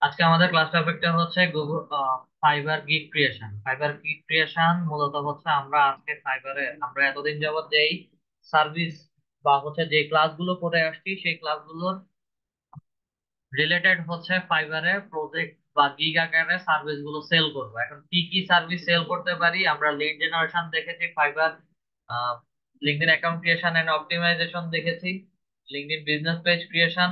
আজকে আমাদের ক্লাস টপিকটা হচ্ছে Google fibre gig creation. Fibre gig creation মূলত হচ্ছে আমরা আজকে ফাইবারে আমরা এতদিন যাবত যেই সার্ভিস বা হচ্ছে যে ক্লাসগুলো করে আসছি সেই ক্লাসগুলোর রিলেটেড হচ্ছে ফাইবারে প্রজেক্ট বা গিগ আকারে সার্ভিস গুলো সেল করবো। এখন কি কি সার্ভিস সেল করতে পারি? আমরা লিড জেনারেশন দেখেছি, Fiverr LinkedIn account creation and optimization দেখেছি, লিঙ্কডইন বিজনেস পেজ ক্রিয়েশন,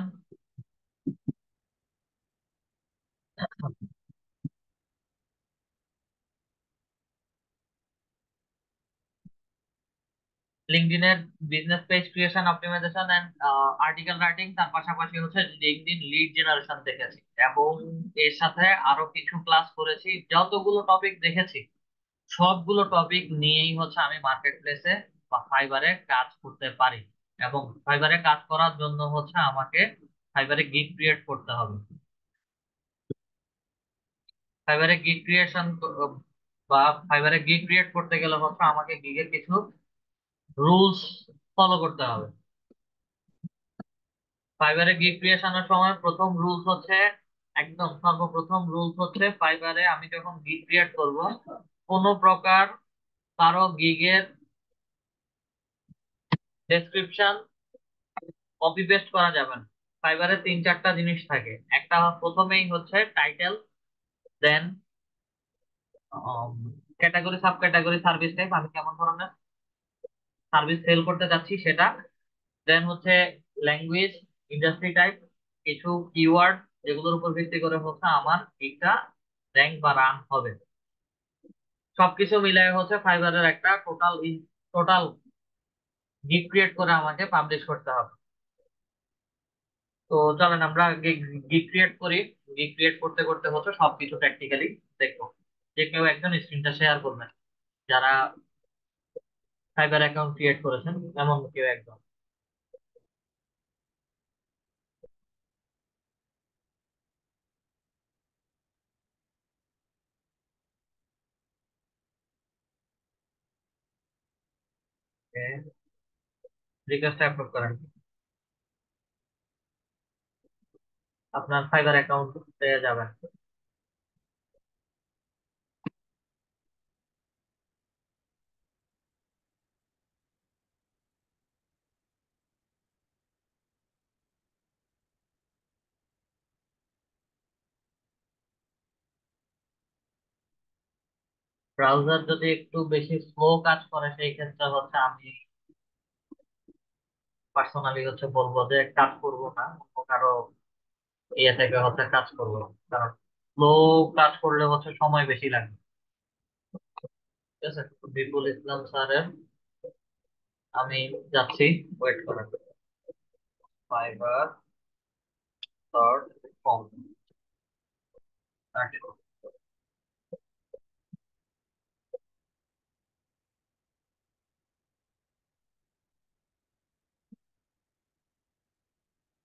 লিঙ্কডইনের business page creation optimization and article writing, তার পাশাপাশি হচ্ছে লিঙ্কডইন লিড জেনারেশন দেখেছি এবং এর সাথে আরো কিছু ক্লাস করেছি। যতগুলো টপিক দেখেছি সবগুলো টপিক নিয়েই হচ্ছে আমি মার্কেট প্লেসে বা ফাইবারে কাজ করতে পারি। এবং ফাইবারে কাজ করার জন্য হচ্ছে আমাকে ফাইবারে গিগ ক্রিয়েট করতে হবে। ফাইবারে গিগ ক্রিয়েশন বা ফাইবারে গিগ ক্রিয়েট করতে গেলে হচ্ছে আমাকে গিগের কিছু রুলস ফলো করতে হবে। ফাইবারে গিগ ক্রিয়েশনের সময় প্রথম রুলস হচ্ছে, একদম সর্বপ্রথম রুলস হচ্ছে, ফাইবারে আমি যখন গিগ ক্রিয়েট করব কোনো প্রকার কারো গিগের ডেসক্রিপশন কপি পেস্ট করা যাবে না। ফাইবারে তিন চারটা জিনিস থাকে। একটা প্রথমেই হচ্ছে title, then category, sub category, service type, আমি কেমন ধরনের সার্ভিস সেল করতে যাচ্ছি সেটা, দেন হচ্ছে ল্যাঙ্গুয়েজ, ইন্ডাস্ট্রি টাইপ, কিছু কিওয়ার্ড যেগুলোর উপর ভিত্তি করে হচ্ছে আমার একটা র্যাঙ্ক বা রান হবে। সবকিছু মিলাই হচ্ছে ফাইবারের একটা টোটাল গিগ ক্রিয়েট করে আমাকে পাবলিশ করতে হবে। তো চলেন আমরা গিগ ক্রিয়েট করি। গিগ ক্রিয়েট করতে করতে হচ্ছে সবকিছু প্র্যাকটিক্যালি দেখবো। যে কেউ একজন স্ক্রিনটা শেয়ার করবেন যারা ফাইবার অ্যাকাউন্ট ক্রিয়েট করেছেন, এমন কেউ একজন। রিকোয়েস্ট অ্যাপ্রুভ করেন, আপনার ফাইবার অ্যাকাউন্টে যাবেন। ব্রাউজার যদি একটু বেশি স্লো কাজ করে সেই ক্ষেত্রে হচ্ছে আমি পার্সোনালি হচ্ছে বলবো যে কাজ করব না, অন্য কারো ইয়ে থেকে হচ্ছে কাজ করবো। কারণ স্লো কাজ করলে হচ্ছে সময় বেশি লাগবে। ঠিক আছে, বিপুল ইসলাম স্যারের, আমি যাচ্ছি, ওয়েট করেন। Fibre dot com.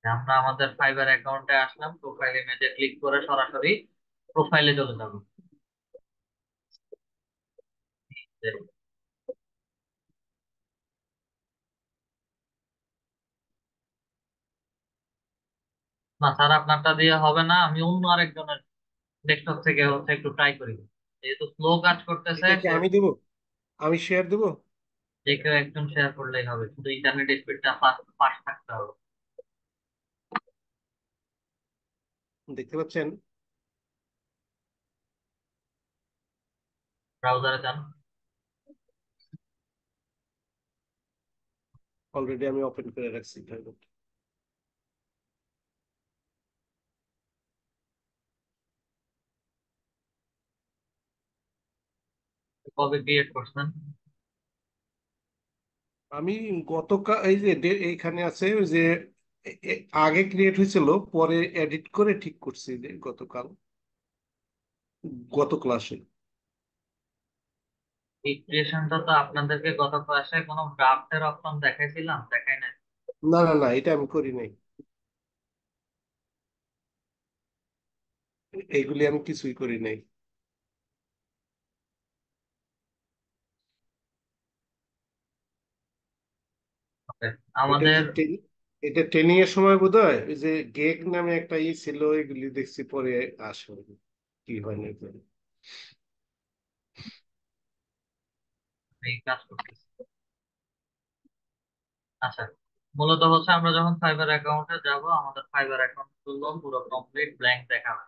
আমরা আমাদের ফাইবার অ্যাকাউন্টে আসলাম, প্রোফাইল ইমেজে ক্লিক করে সরাসরি প্রোফাইলে চলে যাবো। না স্যার, আপনারটা দিয়ে হবে না, আমি অন্য আরেকজনের ডেস্কটপ থেকে হচ্ছে একটু ট্রাই করি, যেহেতু স্লো কাজ করতেছে। এটা কি আমি দেবো? আমি শেয়ার দেবো? যে কেউ একজন শেয়ার করলেই হবে, শুধু ইন্টারনেট স্পিডটা ফাস্ট ফাস্ট থাকতে হবে। দেখতে পাচ্ছেন? ব্রাউজারে যান। অলরেডি আমি ওপেন করে রাখছি ফাইবার। কবে ক্রিয়েট করছেন? আমি গতকাল এই যে এইখানে আছে যে আগে ক্রিয়েট হয়েছিল, পরে এডিট করে ঠিক করছি যে গতকাল, গত ক্লাসে। এই ক্রিয়েশনটা তো আপনাদেরকে গত ক্লাসে কোনো ড্রাফটের অপশন দেখাইছিলাম, দেখাই না? না না না, এটা আমি করি নাই। এইগুলি আমি কিছুই করি নাই। ওকে, এটা আমাদের যে এটা ট্রেনিং এর সময় বোধহয় ওই যে গেক নামে একটা ছিল, এগুলি দেখছি পরে আসলে কি হয় না কি হয়। এই কাজ করতেছি। আচ্ছা, মূলত হচ্ছে আমরা যখন ফাইবার অ্যাকাউন্টে যাব, আমাদের ফাইবার অ্যাকাউন্ট গুলো পুরো কমপ্লিট ব্ল্যাঙ্ক দেখাবে।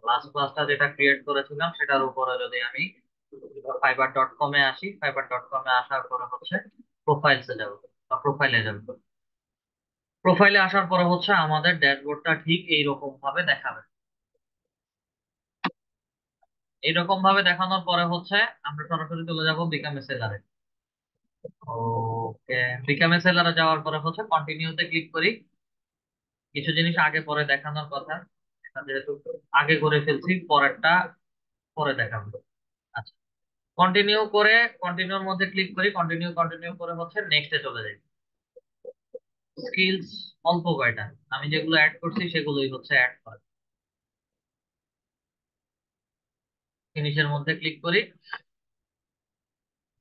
লাস্ট ক্লাসটা যেটা ক্রিয়েট করেছিলাম সেটার উপরে যদি আমি fiverr.com-এ আসি, fiverr.com-এ আসার পরে হচ্ছে প্রোফাইলসে যাব বা প্রোফাইলে যাব। প্রোফাইলে আসার পরে হচ্ছে আমাদের ড্যাশবোর্ডটা ঠিক এইরকম ভাবে দেখাবে। এইরকম ভাবে দেখানোর পরে হচ্ছে আমরা সরাসরি চলে যাব become a সেলারে। Okay, become a সেলারে যাওয়ার পরে হচ্ছে কন্টিনিউতে ক্লিক করি। কিছু জিনিস আগে পরে দেখানোর কথা, এটা যেহেতু আগে করে ফেলছি, পরেরটা পরে দেখাবো। আচ্ছা, কন্টিনিউ করে কন্টিনিউর মধ্যে ক্লিক করি, কন্টিনিউ কন্টিনিউ করে হচ্ছে নেক্সটে চলে যাই। স্কিলস অল্প কয়টা, আমি যেগুলো অ্যাড করছি সেগুলোই হচ্ছে অ্যাড করা। ফিনিশের মধ্যে ক্লিক করি,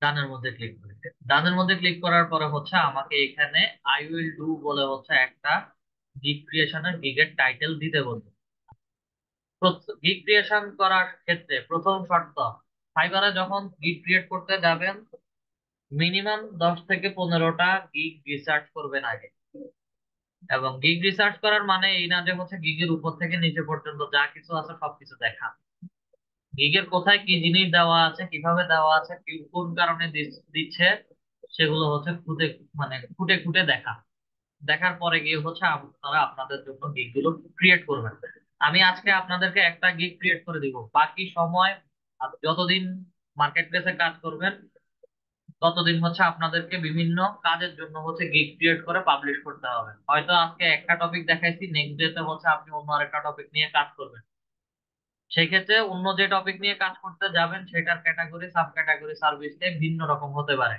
ডানের মধ্যে ক্লিক করি। ডানের মধ্যে ক্লিক করার পরে হচ্ছে আমাকে এখানে আই উইল ডু বলে হচ্ছে একটা গিগ ক্রিয়েশনের গিগের টাইটেল দিতে বলবে। গিগ ক্রিয়েশন করার ক্ষেত্রে প্রথম শর্ত, ফাইবারে যখন গিগ ক্রিয়েট করতে যাবেন মিনিমাম 10 থেকে 15টা গিগ রিসার্চ করবেন আগে। এবং গিগ রিসার্চ করার মানে এই না যে হচ্ছে গিগের উপর থেকে নিচে পর্যন্ত যা কিছু আছে সবকিছু দেখা। গিগের কোথায় কি জিনিস দেওয়া আছে, কিভাবে দেওয়া আছে, কোন কারণে দিচ্ছে, সেগুলো হচ্ছে খুঁজে, মানে খুঁটে খুঁটে দেখা। দেখার পরে গিয়ে হচ্ছে আপনারা আপনাদের জন্য গিগ গুলো ক্রিয়েট করবেন। আমি আজকে আপনাদেরকে একটা গিগ ক্রিয়েট করে দিব, বাকি সময় যতদিন মার্কেট প্লেসে কাজ করবেন ততদিন হচ্ছে আপনাদেরকে বিভিন্ন কাজের জন্য হচ্ছে গিগ ক্রিয়েট করে পাবলিশ করতে হবে। হয়তো আজকে একটা টপিক দেখাইছি, নেক্সট ডে তে হচ্ছে আপনি অন্য আরেকটা টপিক নিয়ে কাজ করবেন। সেক্ষেত্রে অন্য যে টপিক নিয়ে কাজ করতে যাবেন সেটার category, sub category, service type ভিন্ন রকম হতে পারে।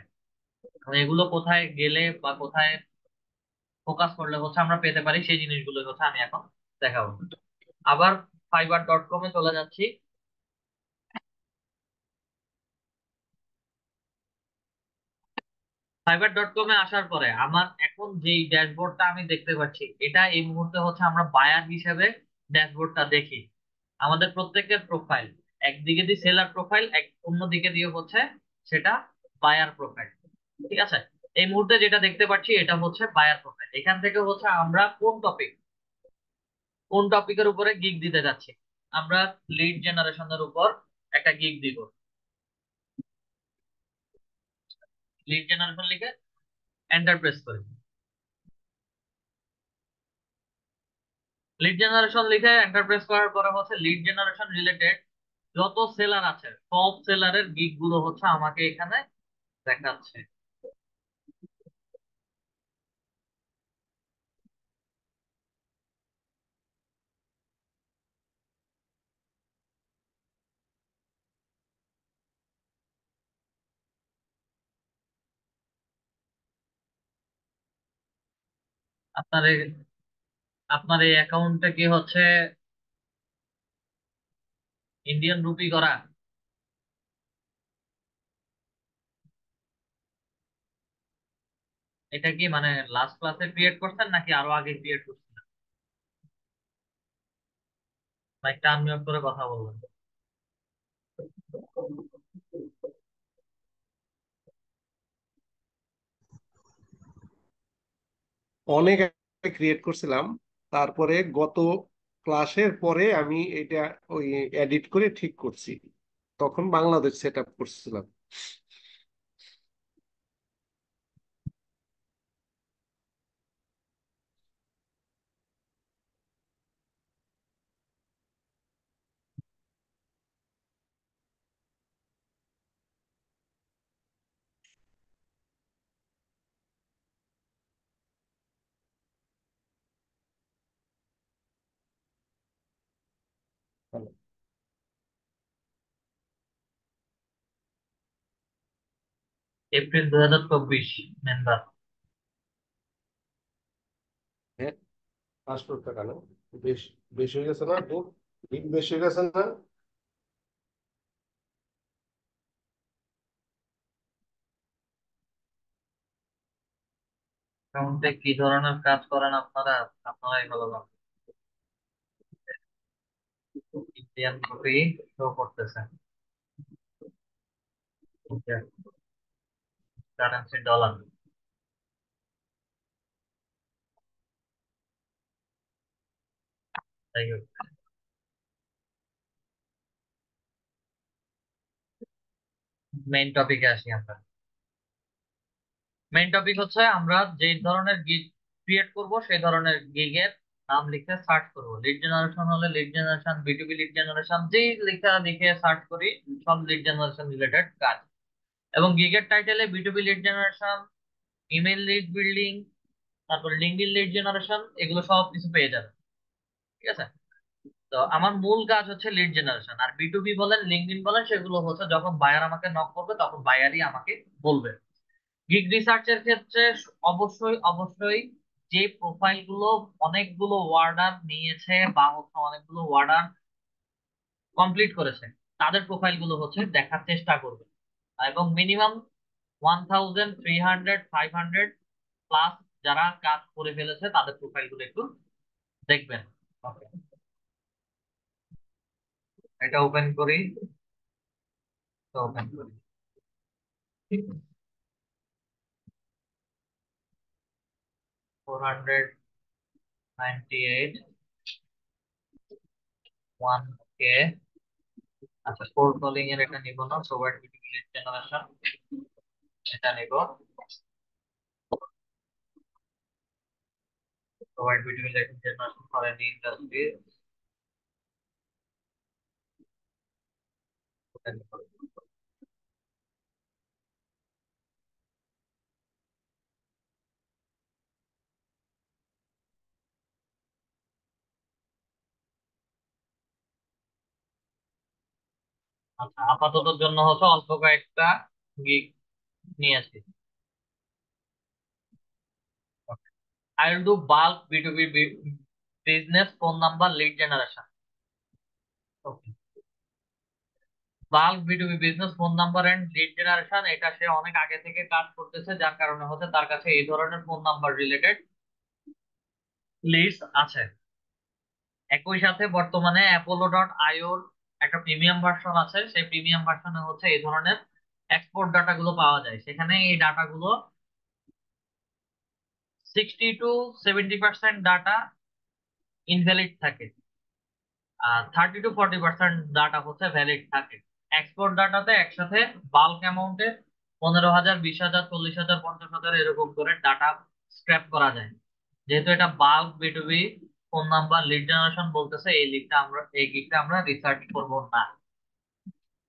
তো এগুলো কোথায় গেলে বা কোথায় ফোকাস করলে হচ্ছে আমরা পেতে পারি, সেই জিনিসগুলো হচ্ছে আমি এখন দেখাবো। আবার fiverr.com-এ চলে যাচ্ছি। fiverr.com-এ আসার পরে আমার এখন যেই ড্যাশবোর্ডটা আমি দেখতে পাচ্ছি, এটা এই মুহূর্তে হচ্ছে আমরা বায়ার হিসেবে ড্যাশবোর্ডটা দেখি। আমাদের প্রত্যেকের প্রোফাইল, একদিকে দিয়ে সেলার প্রোফাইল, অন্যদিকে দিয়ে হচ্ছে সেটা বায়ার প্রোফাইল। ঠিক আছে, এই মুহূর্তে যেটা দেখতে পাচ্ছি এটা হচ্ছে বায়ার প্রোফাইল। এখান থেকে হচ্ছে আমরা কোন টপিকের উপরে গিগ দিতে যাচ্ছি। আমরা লিড জেনারেশনের উপর একটা গিগ দিব। লিড জেনারেশন লিখে এন্টার প্রেস করি। লিড জেনারেশন লিখে এন্টার প্রেস করার পরে হচ্ছে লিড জেনারেশন রিলেটেড যত সেলার আছে সব সেলারের গিগ গুলো হচ্ছে আমাকে এখানে দেখাচ্ছে। আপনার আপনার এই অ্যাকাউন্টে কি হচ্ছে ইন্ডিয়ান রুপি করা? এটা কি মানে লাস্ট ক্লাসে ক্রিয়েট করছেন নাকি আরো আগে ক্রিয়েট করছেন? একটা আনমিউট করে কথা বলবেন। অনেক ক্রিয়েট করছিলাম, তারপরে গত ক্লাসের পরে আমি এটা ওই এডিট করে ঠিক করছি, তখন বাংলাদেশ সেট আপ করছিলাম। April 2024 member. হ্যাঁ, 500 টাকা না? বেশ, বেশি হয়ে গেছে না? দিন বেশি হয়ে গেছে না? অ্যাকাউন্টে কি ধরনের কাজ করেন আপনারা? আপনারাই ভালো জানেন। ইন্ডিয়ান রুপি শো করতেছে, কারেন্সি ডলার। যাই হোক, মেইন টপিকে আসি আমরা। মেইন টপিক হচ্ছে আমরা যে ধরনের গিগ ক্রিয়েট করব সেই ধরনের গিগের নাম লিখে সার্চ করব। লিড জেনারেশন হলে লিড জেনারেশন, বিটুবি লিড জেনারেশন, যেই লেখা লিখে সার্চ করি সব লিড জেনারেশন রিলেটেড কাজ। এবং গিগের টাইটেলে বিটুবি lead generation, email lead building, তারপর লিঙ্কডইন লিড জেনারেশন, এগুলো সব কিছু পেয়ে যাবে। ঠিক আছে? তো আমার মূল কাজ হচ্ছে লিড জেনারেশন। আর বিটুবি বলেন লিঙ্কডইন বলেন, সেগুলো হচ্ছে যখন বায়ার আমাকে নক করবে তখন বায়ারই আমাকে বলবে। গিগ রিসার্চের ক্ষেত্রে অবশ্যই অবশ্যই যে প্রোফাইল গুলো অনেকগুলো ওয়ার্ডার নিয়েছে বা হচ্ছে অনেকগুলো ওয়ার্ডার কমপ্লিট করেছে তাদের প্রোফাইল গুলো হচ্ছে দেখার চেষ্টা করবে। এবং মিনিমাম 1300 500 প্লাস যারা কাজ করে ফেলেছে তাদের প্রোফাইল গুলো একটু দেখবেন। ওকে, এটা ওপেন করি। ওপেন করি। 498 1K। আচ্ছা, কোল্ড কলিং এর এটা নিব না, প্রোভাইড ভিজিবিলিটি জেনারেশন এটা নিব। Provide visibility generation for any industry এটা নিব। আচ্ছা, আপাতত জন্য হচ্ছে অল্প কয়েকটা গিগ নিয়েছি। I will do bulk B2B business phone number lead generation. Okay. Bulk বিটুবি business phone number and lead generation, এটা সে অনেক আগে থেকে কাজ করতেছে, যার কারণে হচ্ছে তার কাছে এই ধরনের ফোন নাম্বার রিলেটেড লিস্ট আছে। একই সাথে বর্তমানে অ্যাপোলো.আইওর একটা প্রিমিয়াম ভার্সন আছে, সেই প্রিমিয়াম ভার্সনে হচ্ছে এই ধরনের এক্সপোর্ট ডাটাগুলো পাওয়া যায়। সেখানে এই ডাটাগুলো 60 to 70% ডাটা ইনভ্যালিড থাকে, 30 to 40% ডাটা হচ্ছে ভ্যালিড থাকে। এক্সপোর্ট ডাটাতে একসাথে বাল্ক অ্যামাউন্টে 15,000 20,000 40,000 50,000 এরকম করে ডাটা স্ক্র্যাপ করা যায়। যেহেতু এটা বাল্ক বিটুবি ফোন নাম্বার লিড জেনারেশন বলতেছে, এই গিকটা আমরা রিসার্চ করব না।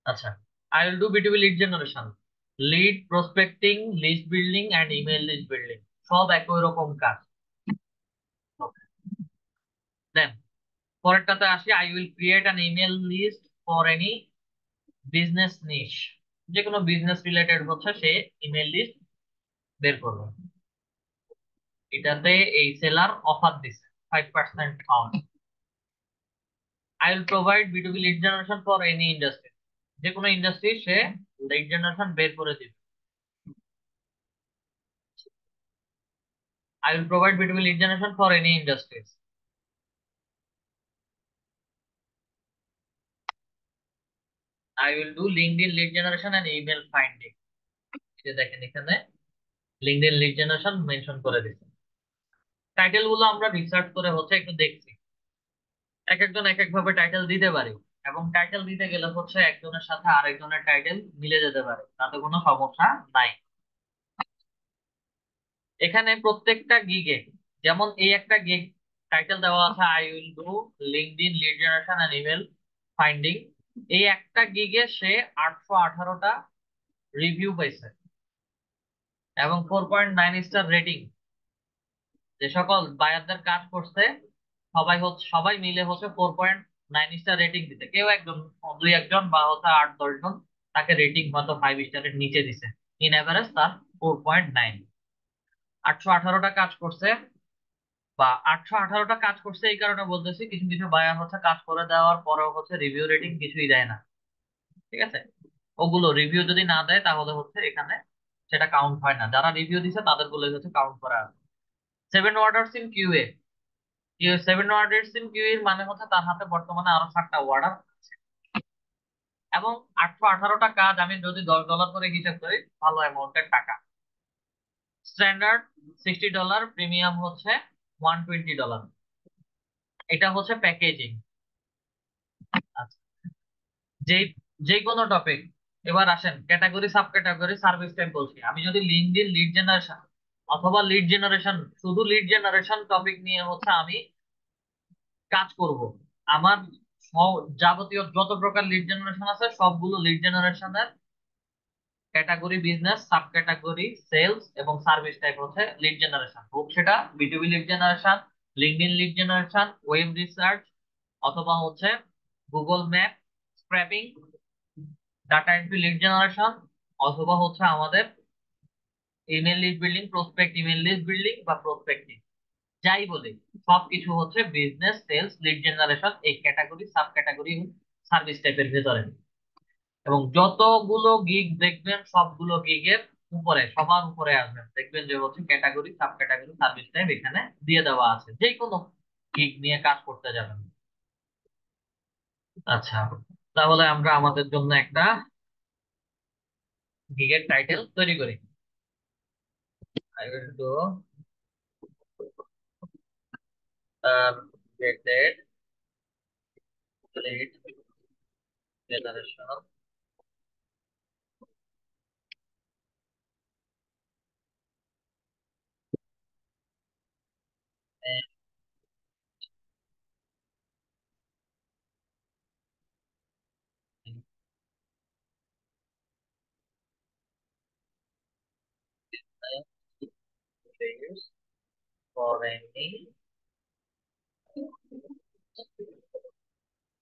আচ্ছা, আই উইল ডু বিটুবি lead generation, lead prospecting, list building and email list building, সব একই রকম কাজ। দেন পরেরটাতে আসি। I will create an email list for any business niche, যে কোনো বিজনেস রিলেটেড হচ্ছে সে ইমেল লিস্ট বের করবে। এটাতে এই সেলার অফার দিছে 5% অফ। আই উইল প্রোভাইড বিটুবি lead generation for any industry, যে কোনো ইন্ডাস্ট্রি সে লিড জেনারেশন বের করে দিবে। আই উইল প্রোভাইড বিটুবি lead generation for any industries. I will do LinkedIn lead generation and email finding. এটা দেখেন এখানে লিঙ্কডইন লিড জেনারেশন মেনশন করে দিচ্ছে। টাইটেল গুলো আমরা রিসার্চ করে হচ্ছে একটু দেখছি, এক একজন এক এক ভাবে টাইটেল দিতে পারি। এবং টাইটেল দিতে গেলে হচ্ছে একজনের সাথে আরেকজনের টাইটেল মিলে যেতে পারে, তাতে কোনো সমস্যা নাই। এখানে প্রত্যেকটা গিগে, যেমন এই একটা গিগ টাইটেল দেওয়া আছে I will do LinkedIn lead generation and email finding, এই একটা গিগে সে 818টা রিভিউ পাইছে এবং 4.9 স্টার রেটিং। যে সকল বায়ারদের কাজ করছে সবাই মিলে হচ্ছে 4.9 স্টার রেটিং দিতে, কেউ একজন দুই একজন বা হচ্ছে 8 10 জন তাকে রেটিং হয়তো 5 স্টারের নিচে দিছে। ইন এভারেজ তার 4.9। 818টা কাজ করছে, বা 818টা কাজ করছে এই কারণে বলতেছি, কিছু কিছু বায়ার হচ্ছে কাজ করে দেওয়ার পরেও হচ্ছে রিভিউ রেটিং কিছুই দেয় না। ঠিক আছে? ওগুলো রিভিউ যদি না দেয় তাহলে হচ্ছে এখানে সেটা কাউন্ট হয় না, যারা রিভিউ দিছে তাদের গুলো হচ্ছে কাউন্ট করা আছে। Seven ওয়ার্ডার্স in QA. 7 ওয়ার্ডার্স in QA এর মানে হচ্ছে তার হাতে বর্তমানে আরো 7টা ওয়ার্ডার আছে। এবং 818টা কাজ আমি যদি $10 করে হিসাব করি, ভালো অ্যামাউন্টের টাকা। স্ট্যান্ডার্ড $60, প্রিমিয়াম হচ্ছে $120। এটা হচ্ছে প্যাকেজিং। যে যে কোনো টপিক। এবার আসেন category sub category service type বলছি। আমি যদি লিঙ্কডইন লিড জেনারেশন অথবা লিড জেনারেশন, শুধু লিড জেনারেশন টপিক নিয়ে হচ্ছে আমি কাজ করব, আমার যাবতীয় যত প্রকার লিড জেনারেশন আছে সবগুলো লিড জেনারেশনের category, business sub category, sales এবং সার্ভিস টাইপ হচ্ছে লিড জেনারেশন। হোক সেটা বিটুবি lead generation, LinkedIn lead generation, web research, অথবা হচ্ছে Google map scraping, data entry lead generation, অথবা হচ্ছে আমাদের email list building, prospect email list building বা প্রসপেক্টিং, যাই বলি সবকিছু হচ্ছে বিজনেস, সেলস, লিড জেনারেশন এই ক্যাটাগরি, সাব ক্যাটাগরি এবং সার্ভিস টাইপের ভেতরে। এবং যতগুলো গিগ দেখবেন সবগুলো গিগের উপরে, সবার উপরে আসবেন দেখবেন যে হচ্ছে category, sub category, service type এখানে দিয়ে দেওয়া আছে, যে কোনো গিগ নিয়ে কাজ করতে যাবেন। আচ্ছা, তাহলে আমরা আমাদের জন্য একটা গিগের টাইটেল তৈরি করি। I will do targeted lead generation and use for any।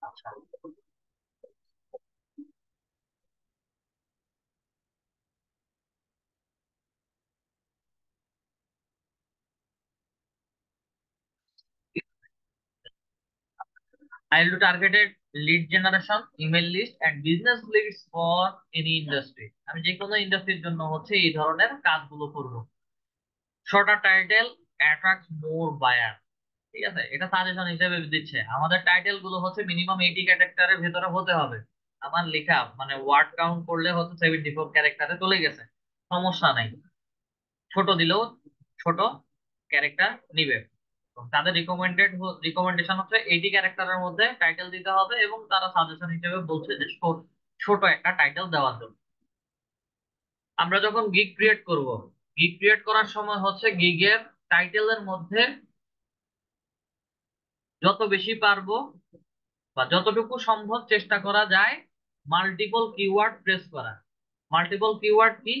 আচ্ছা, I will do targeted lead generation, email list and business leads for any industry। আমি যে কোনো ইন্ডাস্ট্রির জন্য হচ্ছে এই ধরনের কাজগুলো করব। শর্টার টাইটেল অ্যাট্রাক্ট মোর বায়ার। ঠিক আছে, এটা সাজেশন হিসেবে দিচ্ছে। আমাদের টাইটেল গুলো হচ্ছে মিনিমাম 80 ক্যারেক্টারের ভেতরে হতে হবে। আমার লেখা মানে ওয়ার্ড কাউন্ট করলে হচ্ছে 74 ক্যারেক্টারে চলে গেছে, সমস্যা নাই। ছোট দিলেও ছোট ক্যারেক্টার নিবে। তো তাদের রিকমেন্ডেশন হচ্ছে 80 ক্যারেক্টারের মধ্যে টাইটেল দিতে হবে, এবং তারা সাজেশন হিসেবে বলছে যে ছোট একটা টাইটেল দেওয়ার জন্য। আমরা যখন গিগ ক্রিয়েট করব, গিগ ক্রিয়েট করার সময় হচ্ছে গিগের টাইটেলের মধ্যে যত বেশি পারবো বা যতটুকু সম্ভব চেষ্টা করা যায় মাল্টিপল কিওয়ার্ড প্রেস করা। মাল্টিপল কিওয়ার্ড কি?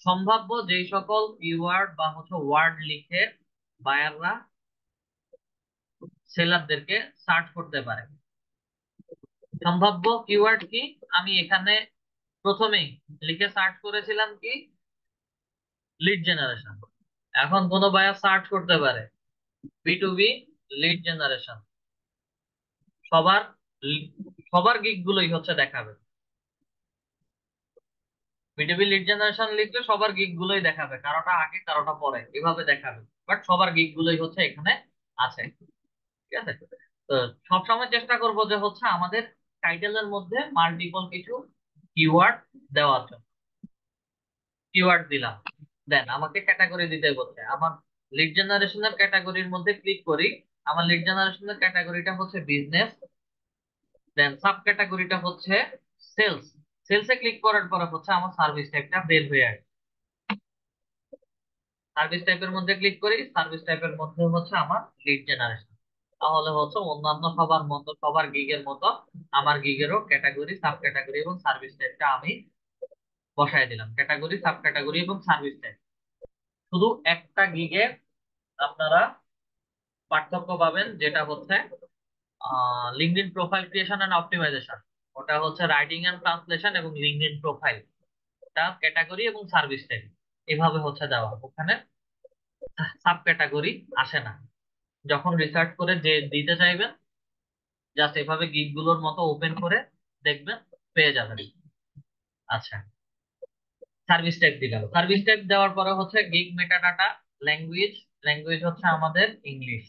সম্ভাব্য যেই সকল কিওয়ার্ড বা হচ্ছে ওয়ার্ড লিখে বায়াররা সেলারদেরকে সার্চ করতে পারে। সম্ভাব্য কিওয়ার্ড কি? আমি এখানে প্রথমেই লিখে সার্চ করেছিলাম কি লিড জেনারেশন। এখন কোনো বায়ার সার্চ করতে পারে বি লিড জেনারেশন, সবার সবার গিগ গুলোই হচ্ছে দেখাবে। বিটিভি লিড জেনারেশন লিখলে সবার গিগ গুলোই দেখাবে, কারোটা আগে কারোটা পরে এভাবে দেখাবে, বাট সবার গিগ গুলোই হচ্ছে এখানে আছে। ঠিক আছে, তো সবসময় চেষ্টা করব যে হচ্ছে আমাদের টাইটেলের মধ্যে মাল্টিপল কিছু কিওয়ার্ড দেওয়ার জন্য। কিওয়ার্ড দিলাম, দেন আমাকে ক্যাটাগরি দিতে বলছে। আমার লিড জেনারেশনের ক্যাটাগরির মধ্যে ক্লিক করি। আমার লিড জেনারেশনের ক্যাটাগরিটা হচ্ছে বিজনেস, দেন সাব ক্যাটাগরিটা হচ্ছে সেলস। সেলসে ক্লিক করার পরে হচ্ছে আমার সার্ভিস টাইপটা বের হয়ে আসে। সার্ভিস টাইপের মধ্যে ক্লিক করি, সার্ভিস টাইপের মধ্যে হচ্ছে আমার লিড জেনারেশন। তাহলে হচ্ছে অন্যান্য সবার মতো, সবার গিগের মতো আমার গিগেরও ক্যাটাগরি, সাব ক্যাটাগরি এবং সার্ভিস টাইপটা আমি বসায় দিলাম। ক্যাটাগরি, সাব ক্যাটাগরি এবং সার্ভিস টাইপ। শুধু একটা গিগে আপনারা পার্থক্য পাবেন, যেটা হচ্ছে LinkedIn profile creation and optimisation. ওটা হচ্ছে রাইটিং এন্ড ট্রান্সলেশন এবং লিঙ্কডইন প্রোফাইল, এটা ক্যাটাগরি এবং সার্ভিস টাইপ এভাবে হচ্ছে দেওয়া। ওখানে সাব ক্যাটাগরি আসে না। যখন রিসার্চ করে যে দিতে চাইবেন জাস্ট এভাবে গিগ গুলোর মতো ওপেন করে দেখবেন, পেয়ে যাবেন। আচ্ছা, সার্ভিস টাইপ দিলাম। সার্ভিস টাইপ দেওয়ার পরে হচ্ছে gig meta data, language, language হচ্ছে আমাদের ইংলিশ।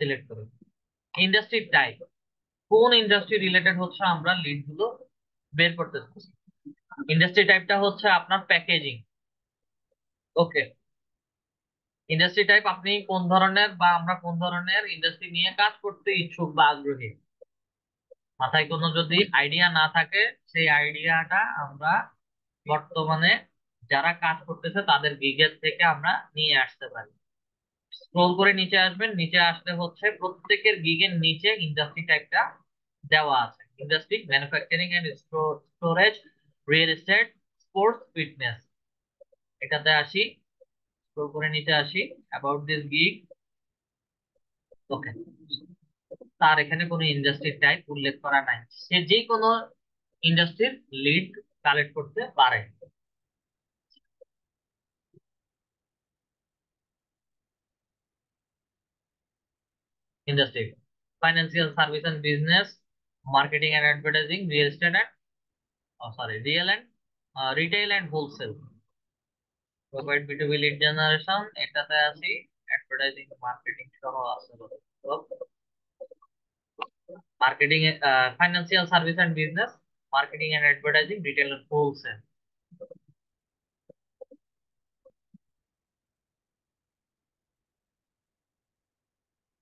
সিলেক্ট করুন। ইন্ডাস্ট্রি টাইপ, কোন ইন্ডাস্ট্রি রিলেটেড হচ্ছে আমরা লিড গুলো বের করতে চাচ্ছি। ইন্ডাস্ট্রি টাইপটা হচ্ছে আপনার প্যাকেজিং। ওকে, ইন্ডাস্ট্রি টাইপ আপনি কোন ধরনের বা আমরা কোন ধরনের ইন্ডাস্ট্রি নিয়ে কাজ করতে ইচ্ছুক বা আগ্রহী, মাথায় কোনো যদি আইডিয়া না থাকে সেই আইডিয়াটা আমরা বর্তমানে যারা কাজ করতেছে তাদের গিগের থেকে আমরা নিয়ে আসতে পারি। স্ক্রোল করে নিচে আসবেন, নিচে আসলে হচ্ছে প্রত্যেকের গিগের নিচে ইন্ডাস্ট্রি টাইপটা দেওয়া আছে। Industry manufacturing and storage, real estate, sports, fitness. এটাতে আসি, স্ক্রোল করে নিচে আসি, অ্যাবাউট দিস গিগ। ওকে, তার এখানে কোনো ইন্ডাস্ট্রি টাইপ উল্লেখ করা নাই, সে যে কোনো ইন্ডাস্ট্রির লিড কালেক্ট করতে পারে। Industry financial service and business, marketing and advertising, real estate and sorry real and retail and wholesale, provide বিটুবি লিড জেনারেশন। এটাতে আসি, অ্যাডভার্টাইজিং মার্কেটিং সহ আছে। Marketing, financial service and business, marketing and advertising, retail and wholesale.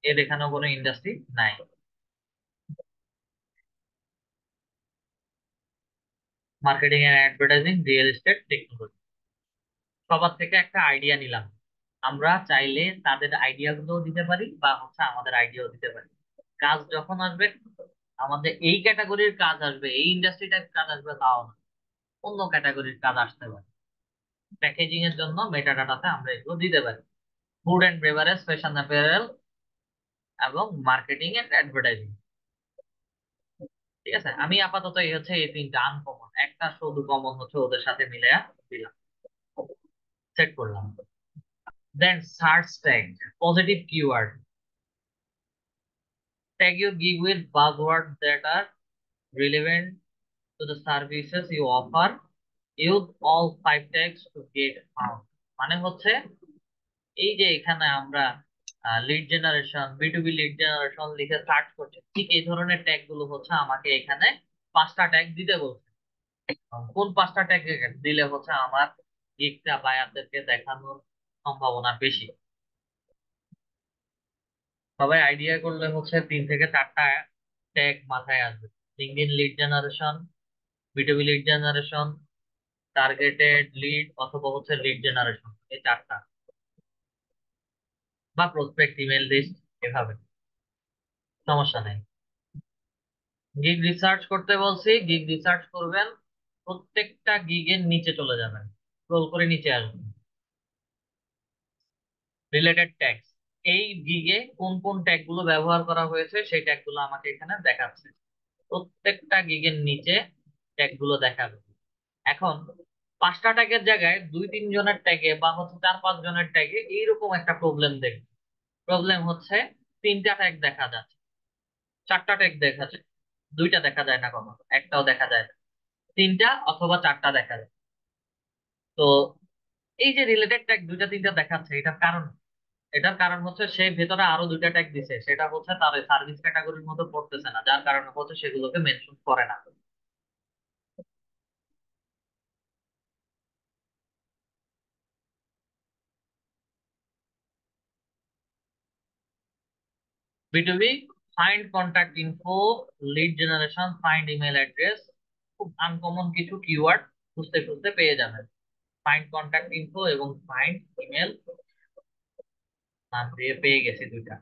এর এখানেও কোনো industry নাই। Marketing and advertising, real estate, technology. সবার থেকে একটা আইডিয়া নিলাম, আমরা চাইলে তাদের আইডিয়া গুলো দিতে পারি বা হচ্ছে আমাদের আইডিয়াও দিতে পারি। কাজ যখন আসবে, আমাদের এই ক্যাটাগরির কাজ আসবে, এই ইন্ডাস্ট্রি টাইপ কাজ আসবে তাও না, অন্য ক্যাটাগরির কাজ আসতে পারে। প্যাকেজিং এর জন্য মেটা ডাটাতে আমরা এগুলো দিতে পারি। Food and beverage, fashion apparel এবং মার্কেটিং এন্ড অ্যাডভার্টাইজিং। ঠিক আছে, আমি আপাতত এই হচ্ছে এই তিনটা আনকমন, একটা শুধু কমন হচ্ছে ওদের সাথে মিলে দিলাম, সেট করলাম। Then search tag, positive keyword. Tag your gig with buzzwords that are relevant to the services you offer. Use all five tags to get found. মানে হচ্ছে এই যে এখানে আমরা লিড জেনারেশন, বিটুবি লিড জেনারেশন লিখে সার্চ করছি, ঠিক এই ধরনের ট্যাগ গুলো হচ্ছে আমাকে এখানে পাঁচটা ট্যাগ দিতে বলছে। কোন পাঁচটা ট্যাগ দিলে হচ্ছে আমার গিগটা বায়ারদেরকে দেখানোর সম্ভাবনা বেশি। সবাই আইডিয়া করলে হচ্ছে 3 থেকে 4টা ট্যাগ মাথায় আসবে। LinkedIn lead generation, বিটুবি lead generation, targeted lead অথবা হচ্ছে লিড জেনারেশন, এই চারটা, বা প্রসপেক্ট ইমেল লিস্ট, এভাবে সমস্যা নেই। গিগ রিসার্চ করতে বলছি, গিগ রিসার্চ করবেন, প্রত্যেকটা গিগের নিচে চলে যাবেন, স্ক্রল করে নিচে আসবেন, রিলেটেড ট্যাগস। এই গিগে কোন কোন ট্যাগ গুলো ব্যবহার করা হয়েছে সেই ট্যাগ গুলো আমাকে এখানে দেখাচ্ছে। প্রত্যেকটা গিগের নিচে ট্যাগ গুলো দেখাবে। এখন 5টা ট্যাগের জায়গায় 2-3 জনের ট্যাগে বা হচ্ছে 4-5 জনের ট্যাগে এইরকম একটা প্রবলেম দেখবে। প্রবলেম হচ্ছে 3টা ট্যাগ দেখা যাচ্ছে, 4টা ট্যাগ দেখা যায়, 2টা দেখা যায় না, কখনো একটাও দেখা যায় না, 3টা অথবা 4টা দেখা যায়। তো এই যে রিলেটেড ট্যাগ 2টা 3টা দেখাচ্ছে, এটার কারণ, এটার কারণ হচ্ছে সে ভেতরে আরো 2টা ট্যাগ দিছে, সেটা হচ্ছে তার সার্ভিস ক্যাটাগরির মধ্যে পড়তেছে না, যার কারণে হচ্ছে সেগুলোকে মেনশন করে না। বিটুবি, find contact info, lead generation, find email address, খুব আনকমন কিছু কিওয়ার্ড খুঁজতে খুঁজতে পেয়ে যাবেন। ফাইন্ড কন্ট্যাক্ট ইনফো এবং ফাইন্ড ইমেল, নাম দিয়ে পেয়ে গেছি 2টা।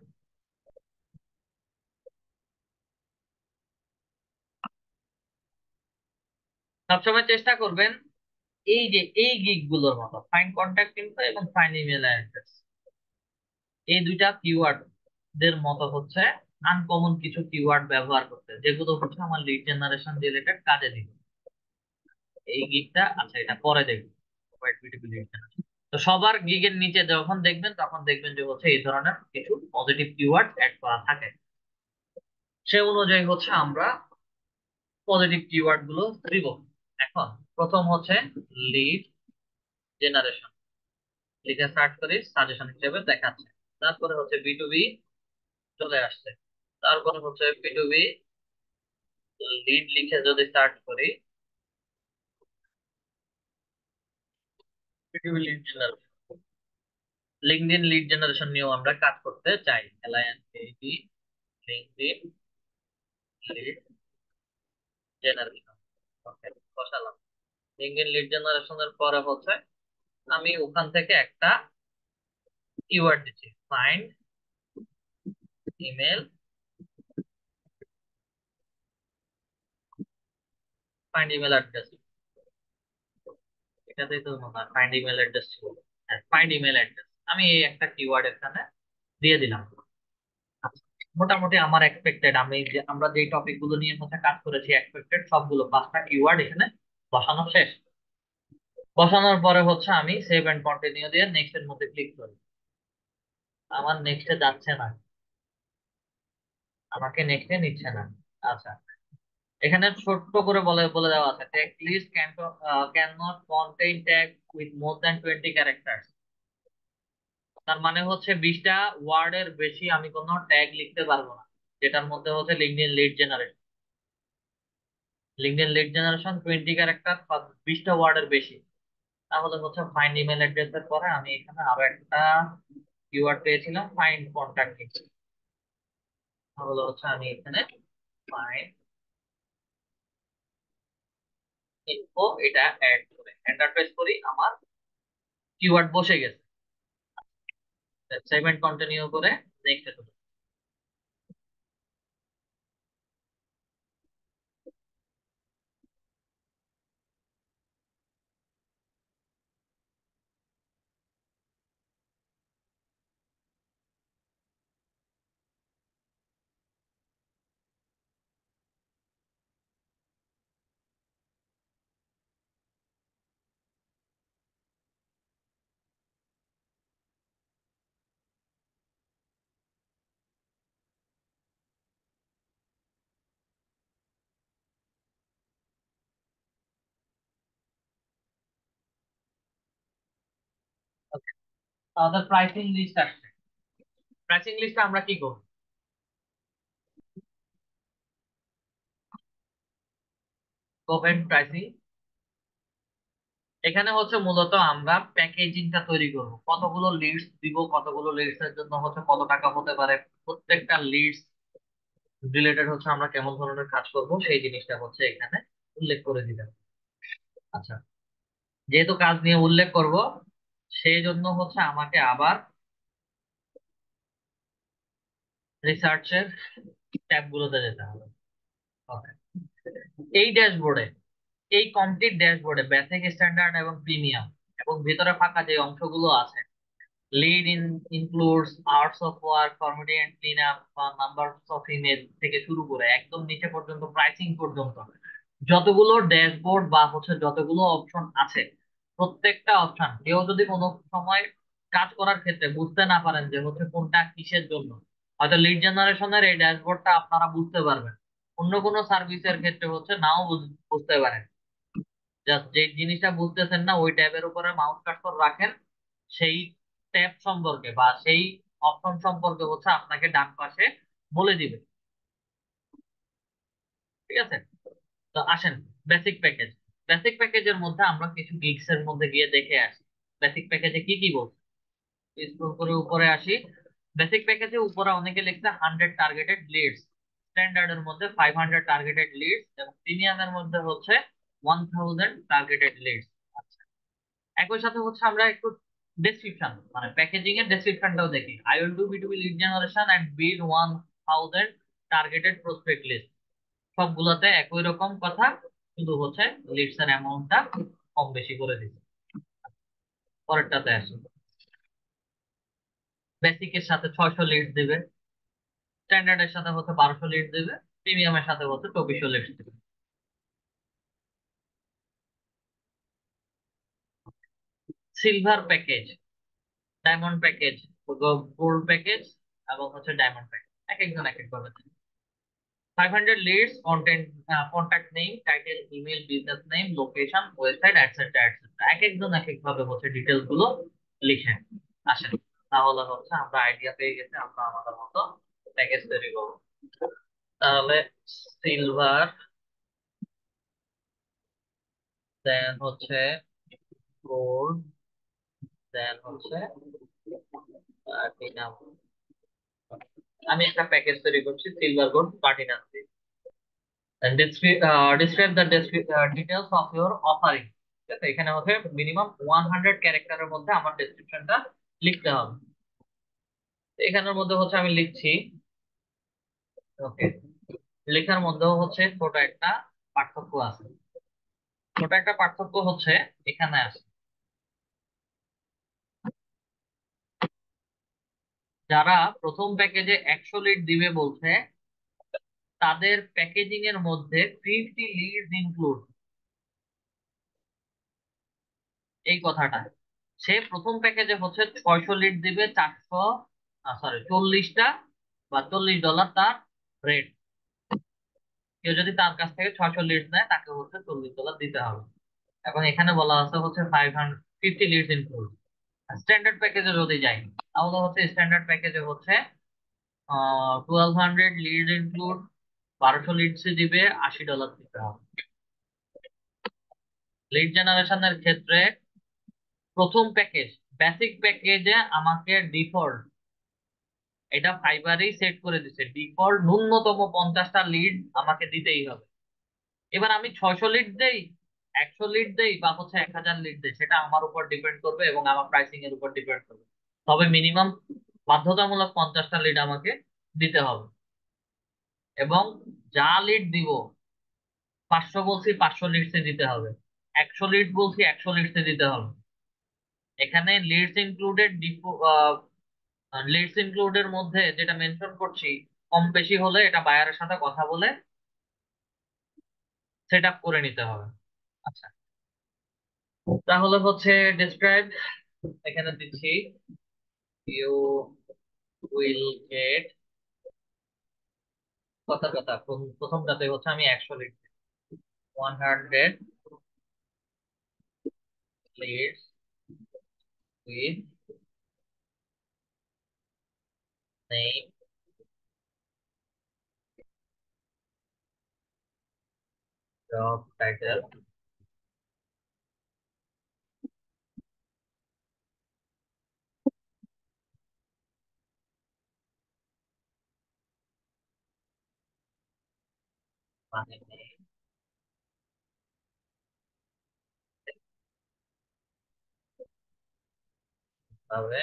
সবসময় চেষ্টা করবেন এই যে এই গিগ গুলোর মতো ফাইন্ড কন্ট্যাক্ট ইনফো এবং ফাইন্ড ইমেল অ্যাড্রেস, এই 2টা কিওয়ার্ড দের মতো হচ্ছে আনকমন কিছু কিওয়ার্ড ব্যবহার করতে, যেগুলো হচ্ছে আমার লিড জেনারেশন রিলেটেড কাজে দিবে। এই গিগটা আচ্ছা, এটা পরে দেখবো, হোয়াইট বিউটিফুল লিড জেনারেশন। তো সবার গিগের নিচে যখন দেখবেন তখন দেখবেন যে হচ্ছে এই ধরনের কিছু পজিটিভ কিওয়ার্ড অ্যাড করা থাকে। সে অনুযায়ী হচ্ছে আমরা পজিটিভ কিওয়ার্ড গুলো দিব। এখন প্রথম হচ্ছে লিড জেনারেশন। লিখে সার্চ করি, সাজেশন হিসেবে দেখাচ্ছে। তারপরে হচ্ছে বি2বি চলে আসছে। তারপরে হচ্ছে বি2বি লিড লিখে যদি সার্চ করি, B2B lead generation, LinkedIn lead generation নিয়েও আমরা কাজ করতে চাই। LINKD LinkedIn lead generation. Okay, বসালাম। লিঙ্কডইন লিড জেনারেশনের পরে হচ্ছে আমি ওখান থেকে একটা কিওয়ার্ড দিচ্ছি, find email, find email address. এটাতেই তো মনে হয় ফাইন্ড ইমেল অ্যাড্রেস ছিল। হ্যাঁ, ফাইন্ড ইমেল অ্যাড্রেস আমি এই একটা কিওয়ার্ড এখানে দিয়ে দিলাম। আচ্ছা, মোটামুটি আমার এক্সপেক্টেড, আমরা যে টপিক গুলো নিয়ে হচ্ছে কাজ করেছি এক্সপেক্টেড সবগুলো 5টা কিওয়ার্ড এখানে বসানো শেষ। বসানোর পরে হচ্ছে আমি সেভ এন্ড কন্টিনিউ দিয়ে নেক্সট এর মধ্যে ক্লিক করি। আমার নেক্সটে যাচ্ছে না, আমাকে নেক্সটে নিচ্ছে না। আচ্ছা, এখানে ছোট্ট করে বলে বলে দেওয়া আছে text list can not contain tag with more than 20 characters. তার মানে হচ্ছে 20টা ওয়ার্ডের বেশি আমি কোনো ট্যাগ লিখতে পারবো না, যেটার মধ্যে হচ্ছে লিঙ্কডইন লিড জেনারেশন 20 ক্যারেক্টার বা 20টা ওয়ার্ডের বেশি। তাহলে হচ্ছে ফাইন্ড ইমেল অ্যাড্রেসের পরে আমি এখানে আরো একটা কিওয়ার্ড পেয়েছিলাম, ফাইন্ড কন্ট্যাক্ট। তাহলে হচ্ছে আমি এখানে ফাইন্ড ইনফো এটা অ্যাড করে এন্টার প্রেস করি, আমার কিওয়ার্ড বসে গেছে। সেভ এন্ড কন্টিনিউ করে নেক্সট এ। আমাদের প্রাইসিং লিস্ট আসছে। প্রাইসিং লিস্টে আমরা কি করব? Open pricing. এখানে হচ্ছে মূলত আমরা প্যাকেজিংটা তৈরি করব, কতগুলো লিডস দিব, কতগুলো লিডস এর জন্য হচ্ছে কত টাকা হতে পারে, প্রত্যেকটা লিডস রিলেটেড হচ্ছে আমরা কেমন ধরনের কাজ করব সেই জিনিসটা হচ্ছে এখানে উল্লেখ করে দিবেন। আচ্ছা, যেহেতু কাজ নিয়ে উল্লেখ করব, সেই জন্য হচ্ছে আমাকে আবার রিসার্চের ট্যাব গুলোতে যেতে হবে। Okay. এই ড্যাশবোর্ডে, এই কমপ্লিট ড্যাশবোর্ডে বেসিক, স্ট্যান্ডার্ড এবং প্রিমিয়াম এবং ভিতরে ফাঁকা যে অংশগুলো আছে, lead includes hours of work, formatting and clean up বা নাম্বার অফ ইমেল থেকে শুরু করে একদম নিচে পর্যন্ত প্রাইসিং পর্যন্ত যতগুলো ড্যাশবোর্ড বা হচ্ছে যতগুলো অপশন আছে, প্রত্যেকটা অপশন কেউ যদি কোনো সময় কাজ করার ক্ষেত্রে বুঝতে না পারেন যে হচ্ছে কোনটা কিসের জন্য, হয়তো লিড জেনারেশনের এই ড্যাশবোর্ডটা আপনারা বুঝতে পারবেন, অন্য কোনো সার্ভিসের ক্ষেত্রে হচ্ছে নাও বুঝতে পারেন। জাস্ট যে জিনিসটা বুঝতেছেন না ওই ট্যাবের উপরে মাউস কার্সর রাখেন, সেই ট্যাব সম্পর্কে বা সেই অপশন সম্পর্কে হচ্ছে আপনাকে ডান পাশে বলে দিবে। ঠিক আছে, তো আসেন বেসিক প্যাকেজ। বেসিক প্যাকেজের মধ্যে আমরা কিছু গিগস এর মধ্যে গিয়ে দেখে আসি বেসিক প্যাকেজে কি কি বলছে। স্ক্রল করে উপরে আসি। বেসিক প্যাকেজে উপরে অনেকে লিখছে 100 টার্গেটেড লিডস, স্ট্যান্ডার্ড এর মধ্যে 500 টার্গেটেড লিডস এবং প্রিমিয়ামের মধ্যে হচ্ছে 1000 টার্গেটেড লিডস। একই সাথে হচ্ছে আমরা একটু ডেসক্রিপশন মানে প্যাকেজিং এর ডেসক্রিপশনটাও দেখি। I will do B2B lead generation and build 1000 targeted prospect list. সবগুলোতে একই রকম কথা, শুধু হচ্ছে লিডস এর অ্যামাউন্টটা কম বেশি করে দিচ্ছে। পরেরটাতে আসি, বেসিকের সাথে 600 লিডস দিবে, স্ট্যান্ডার্ডের সাথে হচ্ছে 1200 লিডস দিবে, প্রিমিয়ামের সাথে হচ্ছে 2400 লিডস দিবে। Silver package, diamond package, gold package এবং হচ্ছে ডায়মন্ড প্যাকেজ, এক একজন এক এক ভাবে। 500 leads, content, contact name, title, email, business name, location, website, etcetera etcetera. এক একজন এক এক ভাবে হচ্ছে ডিটেলস গুলো লিখেন। আসেন, তাহলে হচ্ছে আমরা আইডিয়া পেয়ে গেছি, আমরা আমাদের মতো প্যাকেজ তৈরি করবো। তাহলে সিলভার, দেন হচ্ছে গোল্ড, দেন হচ্ছে প্লাটিনাম। আমি একটা প্যাকেজ তৈরি করছি সিলভার গোল্ড প্লাটিনাম দিয়ে। And describe the details of your offering। ঠিক আছে, এখানে হচ্ছে মিনিমাম 100 ক্যারেক্টারের মধ্যে আমার ডেসক্রিপশনটা লিখতে হবে। তো এখানের মধ্যে হচ্ছে আমি লিখছি। ওকে, লেখার মধ্যেও হচ্ছে ছোট একটা পার্থক্য আছে। ছোট একটা পার্থক্য হচ্ছে এখানে আছে, যারা প্রথম প্যাকেজে 100 লিড দিবে বলছে, তাদের প্যাকেজিং এর মধ্যে 50 লিডস ইনক্লুড। এই কথাটা, সে প্রথম প্যাকেজে হচ্ছে 600 লিড দিবে, 40টা বা $40 তার রেট। কেউ যদি তার কাছ থেকে 600 লিড নেয়, তাকে হচ্ছে $40 দিতে হবে। এখন এখানে বলা আছে হচ্ছে 550 লিডস ইনক্লুড। স্ট্যান্ডার্ড প্যাকেজে যদি যাই, তাহলে হচ্ছে স্ট্যান্ডার্ড প্যাকেজে হচ্ছে 1200 লিড ইনক্লুড, 1200 লিডস দিবে, $80 দিতে হবে। লিড জেনারেশনের ক্ষেত্রে প্রথম প্যাকেজ, বেসিক প্যাকেজে আমাকে ডিফল্ট, এটা ফাইবারেই সেট করে দিচ্ছে, ডিফল্ট ন্যূনতম 50টা লিড আমাকে দিতেই হবে। এবার আমি 600 লিড দেই, 100 লিড দেই, বা হচ্ছে 1000 লিড দেই, সেটা আমার উপর ডিপেন্ড করবে এবং আমার প্রাইসিং এর উপর ডিপেন্ড করবে। তবে মিনিমাম বাধ্যতামূলক 50টা লিড আমাকে দিতে হবে। এবং যা লিড দিব, 500 বলছি 500 লিডসে দিতে হবে, 100 লিড বলছি 100 লিডসে দিতে হবে। এখানে লিডস ইনক্লুডেড, লিডস ইনক্লুডের মধ্যে যেটা মেনশন করছি, কম বেশি হলে এটা বায়ারের সাথে কথা বলে সেট আপ করে নিতে হবে। আচ্ছা, তাহলে হচ্ছে ডিসক্রাইব, এখানে দিচ্ছি ইউ উইল গেট, কথা কথা প্রথমটাতে হচ্ছে আমি 100 lead, 100 leads with name, job title, মানে নেম হবে,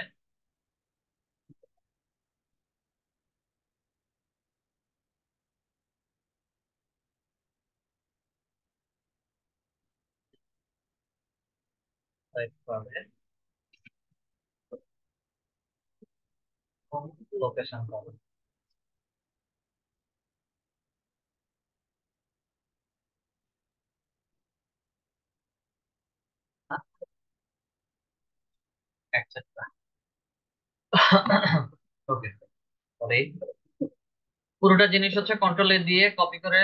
টাইপ পাবে, এবং লোকেশন পাবে। etc। ওকে, পরে পুরোটা জিনিস হচ্ছে কন্ট্রোল এ দিয়ে কপি করে,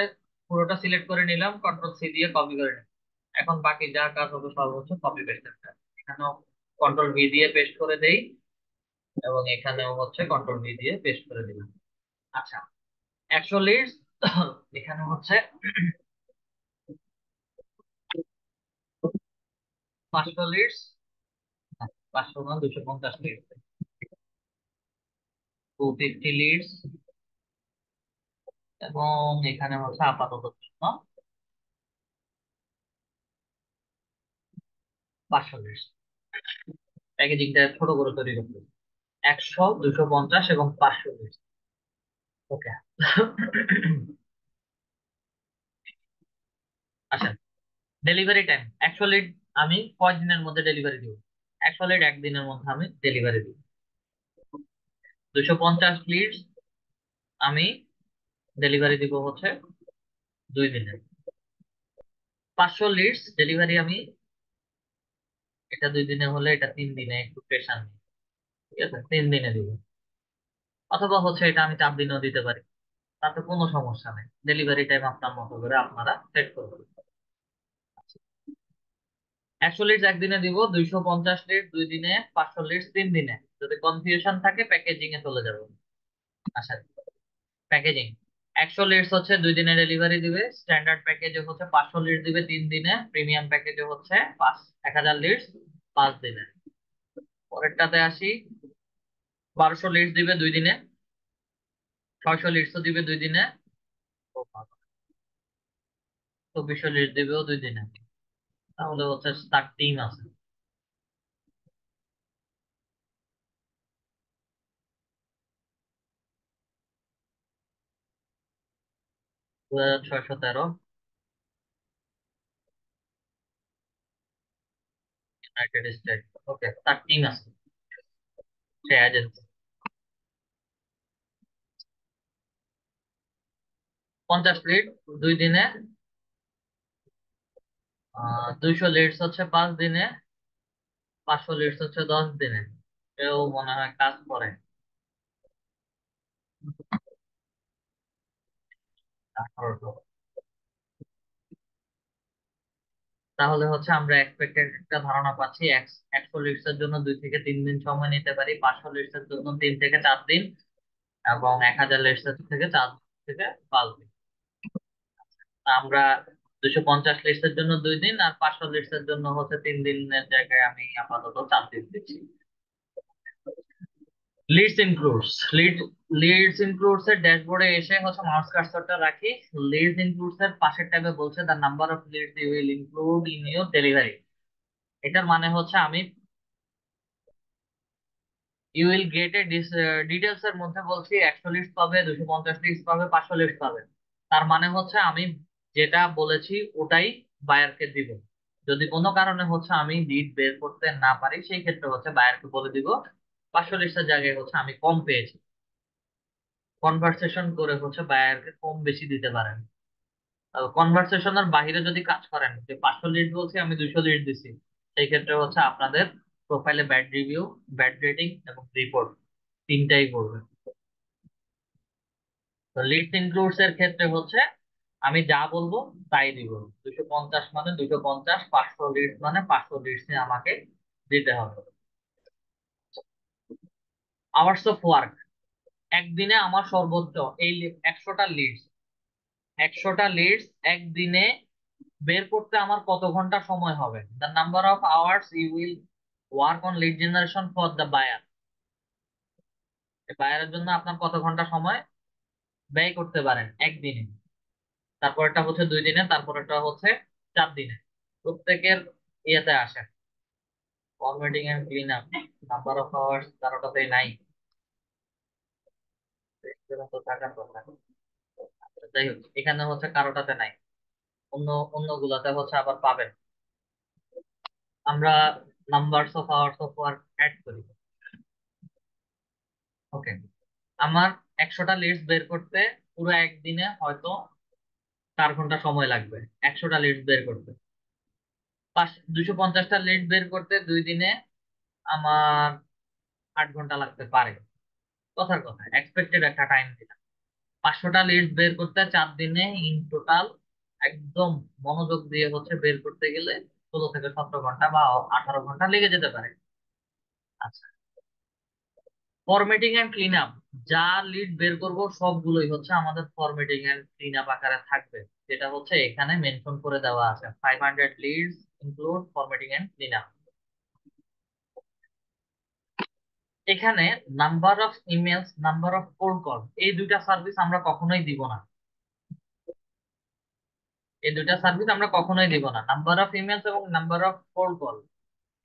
পুরোটা সিলেক্ট করে নিলাম, কন্ট্রোল সি দিয়ে কপি করে নিলাম। এখন বাকি যা কাজ হবে সব হচ্ছে কপি পেস্টের কাজ। এখানেও কন্ট্রোল ভি দিয়ে পেস্ট করে দেই, এবং এখানেও হচ্ছে কন্ট্রোল ভি দিয়ে পেস্ট করে দিলাম। আচ্ছা, 100 লিডস, এখানে হচ্ছে 500 লিডস, 500 না 250 লিডস, 250 লিডস, এবং এখানে হচ্ছে আপাতত জন্য 500 লিডস। প্যাকেজিংটা ছোট করে তৈরি করতে, 100, 250 এবং 500 লিডস। ওকে। আচ্ছা, ডেলিভারি টাইম, 100 লিড আমি কয় দিনের মধ্যে ডেলিভারি দিব? 100 লিড একদিনের মধ্যে আমি ডেলিভারি দিব। 250 লিডস আমি ডেলিভারি দিব হচ্ছে 2 দিনে। 500 লিডস ডেলিভারি আমি, এটা 2 দিনে হলে এটা 3 দিনে, একটু প্রেশার নিই, ঠিক আছে, 3 দিনে দিব। অথবা হচ্ছে এটা আমি 4 দিনেও দিতে পারি, তাতে কোনো সমস্যা নেই। ডেলিভারি টাইম আপনার মতো করে আপনারা সেট করবেন। 100 লিডস একদিনে দিব, 250 লিডস 2 দিনে, 500 লিডস 3 দিনে। যদি কনফিউশন থাকে প্যাকেজিং এ চলে যাবো। আচ্ছা, প্যাকেজিং 100 লিডস হচ্ছে 2 দিনে ডেলিভারি দিবে, স্ট্যান্ডার্ড প্যাকেজে হচ্ছে 500 লিডস দিবে 3 দিনে, প্রিমিয়াম প্যাকেজে হচ্ছে 1000 লিডস 5 দিনে। পরেরটাতে আসি, 1200 লিডস দিবে 2 দিনে, 600 লিডসও দিবে 2 দিনে, 2400 লিডস দিবেও 2 দিনে। তাহলে হচ্ছে তার টিম আছে। 2613, ইউনাইটেড স্টেট। ওকে, তার টিম আছে, সে এজেন্সি। 50 লিড 2 দিনে, 200 লিডস হচ্ছে 5 দিনে, 500 লিডস হচ্ছে 10 দিনে। এও মনে হয় কাজ করে। 1800। তাহলে হচ্ছে আমরা এক্সপেক্টেড একটা ধারণা পাচ্ছি, 100 লিডস এর জন্য 2 থেকে 3 দিন সময় নিতে পারি, 500 লিডস এর জন্য 3 থেকে 4 দিন, এবং 1000 লিডস এর থেকে 4 থেকে 5 দিন। আমরা 250 লিডস এর জন্য 2 দিন আর 500 লিডস এর জন্য হচ্ছে 3 দিনের জায়গায় আমি আপাতত 4 দিন দিচ্ছি। লিডস ইনক্লুডস, লিডস ইনক্লুডস এর ড্যাশবোর্ডে এসে হচ্ছে মাউস কার্সরটা রাখি। লিডস ইনক্লুডস এর পাশের ট্যাবে বলছে the number of leads you will include in your delivery. এটার মানে হচ্ছে আমি you will get a details এর মধ্যে বলছি 100 লিডস পাবে, 250 লিডস পাবে, 500 লিডস পাবে। তার মানে হচ্ছে আমি যেটা বলেছি ওটাই বায়ারকে দিব। যদি কোনো কারণে হচ্ছে আমি লিড বের করতে না পারি, সেই ক্ষেত্রে হচ্ছে বায়ারকে বলে দিব 500 লিডসের জায়গায় হচ্ছে আমি কম পেয়েছি। কনভারসেশন করে হচ্ছে বায়ারকে কম বেশি দিতে পারেন। কনভারসেশনের বাইরে যদি কাজ করেন, যে 500 লিড বলছি আমি 200 লিড দিছি, সেই ক্ষেত্রে হচ্ছে আপনাদের প্রোফাইলে ব্যাড রিভিউ, ব্যাড রেটিং এবং রিপোর্ট তিনটাই করবে। তো লিডস ইনক্লুডস এর ক্ষেত্রে হচ্ছে আমি যা বলবো তাই দিব। 250 মানে 250, 500 লিডস মানে 500 লিডস আমাকে দিতে হবে। আওয়ার্স অফ ওয়ার্ক, একদিনে আমার সর্বোচ্চ এই 100টা লিডস, 100টা লিডস একদিনে বের করতে আমার কত ঘন্টা সময় হবে? The number of hours you will work on lead generation for the buyer. বায়ারের জন্য আপনার কত ঘন্টা সময় ব্যয় করতে পারেন একদিনে। তারপরটা হচ্ছে 2 দিনে, তারপরটা হচ্ছে 4 দিনে। প্রত্যেকের ইয়েতে আসে, formatting and clean up, number of hours কারোটাতেই নাই। এরকম তো থাকার কথা। আচ্ছা, যাই হোক, এখানে হচ্ছে কারোটাতে নাই, অন্য অন্য গুলাতে হচ্ছে আবার পাবেন। আমরা numbers of hours of work add করি। ওকে, আমার 100টা লিডস বের করতে পুরো একদিনে হয়তো 4 ঘন্টা সময় লাগবে। 100টা লিডস বের করতে 250টা লিড বের করতে 2 দিনে আমার 8 ঘন্টা লাগতে পারে। কথার কথা, এক্সপেক্টেড একটা টাইম দিলাম। 500টা লিডস বের করতে 4 দিনে ইন টোটাল একদম মনোযোগ দিয়ে হচ্ছে বের করতে গেলে 16 থেকে 17 ঘন্টা বা 18 ঘন্টা লেগে যেতে পারে। আচ্ছা, ফরম্যাটিং এন্ড ক্লিন আপ, যা লিড বের করব সবগুলোই হচ্ছে আমাদের ফরম্যাটিং এন্ড ক্লিন আপ আকারে থাকবে, যেটা হচ্ছে এখানে মেনশন করে দেওয়া আছে। 500 leads include formatting and clean up. এখানে number of emails, number of cold call, এই দুইটা সার্ভিস আমরা কখনোই দিব না। এই দুইটা সার্ভিস আমরা কখনোই দিব না, নাম্বার অফ ইমেলস এবং নাম্বার অফ কোল্ড কল।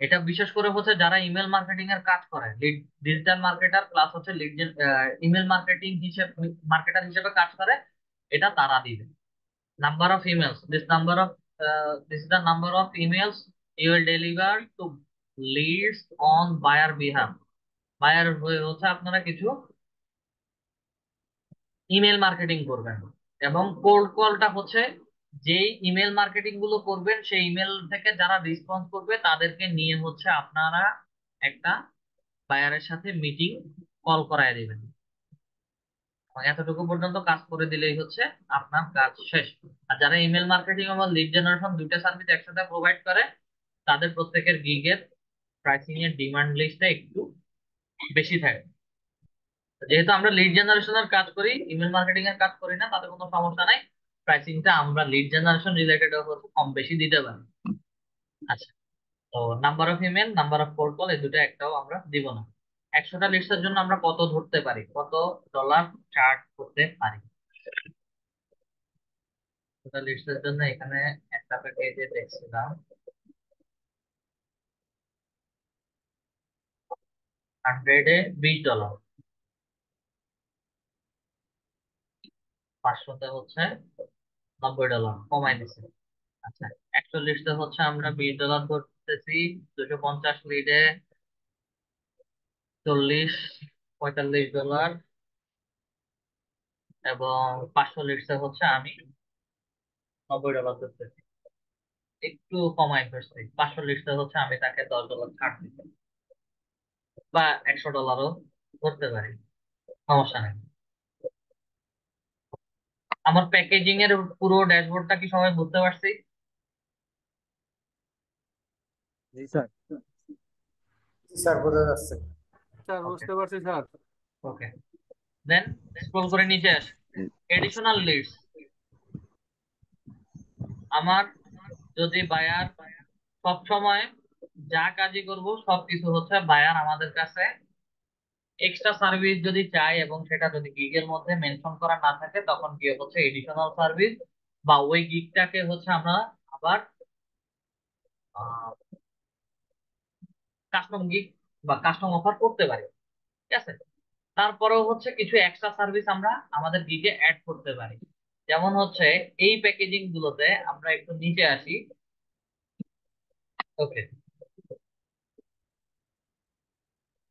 এটা বিশেষ করে হচ্ছে যারা ইমেল মার্কেটিং এর কাজ করে, লিড ডিজিটাল মার্কেটার প্লাস হচ্ছে লিড ইমেল মার্কেটিং হিসেবে, মার্কেটার হিসেবে কাজ করে, এটা তারা দিবে। Number of emails, this is the number of emails you will deliver to leads on buyer behalf। Buyer হয়ে হচ্ছে আপনারা কিছু ইমেল মার্কেটিং করবেন, এবং কোল্ড কলটা হচ্ছে যেই ইমেল মার্কেটিং গুলো করবেন সেই ইমেল থেকে যারা রেসপন্স করবে তাদেরকে নিয়ে হচ্ছে আপনারা একটা বায়ারের সাথে মিটিং কল করায় দিবেন। এতটুকু পর্যন্ত কাজ করে দিলেই হচ্ছে আপনার কাজ শেষ। আর যারা ইমেল মার্কেটিং এবং লিড জেনারেশন দুইটা সার্ভিস একসাথে প্রোভাইড করে, তাদের প্রত্যেকের গিগের প্রাইসিং এর ডিমান্ড লিস্টটা একটু বেশি থাকে। যেহেতু আমরা লিড জেনারেশনের কাজ করি, ইমেল মার্কেটিং এর কাজ করি না, তাতে কোনো সমস্যা নাই। প্রাইসিংটা আমরা লিড জেনারেশন রিলেটেড হচ্ছে কম বেশি দিতে পারি। আচ্ছা, তো number of email, number of cold call, এই দুটো একটাও আমরা দিব না। 100টা লিস্টের জন্য আমরা কত ধরতে পারি, কত ডলার চার্জ করতে পারি? 100টা লিস্টের জন্য এখানে একটা প্যাকেজে দেখছিলাম $100 $20, 500তে হচ্ছে $90, কমাই দিচ্ছে। আচ্ছা, 140তে হচ্ছে আমরা $20 ধরতেছি, 250 লিডে 40 $45, এবং 500 লিডসে হচ্ছে আমি $90 ধরতেছি। একটু কমাই ধরছি, 500 লিডসে হচ্ছে আমি তাকে $10 ছাড় দিচ্ছি, বা $100ও ধরতে পারি, সমস্যা নেই। আমার প্যাকেজিং এর পুরো ড্যাশবোর্ডটা কি সবাই বুঝতে পারছি? জি স্যার। জি স্যার, বোঝা যাচ্ছে। স্যার ওকে, বুঝতে পারছি স্যার। ওকে। দেন স্ক্রল করে নিচে আসি, এডিশনাল লিডস। আমার যদি বায়ার সব সময় যা কাজই করব সবকিছু হচ্ছে বায়ার আমাদের কাছে এক্সট্রা সার্ভিস যদি চাই, এবং সেটা যদি গিগের মধ্যে মেনশন করা না থাকে, তখন কি হচ্ছে এডিশনাল সার্ভিস, বা ওই গিগটাকে হচ্ছে আমরা আবার কাস্টম গিগ বা কাস্টম অফার করতে পারি। ঠিক আছে, তারপরেও হচ্ছে কিছু এক্সট্রা সার্ভিস আমরা আমাদের গিগে অ্যাড করতে পারি। যেমন হচ্ছে এই প্যাকেজিং গুলোতে আমরা একটু নিচে আসি। ওকে,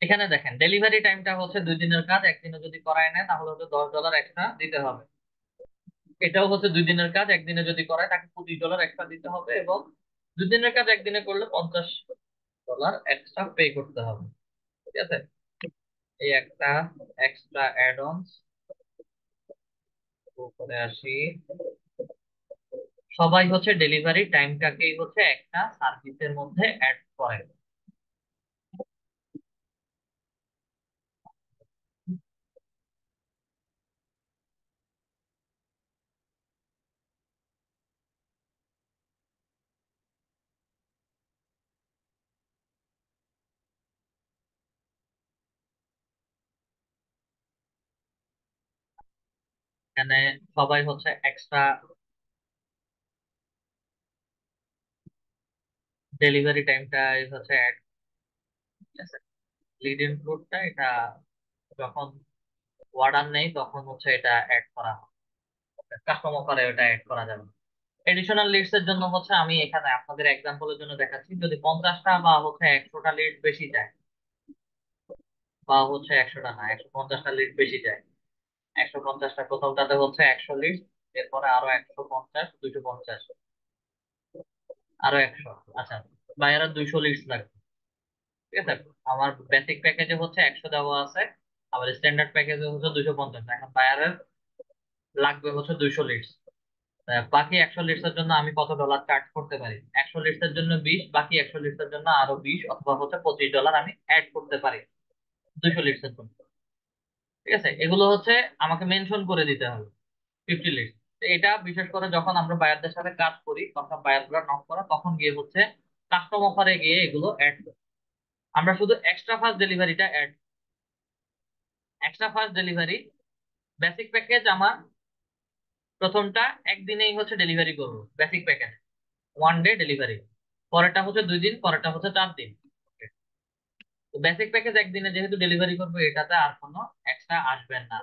এখানে দেখেন ডেলিভারি টাইমটা হচ্ছে 2 দিনের কাজ, একদিনে যদি করায় নেয় তাহলে হচ্ছে $10 এক্সট্রা দিতে হবে। এটাও হচ্ছে 2 দিনের কাজ, একদিনে যদি করায় তাকে $25 এক্সট্রা দিতে হবে, এবং 2 দিনের কাজ একদিনে করলে $50 এক্সট্রা পে করতে হবে। ঠিক আছে, এই একটা এক্সট্রা অ্যাড অনস। উপরে আসি, সবাই হচ্ছে ডেলিভারি টাইমটাকেই হচ্ছে একটা সার্ভিসের মধ্যে অ্যাড করে। এখানে সবাই হচ্ছে এক্সট্রা ডেলিভারি টাইমটা হচ্ছে অ্যাড। ঠিক আছে, লিড ইনক্লুডটা এটা যখন অর্ডার নেই তখন হচ্ছে এটা অ্যাড করা হয়, কাস্টমার করে ওটা অ্যাড করা যাবে। এডিশনাল লিডস এর জন্য হচ্ছে আমি এখানে আপনাদের এক্সাম্পলের জন্য দেখাচ্ছি, যদি 50টা বা হচ্ছে 100টা লিড বেশি যায়, বা হচ্ছে 100টা না 150টা লিড বেশি যায়। 150টা, প্রথমটাতে হচ্ছে 100 লিড, এরপরে আরো 150, 250, আরো 100। আচ্ছা, বাইরে 200 লিডস লাগবে। ঠিক আছে, আমার বেসিক প্যাকেজে হচ্ছে 100 দেওয়া আছে, আবার স্ট্যান্ডার্ড প্যাকেজে হচ্ছে 250। এখন বায়ারের লাগবে হচ্ছে 200 লিডস। বাকি 100 লিটারের জন্য আমি কত ডলার চার্জ করতে পারি? 100 লিটারের জন্য 20, বাকি 100 লিটারের জন্য আরো 20 অথবা হচ্ছে $25 আমি অ্যাড করতে পারি 200 লিটারের জন্য। ঠিক আছে, এগুলো হচ্ছে আমাকে মেনশন করে দিতে হবে 50 লিটার। এটা বিশেষ করে যখন আমরা বায়ারদের সাথে কাজ করি, তখন বায়াররা নক করা, তখন গিয়ে হচ্ছে কাস্টম অফারে গিয়ে এগুলো অ্যাড করি। আমরা শুধু এক্সট্রা ফাস্ট ডেলিভারিটা add, extra fast delivery basic package আমার প্রথমটা একদিনেই হচ্ছে ডেলিভারি করবো, বেসিক প্যাকেজ 1 ডে ডেলিভারি। পরেরটা হচ্ছে 2 দিন, পরেরটা হচ্ছে 4 দিন। তো বেসিক প্যাকেজ একদিনে যেহেতু ডেলিভারি করবো, এটাতে আর কোনো এক্সট্রা আসবে না।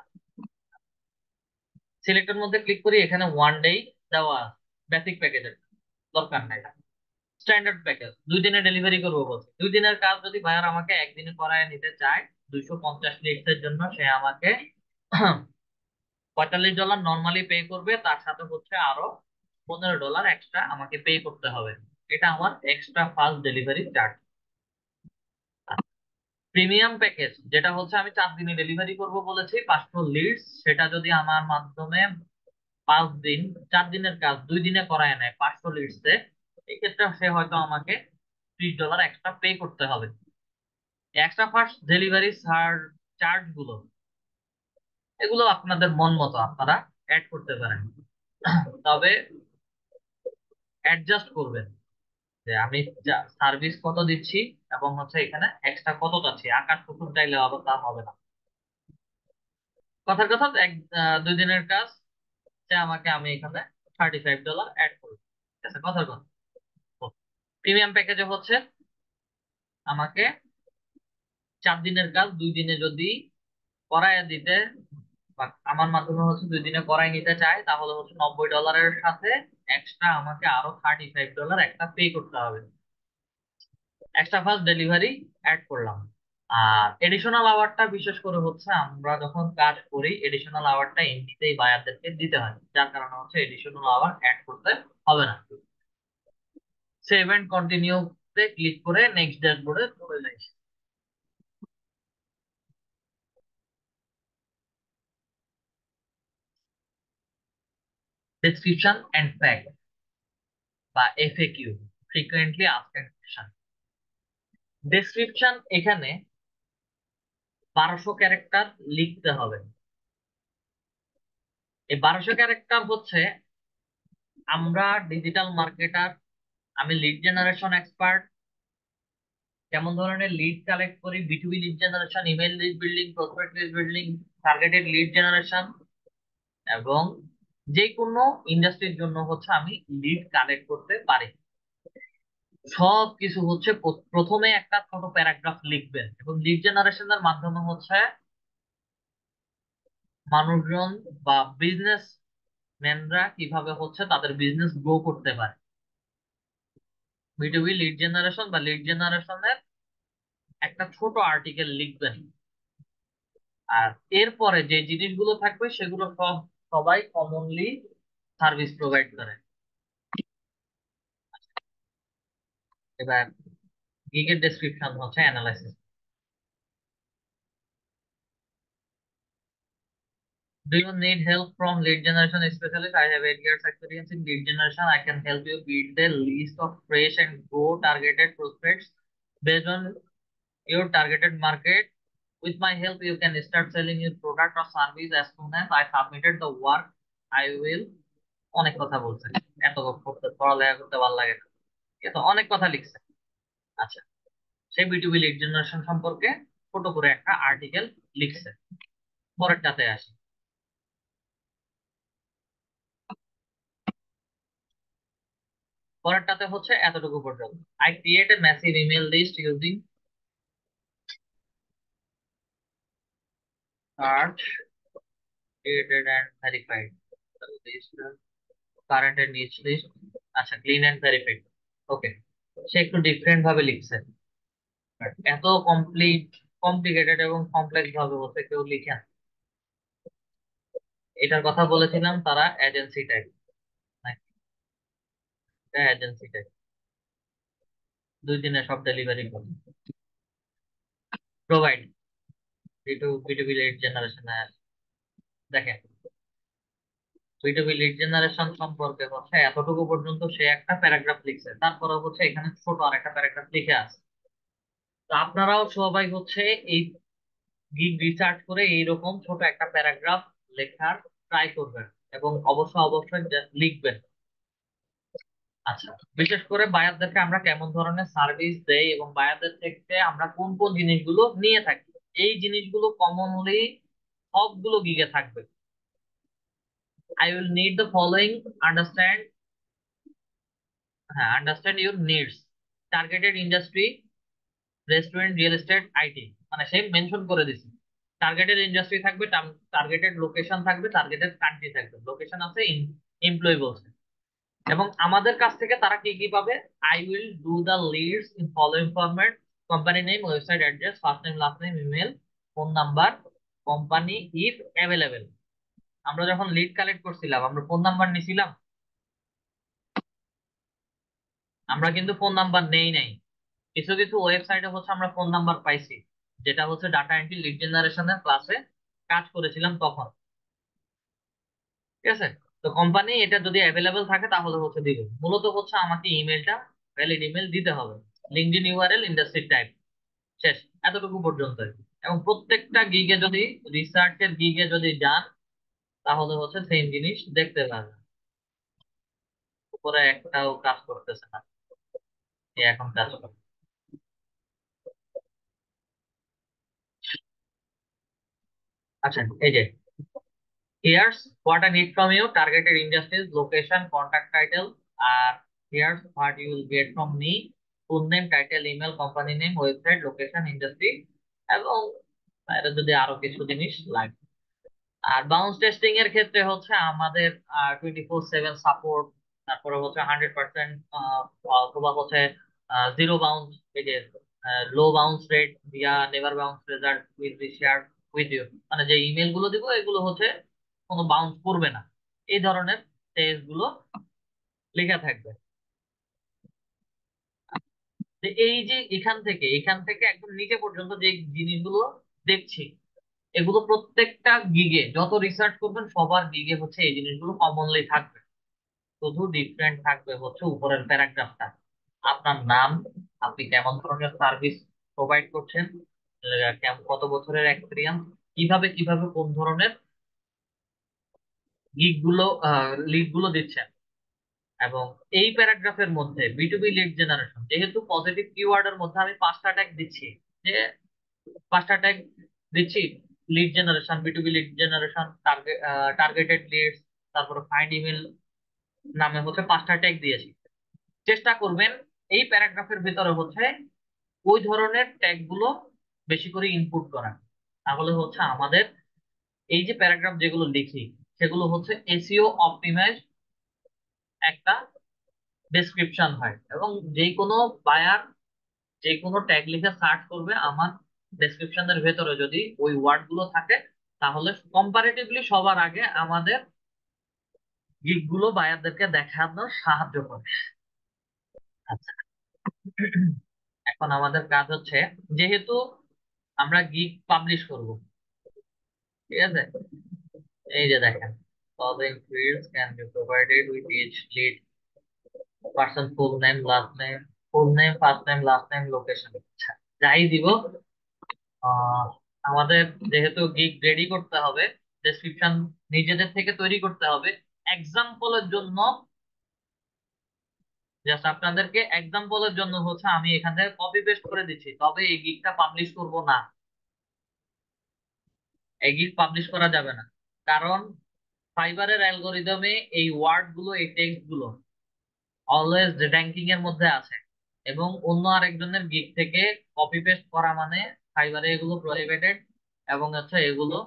সিলেক্টের মধ্যে ক্লিক করি, এখানে 1 ডে দেওয়া আছে, বেসিক প্যাকেজের দরকার নাই। স্ট্যান্ডার্ড প্যাকেজ 2 দিনে ডেলিভারি করবো বলছে, 2 দিনের কাজ যদি ভাইয়ার আমাকে একদিনে করায় নিতে চায়, 250 লিটারের জন্য সে আমাকে $45 নর্মালি পে করবে, তার সাথে হচ্ছে আরো $15 এক্সট্রা আমাকে পে করতে হবে। এটা আমার extra fast delivery charge. Premium package যেটা হচ্ছে আমি 4 দিনে ডেলিভারি করব বলেছি 500 লিডস, সেটা যদি আমার মাধ্যমে 5 দিন, 4 দিনের কাজ 2 দিনে করায় নেয় 500 লিডসে, এই ক্ষেত্রে সে হয়তো আমাকে $30 এক্সট্রা পে করতে হবে। এক্সট্রা ফাস্ট ডেলিভারি চার্জ গুলো এগুলো আপনাদের মন মতো আপনারা অ্যাড করতে পারেন, তবে অ্যাডজাস্ট করবেন যে আমি সার্ভিস কত দিচ্ছি এবং হচ্ছে এখানে এক্সট্রা কত চাচ্ছি। আকাশ কুসুম চাইলে আবার তা হবে না। কথার কথা, 2 দিনের কাজ, আমি এখানে $35 অ্যাড করবো। ঠিক আছে, কথার কথা। প্রিমিয়াম প্যাকেজে হচ্ছে আমাকে 4 দিনের কাজ 2 দিনে যদি করায় দিতে, বা আমার মাধ্যমে হচ্ছে 2 দিনে করাই নিতে চায়, তাহলে হচ্ছে $90 সাথে এক্সট্রা আমাকে আরো $35 একটা পে করতে হবে। এক্সট্রা ফাস্ট ডেলিভারি অ্যাড করলাম। আর এডিশনাল আওয়ারটা বিশেষ করে হচ্ছে আমরা যখন কাজ করি এডিশনাল আওয়ারটা এমনিতেই বায়ারদেরকে দিতে হয়, যার কারণে হচ্ছে এডিশনাল আওয়ার অ্যাড করতে হবে না। সেভ এন্ড কন্টিনিউ তে ক্লিক করে নেক্সট ড্যাশবোর্ডে চলে যাই। ডেসক্রিপশন এন্ড ফ্যাক্ট বা FAQ, frequently asked question. Description এখানে 1200 ক্যারেক্টার লিখতে হবে। এই 1200 ক্যারেক্টার হচ্ছে, আমরা ডিজিটাল মার্কেটার, আমি লিড জেনারেশন এক্সপার্ট, কেমন ধরনের লিড কালেক্ট করি, বিটুবি lead generation, email lead building, prospect lead building, targeted lead generation, এবং যে কোনো ইন্ডাস্ট্রির জন্য হচ্ছে আমি লিড কালেক্ট করতে পারি। সব কিছু হচ্ছে প্রথমে একটা ছোট প্যারাগ্রাফ লিখবেন, এবং লিড জেনারেশনের মাধ্যমে হচ্ছে মানুষজন বা বিজনেস ম্যানরা কিভাবে হচ্ছে তাদের বিজনেস গ্রো করতে পারে। বিটুবি লিড জেনারেশন বা লিড জেনারেশনের একটা ছোট আর্টিকেল লিখবেন। আর এরপরে যে জিনিসগুলো থাকবে সেগুলো সবাই কমনলি সার্ভিস প্রোভাইড করে। এবার গিগের ডেসক্রিপশন হচ্ছে analysis. Do you need help from lead generation specialist? I have 8 years experience in lead generation. I can help you build a list of fresh and go targeted prospects based on your targeted market. With my help, you can start selling your product or service as soon as I submitted the work. I will অনেক কথা বলছে, এত পড়ালেখা করতে ভালো লাগে না, এত অনেক কথা লিখছে। আচ্ছা, সেই বিটুবি লিড জেনারেশন সম্পর্কে ছোট করে একটা আর্টিকেল লিখছে। পরেরটাতে আসি। পরেরটাতে হচ্ছে এতটুকু পর্যন্ত। I create a massive email list using search, created and verified list, current and niche list। আচ্ছা, clean and verified। ওকে, সে একটু ডিফারেন্ট ভাবে লিখছে। But এত কমপ্লিকেটেড এবং কমপ্লেক্স ভাবে হচ্ছে কেউ লিখে না। এটার কথা বলেছিলাম তারা এজেন্সি টাইপ, এজেন্সি টাইপ 2 দিনে সব ডেলিভারি করে। প্রোভাইড বিটুবি লিড জেনারেশন। দেখেন, বিটুবি লিড জেনারেশন সম্পর্কে হচ্ছে এতটুকু পর্যন্ত সে একটা প্যারাগ্রাফ লিখছে, তারপরে হচ্ছে এখানে ছোট আর একটা প্যারাগ্রাফ লিখে আছে। তো আপনারাও সবাই হচ্ছে এই গিগ রিসার্চ করে এইরকম ছোট একটা প্যারাগ্রাফ লেখার ট্রাই করবেন, এবং অবশ্যই লিখবেন। আচ্ছা, বিশেষ করে বায়ারদেরকে আমরা কেমন ধরনের সার্ভিস দেই এবং বায়ারদের থেকে আমরা কোন কোন জিনিসগুলো নিয়ে থাকি, এই জিনিসগুলো কমনলি সবগুলো গিগে থাকবে। I will need the following, understand your needs, targeted industry, restaurant, real estate, IT, মানে সে মেনশন করে দিছি। টার্গেটেড ইন্ডাস্ট্রি থাকবে, টার্গেটেড লোকেশন থাকবে, টার্গেটেড কান্ট্রি থাকবে। লোকেশন আছে, এমপ্লয়ি বলছে। এবং আমাদের কাছ থেকে তারা কি কি পাবে? I will do the leads in following format: company name, website address, first name, last name, email, phone number, company if available. আমরা যখন লিড কালেক্ট করছিলাম আমরা ফোন নাম্বার নিছিলাম? আমরা কিন্তু ফোন নাম্বার নেই নাই। কিছু কিছু ওয়েবসাইটে হচ্ছে আমরা ফোন নাম্বার পাইছি, যেটা হচ্ছে ডাটা এন্ট্রি লিড জেনারেশনের ক্লাসে কাজ করেছিলাম তখন। ঠিক আছে, তো কোম্পানি এটা যদি অ্যাভেলেবেল থাকে তাহলে হচ্ছে দিবে। মূলত হচ্ছে আমাকে ইমেলটা, ভ্যালিড ইমেল দিতে হবে। লিঙ্কডইন ইউআরএল, ইন্ডাস্ট্রি টাইপ, শেষ। এতটুকু পর্যন্ত। এবং প্রত্যেকটা গিগে যদি, রিসার্চের গিগে যদি যান, তাহলে হচ্ছে সেম জিনিস দেখতে পাবেন। উপরে একটাও কাজ করতেছে না, এখন কাজ করে। আচ্ছা, এই যে here's what I need from you: targeted industries, location, contact title. Here's what you will get from me: full name, title, email, company name, website, location, industry, এবং বাইরে যদি আরো কিছু জিনিস লাগে। আর বাউন্স টেস্টিং এর ক্ষেত্রে হচ্ছে আমাদের 24/7 সাপোর্ট, তারপরে হচ্ছে 100% অথবা হচ্ছে জিরো বাউন্স, এই যে লো বাউন্স রেট দিয়া never bounce result will be share with you, মানে যে ইমেল গুলো দিব এগুলো হচ্ছে কোনো বাউন্স করবে না, এই ধরনের টেস্ট গুলো লেখা থাকবে। যে এই যে এখান থেকে একদম নিচে পর্যন্ত যে জিনিসগুলো দেখছি, এগুলো প্রত্যেকটা গিগে যত রিসার্চ করবেন সবার গিগে হচ্ছে এই জিনিসগুলো কমনলি থাকবে। শুধু ডিফারেন্ট থাকবে হচ্ছে উপরের প্যারাগ্রাফটা, আপনার নাম, আপনি কেমন ধরনের সার্ভিস প্রোভাইড করছেন, কত বছরের এক্সপিরিয়েন্স, কিভাবে কিভাবে কোন ধরনের লিড গুলো দিচ্ছেন। এবং এই প্যারাগ্রাফের মধ্যে বিটুবি লিড জেনারেশন, যেহেতু পজিটিভ কিওয়ার্ডের মধ্যে আমি 5টা ট্যাগ দিচ্ছি, যে 5টা ট্যাগ দিচ্ছি: lead generation, বিটুবি lead generation, targeted Leeds, তারপরে ফাইন্ড ইমেল, নামে হচ্ছে 5টা ট্যাগ দিয়েছি। চেষ্টা করবেন এই প্যারাগ্রাফের ভিতরে হচ্ছে ওই ধরনের ট্যাগ গুলো বেশি করে ইনপুট করা, তাহলে হচ্ছে আমাদের এই যে প্যারাগ্রাফ যেগুলো লিখি সেগুলো হচ্ছে এসইও অপটিমাইজ একটা ডেসক্রিপশন হয়। এবং যে কোনো বায়ার যে কোনো ট্যাগ লিখে সার্চ করবে আমার ডেসক্রিপশনের ভেতরে যদি ওই ওয়ার্ড গুলো থাকে, তাহলে কম্পারেটিভলি সবার আগে আমাদের গিগ গুলো বায়ারদেরকে দেখানোর সাহায্য করে। আচ্ছা, এখন আমাদের কাজ হচ্ছে, যেহেতু আমরা গিগ পাবলিশ করব, ঠিক আছে, এই যে দেখেন, following fields can be provided with each lead person: full name, last name, full name, first name, last name, location। আচ্ছা, যাই দিব, আহ, আমাদের যেহেতু গিগ রেডি করতে হবে, ডেসক্রিপশন নিজেদের থেকে তৈরি করতে হবে। এক্সাম্পলের জন্য, জাস্ট আপনাদেরকে এক্সাম্পলের জন্য হচ্ছে আমি এখান থেকে কপি পেস্ট করে দিচ্ছি, তবে এই গিগটা পাবলিশ করব না, এই গিগ পাবলিশ করা যাবে না। কারণ ফাইবারের অ্যালগোরিদমে এই ওয়ার্ড গুলো, এই টেক্সট গুলো অলওয়েজ র্যাঙ্কিং এর মধ্যে আছে, এবং অন্য আরেকজনের গিগ থেকে কপি পেস্ট করা মানে ফাইবারে এগুলো প্রহিবিটেড। এবং হচ্ছে এগুলো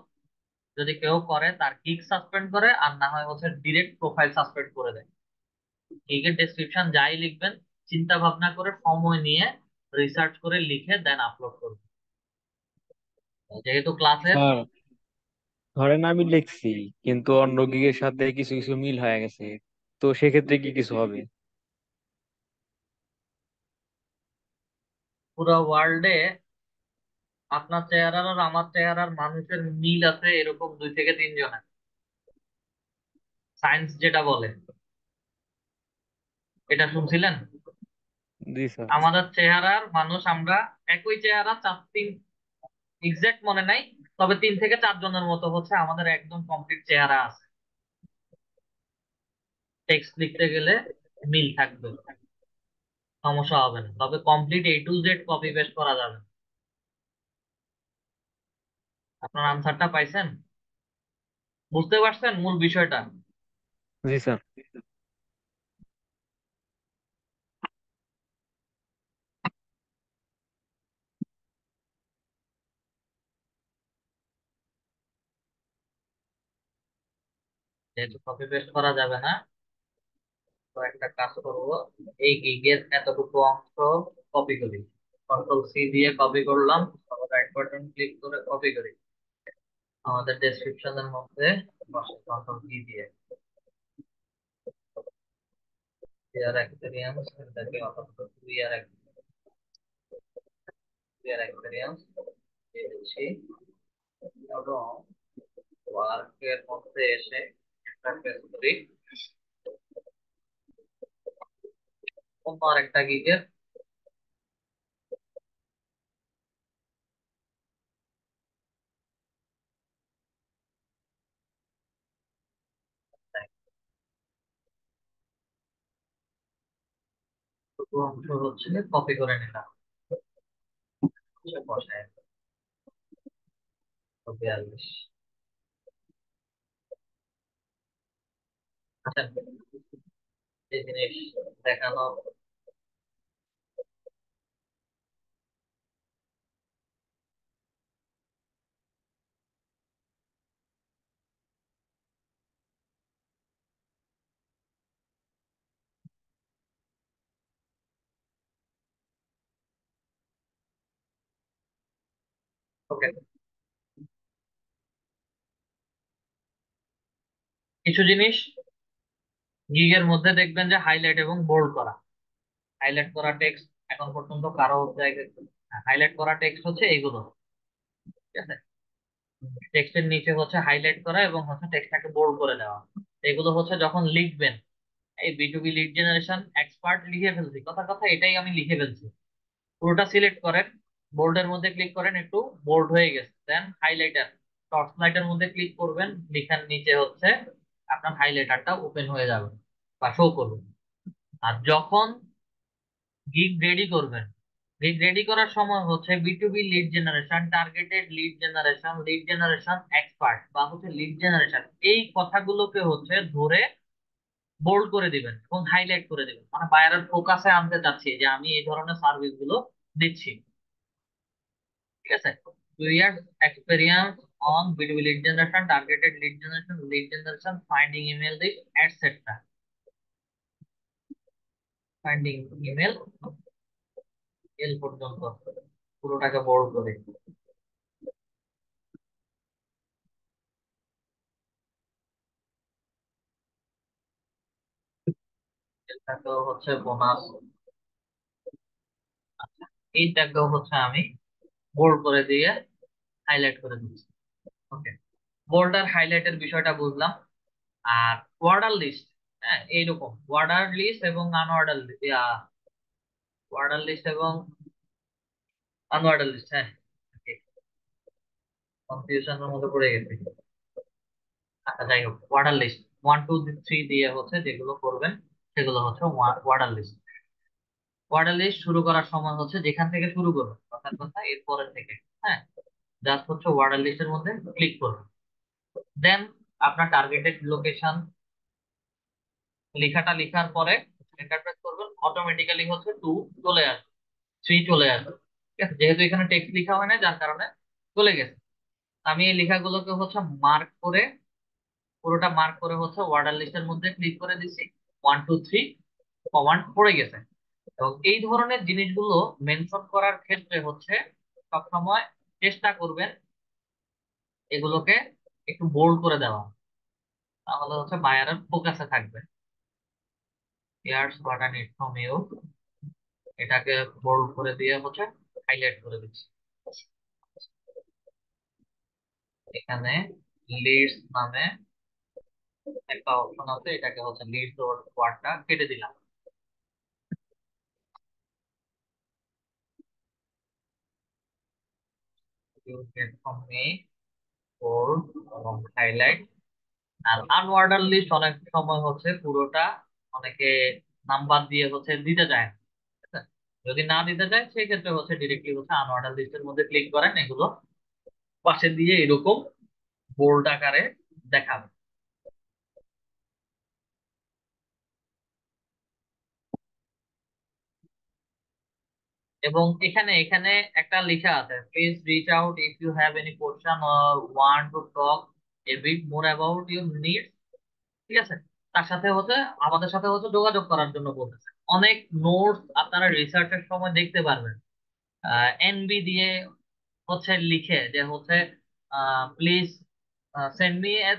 যদি কেউ করে তার গিগ সাসপেন্ড করে, আর না হয় হচ্ছে ডিরেক্ট প্রোফাইল সাসপেন্ড করে দেয়। গিগের ডেসক্রিপশন যাই লিখবেন, চিন্তা ভাবনা করে সময় নিয়ে রিসার্চ করে লিখে দেন আপলোড করবেন। যেহেতু ক্লাসের, স্যার, ধরেন আমি লিখছি কিন্তু অন্য গিগের সাথে কিছু কিছু মিল হয়ে গেছে, তো সেক্ষেত্রে কি কিছু হবে? পুরো ওয়ার্ল্ডে আপনার চেহারার আর আমার চেহারার মানুষের মিল আছে এরকম 2 থেকে 3 জনের, সায়েন্স যেটা বলে। এটা শুনছিলেন? জি স্যার। আমাদের চেহারার মানুষ, আমরা একই চেহারা 4-3, এক্সাক্ট মনে নাই, তবে 3 থেকে 4 জনের মতো হচ্ছে আমাদের একদম কমপ্লিট চেহারা আছে। টেক্সট লিখতে গেলে মিল থাকবে, সমস্যা হবে না, তবে complete A to Z copy paste করা যাবে না। আপনার আনসারটা পাইছেন? বুঝতে পারছেন মূল বিষয়টা? জি স্যার। যেহেতু কপি পেস্ট করা যাবে না, তো একটা কাজ করবো, এই গিগের এতটুকু অংশ কপি করি, কন্ট্রোল C দিয়ে কপি করলাম, রাইট বাটন ক্লিক করে কপি করি, আমাদের ডেসক্রিপশনের মধ্যে বসে কন্ট্রোল V দিয়ে। ইয়ার এক্সপিরিয়েন্স, এটাকে অন্তত 2 ইয়ার এক্সপিরিয়েন্স দিয়ে দিচ্ছি। এবং ওয়ার্কের মধ্যে এসে ইন্টারফেস করি অন্য আরেকটা গিগের দুটো অংশ হচ্ছে কপি করে নিলাম, বসায় 42। আচ্ছা, এই জিনিস দেখানো। ওকে, কিছু জিনিস গিগের মধ্যে দেখবেন যে হাইলাইট এবং বোল্ড করা। হাইলাইট করা টেক্সট এখন পর্যন্ত কারো জায়গায় হাইলাইট করা টেক্সট হচ্ছে এইগুলো, ঠিক আছে। টেক্সটের নিচে হচ্ছে হাইলাইট করা এবং হচ্ছে টেক্সটটাকে বোল্ড করে দেওয়া। এগুলো হচ্ছে যখন লিখবেন, এই B2B লিড জেনারেশন এক্সপার্ট লিখে ফেলছি, কথা কথা এটাই আমি লিখে ফেলছি। পুরোটা সিলেক্ট করেন, বোল্ডের মধ্যে ক্লিক করেন, একটু বোল্ড হয়ে গেছে, দেন হাইলাইটার, টর্চ লাইটের মধ্যে ক্লিক করবেন, লিখার নিচে হচ্ছে আপনার হাইলাইটারটা ওপেন হয়ে যাবে বা শো করবে। আর যখন গিগ রেডি করবেন, গিগ রেডি করার সময় হচ্ছে B2B lead generation, targeted lead generation expert বা হচ্ছে লিড জেনারেশন, এই কথাগুলোকে হচ্ছে ধরে বোল্ড করে দিবেন এবং হাইলাইট করে দিবেন, মানে বায়ারের ফোকাসে আনতে চাচ্ছি যে আমি এই ধরনের সার্ভিস গুলো দিচ্ছি, ঠিক আছে। 2 years experience on B2B lead generation, targeted lead generation, finding email list, etc. Finding email, এল পর্যন্ত পুরোটাকে বোল্ড করে। এটাকেও হচ্ছে বোনাস। আচ্ছা, এইটাকেও হচ্ছে আমি বোল্ড করে দিয়ে হাইলাইট করে দিচ্ছি। ওকে, বোল্ড আর হাইলাইটের বিষয়টা বুঝলাম। আর ওয়ার্ডার লিস্ট, হ্যাঁ এইরকম ওয়ার্ডার লিস্ট এবং আনওয়ার্ডার ওয়ার্ডার লিস্ট এবং আনওয়ার্ডার লিস্ট, হ্যাঁ কনফিউশনের মধ্যে পড়ে গেছে। আচ্ছা যাই হোক, ওয়ার্ডার লিস্ট 1 2 3 দিয়ে হচ্ছে যেগুলো করবেন সেগুলো হচ্ছে ওয়ার্ডার লিস্ট। ওয়ার্ডার লিস্ট শুরু করার সময় হচ্ছে যেখান থেকে শুরু করবেন, কথার কথা এরপরের থেকে, হ্যাঁ জাস্ট হচ্ছে ওয়ার্ডার লিস্টের মধ্যে ক্লিক করবেন, দেন আপনার টার্গেটেড লোকেশন লেখাটা লেখার পরে এন্টার প্রেস করবেন, অটোমেটিক্যালি হচ্ছে 2 চলে আসবে, 3 চলে আসবে, ঠিক আছে। যেহেতু এখানে টেক্সট লেখা হয় না যার কারণে চলে গেছে। আমি এই লেখাগুলোকে হচ্ছে মার্ক করে, পুরোটা মার্ক করে হচ্ছে ওয়ার্ডার লিস্টের মধ্যে ক্লিক করে দিছি, 1 2 3 কমান্ড পড়ে গেছে। এবং এই ধরনের জিনিসগুলো মেনশন করার ক্ষেত্রে হচ্ছে সবসময় চেষ্টা করবেন এগুলোকে একটু বোল্ড করে দেওয়া, তাহলে হচ্ছে বায়ারের ফোকাসে থাকবে। Here's what I need from you, এটাকে বোল্ড করে দিয়ে হচ্ছে হাইলাইট করে দিচ্ছি। এখানে লিডস নামে একটা অপশন আছে, এটাকে হচ্ছে লিডস ওয়ার্ডটা কেটে দিলাম। You get from me bold এবং হাইলাইট। আর আনওয়ার্ডার লিস্ট অনেক সময় হচ্ছে পুরোটা অনেকে নাম্বার দিয়ে হচ্ছে দিতে চায় না, ঠিক আছে? যদি না দিতে চায় সেই ক্ষেত্রে হচ্ছে ডিরেক্টলি হচ্ছে আনওয়ার্ডার লিস্টের মধ্যে ক্লিক করেন, এগুলো পাশে দিয়ে এরকম বোল্ড আকারে দেখাবে। এবং এখানে এখানে একটা লেখা আছে, please reach out if you have any question or want to talk a bit more about your needs, ঠিক আছে। তার সাথে হচ্ছে আমাদের সাথে হচ্ছে যোগাযোগ করার জন্য বলতেছে। অনেক নোটস আপনারা রিসার্চের সময় দেখতে পারবেন এনবি দিয়ে হচ্ছে লিখে যে হচ্ছে please send me a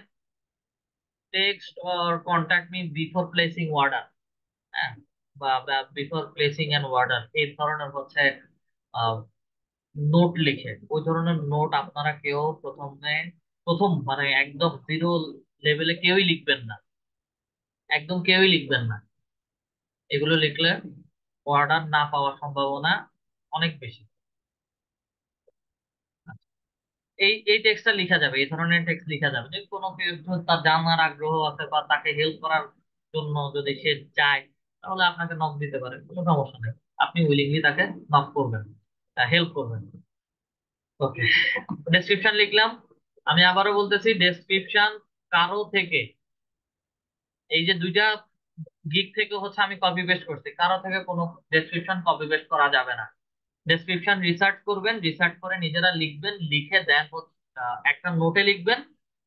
text or contact me before placing order, হ্যাঁ, বা বিফোর প্লেসিং অ্যান অর্ডার, এই ধরনের হচ্ছে নোট লিখে, ওই ধরনের নোট আপনারা কেউ প্রথম মানে একদম জিরো লেভেলে কেউই লিখবেন না, একদম কেউই লিখবেন না। এগুলো লিখলে অর্ডার না পাওয়ার সম্ভাবনা অনেক বেশি। এই এই টেক্সটটা লিখা যাবে, এই ধরনের টেক্সট লিখা যাবে যে কোনো কেউ তার জানার আগ্রহ আছে বা তাকে হেল্প করার জন্য যদি সে চায় তাহলে আপনাকে নক দিতে পারে, কোনো সমস্যা নেই। আপনি উইলিংলি তাকে নক করবেন, হেল্প করবেন। ওকে, ডেসক্রিপশন লিখলাম। আমি আবারও বলতেছি, ডেসক্রিপশন কারো থেকে, এই যে দুইটা গিগ থেকে হচ্ছে আমি কপি পেস্ট করছি, কারো থেকে কোনো ডেসক্রিপশন কপি পেস্ট করা যাবে না। ডেসক্রিপশন রিসার্চ করবেন, রিসার্চ করে নিজেরা লিখবেন, লিখে দেন একটা নোটে লিখবেন।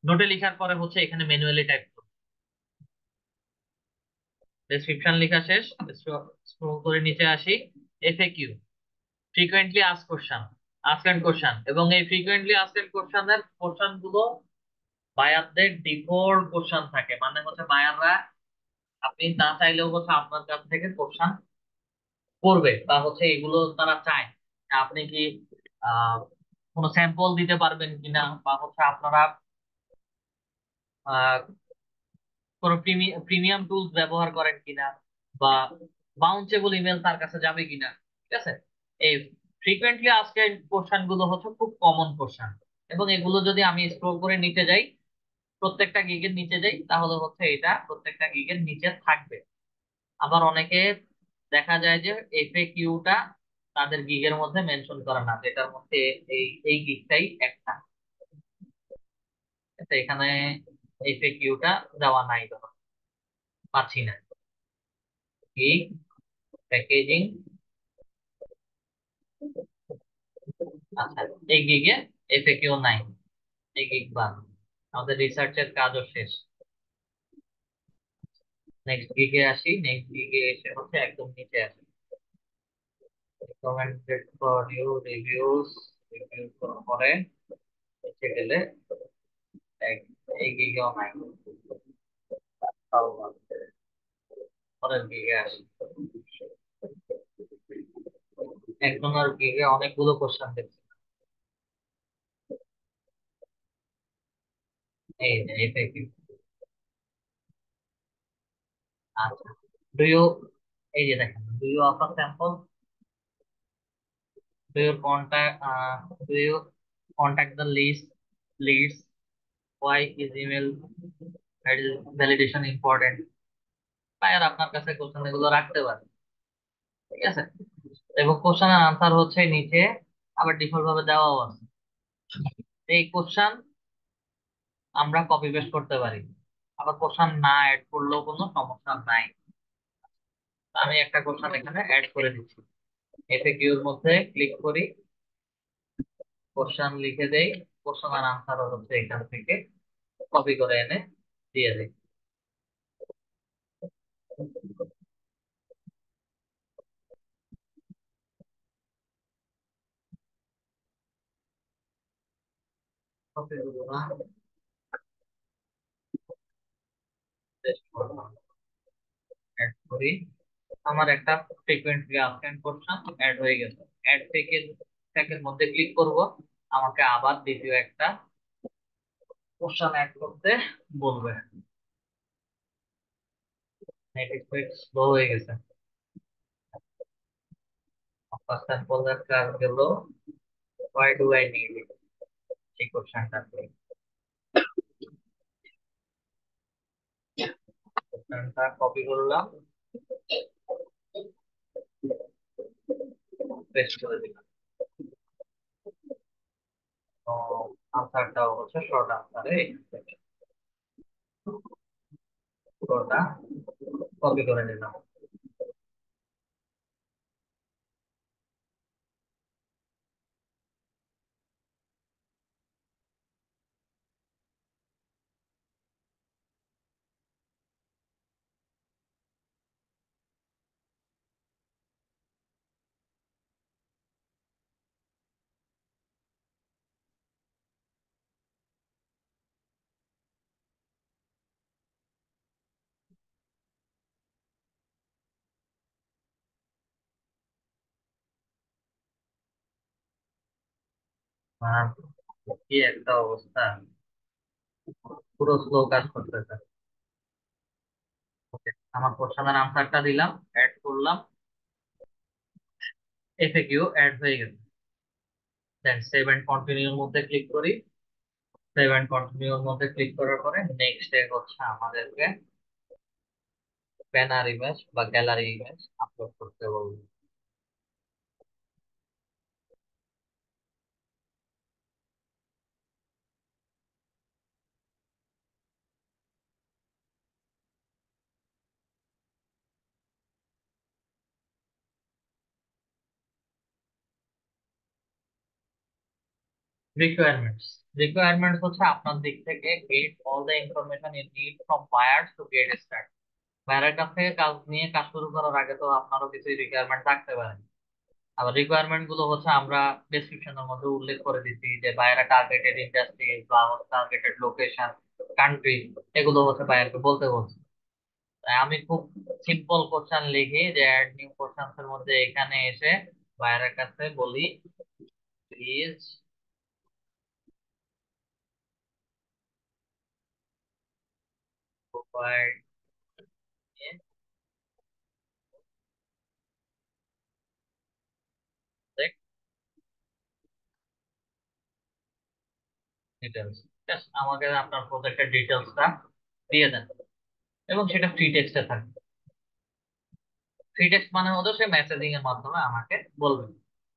নোটে লিখার পরে হচ্ছে এখানে ম্যানুয়ালি টাইপ করবেন। ডেসক্রিপশন লেখা শেষ, স্ক্রল করে নিচে আসি। FAQ, frequently asked question, asked question, এবং এই ফ্রিকোয়েন্টলি আস্কড কোশ্চেনের কোশ্চেন গুলো বায়ারদের ডিফল্ট কোশ্চেন থাকে, মানে হচ্ছে বায়াররা আপনি না চাইলেও হচ্ছে আপনার কাছ থেকে কোশ্চেন করবে, বা হচ্ছে এগুলো তারা চায়। আপনি কি আহ কোনো স্যাম্পল দিতে পারবেন কিনা, বা হচ্ছে আপনারা আহ কোনো প্রিমিয়াম টুলস ব্যবহার করেন কিনা, বা বাউন্সেবল ইমেল তার কাছে যাবে কিনা। ঠিক আছে, এই ফ্রিকোয়েন্টলি আস্কড কোশ্চেন গুলো হচ্ছে খুব কমন কোশ্চেন, এবং এগুলো যদি আমি স্ক্রল করে নিচে যাই, প্রত্যেকটা গিগের নিচে যাই, তাহলে হচ্ছে এটা প্রত্যেকটা গিগের নিচে থাকবে। আবার অনেকে দেখা যায় যে এফএকিউটা তাদের গিগের মধ্যে মেনশন করে না, যেটার মধ্যে এই এই গিগটাই একটা। আচ্ছা, এখানে এফএকিউটা দেওয়া নাই, ধরো পাচ্ছি না। গিগ প্যাকেজিং, আচ্ছা, এই গিগে এফএকিউ নাই, এই গিগ বাদ, আমাদের রিসার্চের কাজও শেষ। নেক্সট গিগে আসি, নেক্সট গিগে এসে হচ্ছে একদম নিচে আসি, recommended for you reviews, review পরে নিচে গেলে এই গিগেও নাই। তাও বাদ। পরের গিগে আসি, একজনের গিগে অনেকগুলো কোশ্চেন দেখছি। এই যে এফএকিউ, আচ্ছা, ডু ইউ, এই যে দেখেন, do you offer sample, do you contact the leads, why is email validation important? আর আপনার কাছে কোশ্চেন এগুলো রাখতে পারে, ঠিক আছে। এবং কোশ্চেনের আনসার হচ্ছে নিচে আবার ডিফল্ট ভাবে দেওয়াও আছে। এই কোশ্চেন আমরা কপি পেস্ট করতে পারি, আবার কোশ্চেন না অ্যাড করলেও কোনো সমস্যা নাই। আমি একটা কোশ্চেন এখানে অ্যাড করে দিচ্ছি, এফএকিউ এর মধ্যে ক্লিক করি, কোশ্চেন লিখে দেই, কোশ্চেনের আনসার হচ্ছে এখান থেকে কপি করে এনে দিয়ে দেই। কপি করবো না, পেস্ট করবো, অ্যাড করি। আমার একটা ফ্রিকোয়েন্টলি আস্কড কোশ্চেন অ্যাড হয়ে গেছে। অ্যাড থেকে ট্যাগের মধ্যে ক্লিক করব, আমাকে আবার দ্বিতীয় একটা কোশ্চেন অ্যাড করতে বলবে। নেট স্পিড স্লো হয়ে গেছে, ফার্স্ট স্যাম্পল কাজ গেল, why do I need it, এই কোশ্চেনটা কপি করলাম, পেস্ট করে দিলাম। তো আনসারটাও হচ্ছে শর্ট আনসারে, ওটা কপি করে নিলাম। আর কি একটা অবস্থা, পুরো স্লো কাজ করতেছে। ওকে, আমার কোশ্চেনের আনসারটা দিলাম, অ্যাড করলাম, এফএকিউ অ্যাড হয়ে গেছে। দেন সেভ এন্ড কন্টিনিউর মধ্যে ক্লিক করি, সেভ এন্ড কন্টিনিউর মধ্যে ক্লিক করার পরে নেক্সট হচ্ছে আমাদেরকে ব্যানার ইমেজ বা গ্যালারি ইমেজ আপলোড করতে বলবে। রিকোয়ারমেন্টস রিকোয়ারমেন্টস হচ্ছে আপনার দিক থেকে get all the information you need from buyers to get start. বায়ারের কাছ থেকে কাজ নিয়ে কাজ শুরু করার আগে তো আপনারও কিছু রিকোয়ারমেন্ট থাকতে পারে। আবার রিকোয়ারমেন্ট গুলো হচ্ছে আমরা ডেসক্রিপশনের মধ্যে উল্লেখ করে দিচ্ছি যে বায়ারের টার্গেটেড ইন্ডাস্ট্রি বা টার্গেটেড লোকেশন, কান্ট্রি, এগুলো হচ্ছে বায়ারকে বলতে বলছি। তাই আমি খুব সিম্পল কোশ্চেন লিখি যে অ্যাড নিউ কোশ্চেনস এর মধ্যে এখানে এসে বায়ারের কাছে বলি প্লিজ প্রোভাইড ডিটেলস। আমাকে আপনার প্রজেক্টের ডিটেলসটা দিয়ে দেন এবং সেটা ফ্রি টেক্সটে থাকবে। ফ্রি টেক্সট মানে হলো সে মেসেজিং এর মাধ্যমে আমাকে বলবে।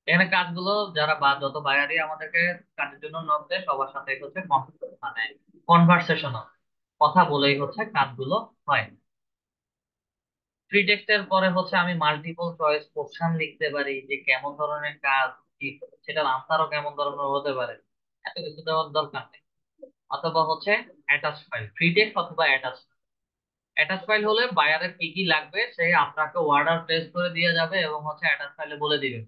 এখানে কাজগুলো যারা বা যত বায়ারই আমাদেরকে কাজের জন্য নক দেয় সবার সাথে হচ্ছে মানে কনভারসেশনাল কথা বলেই হচ্ছে কাজগুলো হয়। ফ্রি টেক্সটের পরে হচ্ছে আমি মাল্টিপল চয়েস কোশ্চেন লিখতে পারি যে কেমন ধরনের কাজ কি, সেটার আনসারও কেমন ধরনের হতে পারে। এত কিছু দেওয়ার দরকার নেই। অথবা হচ্ছে অ্যাটাচ ফাইল, ফ্রি টেক্সট অথবা অ্যাটাচ। অ্যাটাচ ফাইল হলে বায়ারের কি কি লাগবে সে আপনাকে অর্ডার প্লেস করে দিয়ে যাবে এবং হচ্ছে অ্যাটাচ ফাইলে বলে দিবে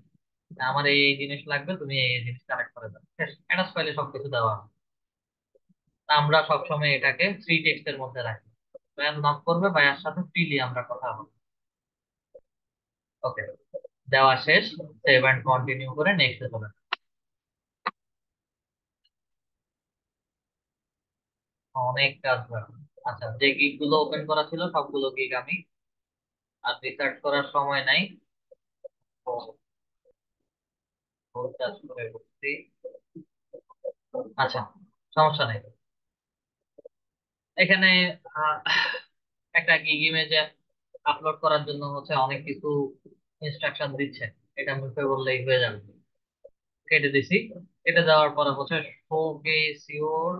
আমার এই এই জিনিস লাগবে, তুমি এই এই জিনিস কালেক্ট করে দাও। অ্যাটাচ ফাইলে সবকিছু দেওয়া হয়। আমরা সবসময় এটাকে ফ্রি টেক্সটের মধ্যে রাখি। বায়ার নক করবে, বায়ার সাথে ফ্রিলি আমরা কথা বলবো। ওকে, দেওয়া শেষ। সেভ এন্ড কন্টিনিউ করে নেক্সটে চলে যান। অনেক কাজ বাকি। আচ্ছা, যে গিগ গুলো ওপেন করা ছিল সবগুলো গিগ আমি আর রিসার্চ করার সময় নাই, তো ফুল কাজ করে করছি। আচ্ছা, সমস্যা নেই। এখানে আহ, একটা গিগ ইমেজে আপলোড করার জন্য হচ্ছে অনেক কিছু ইনস্ট্রাকশন দিচ্ছে, এটা মুখে বললেই হয়ে যাবে। কেটে দিছি। কেটে দেওয়ার পরে হচ্ছে showcase your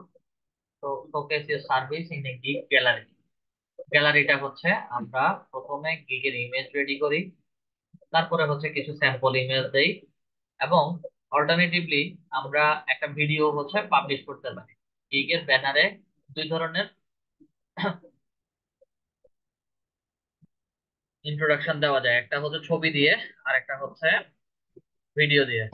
showcase your service in a gig gallery. গ্যালারিটা হচ্ছে আমরা প্রথমে গিগের ইমেজ রেডি করি, তারপরে হচ্ছে কিছু স্যাম্পল ইমেজ দেই এবং অল্টারনেটিভলি আমরা একটা ভিডিও হচ্ছে পাবলিশ করতে পারি। গিগের ব্যানারে দুই ধরনের ইন্ট্রোডাকশন দেওয়া যায়, একটা হচ্ছে ছবি দিয়ে আর একটা হচ্ছে ভিডিও দিয়ে।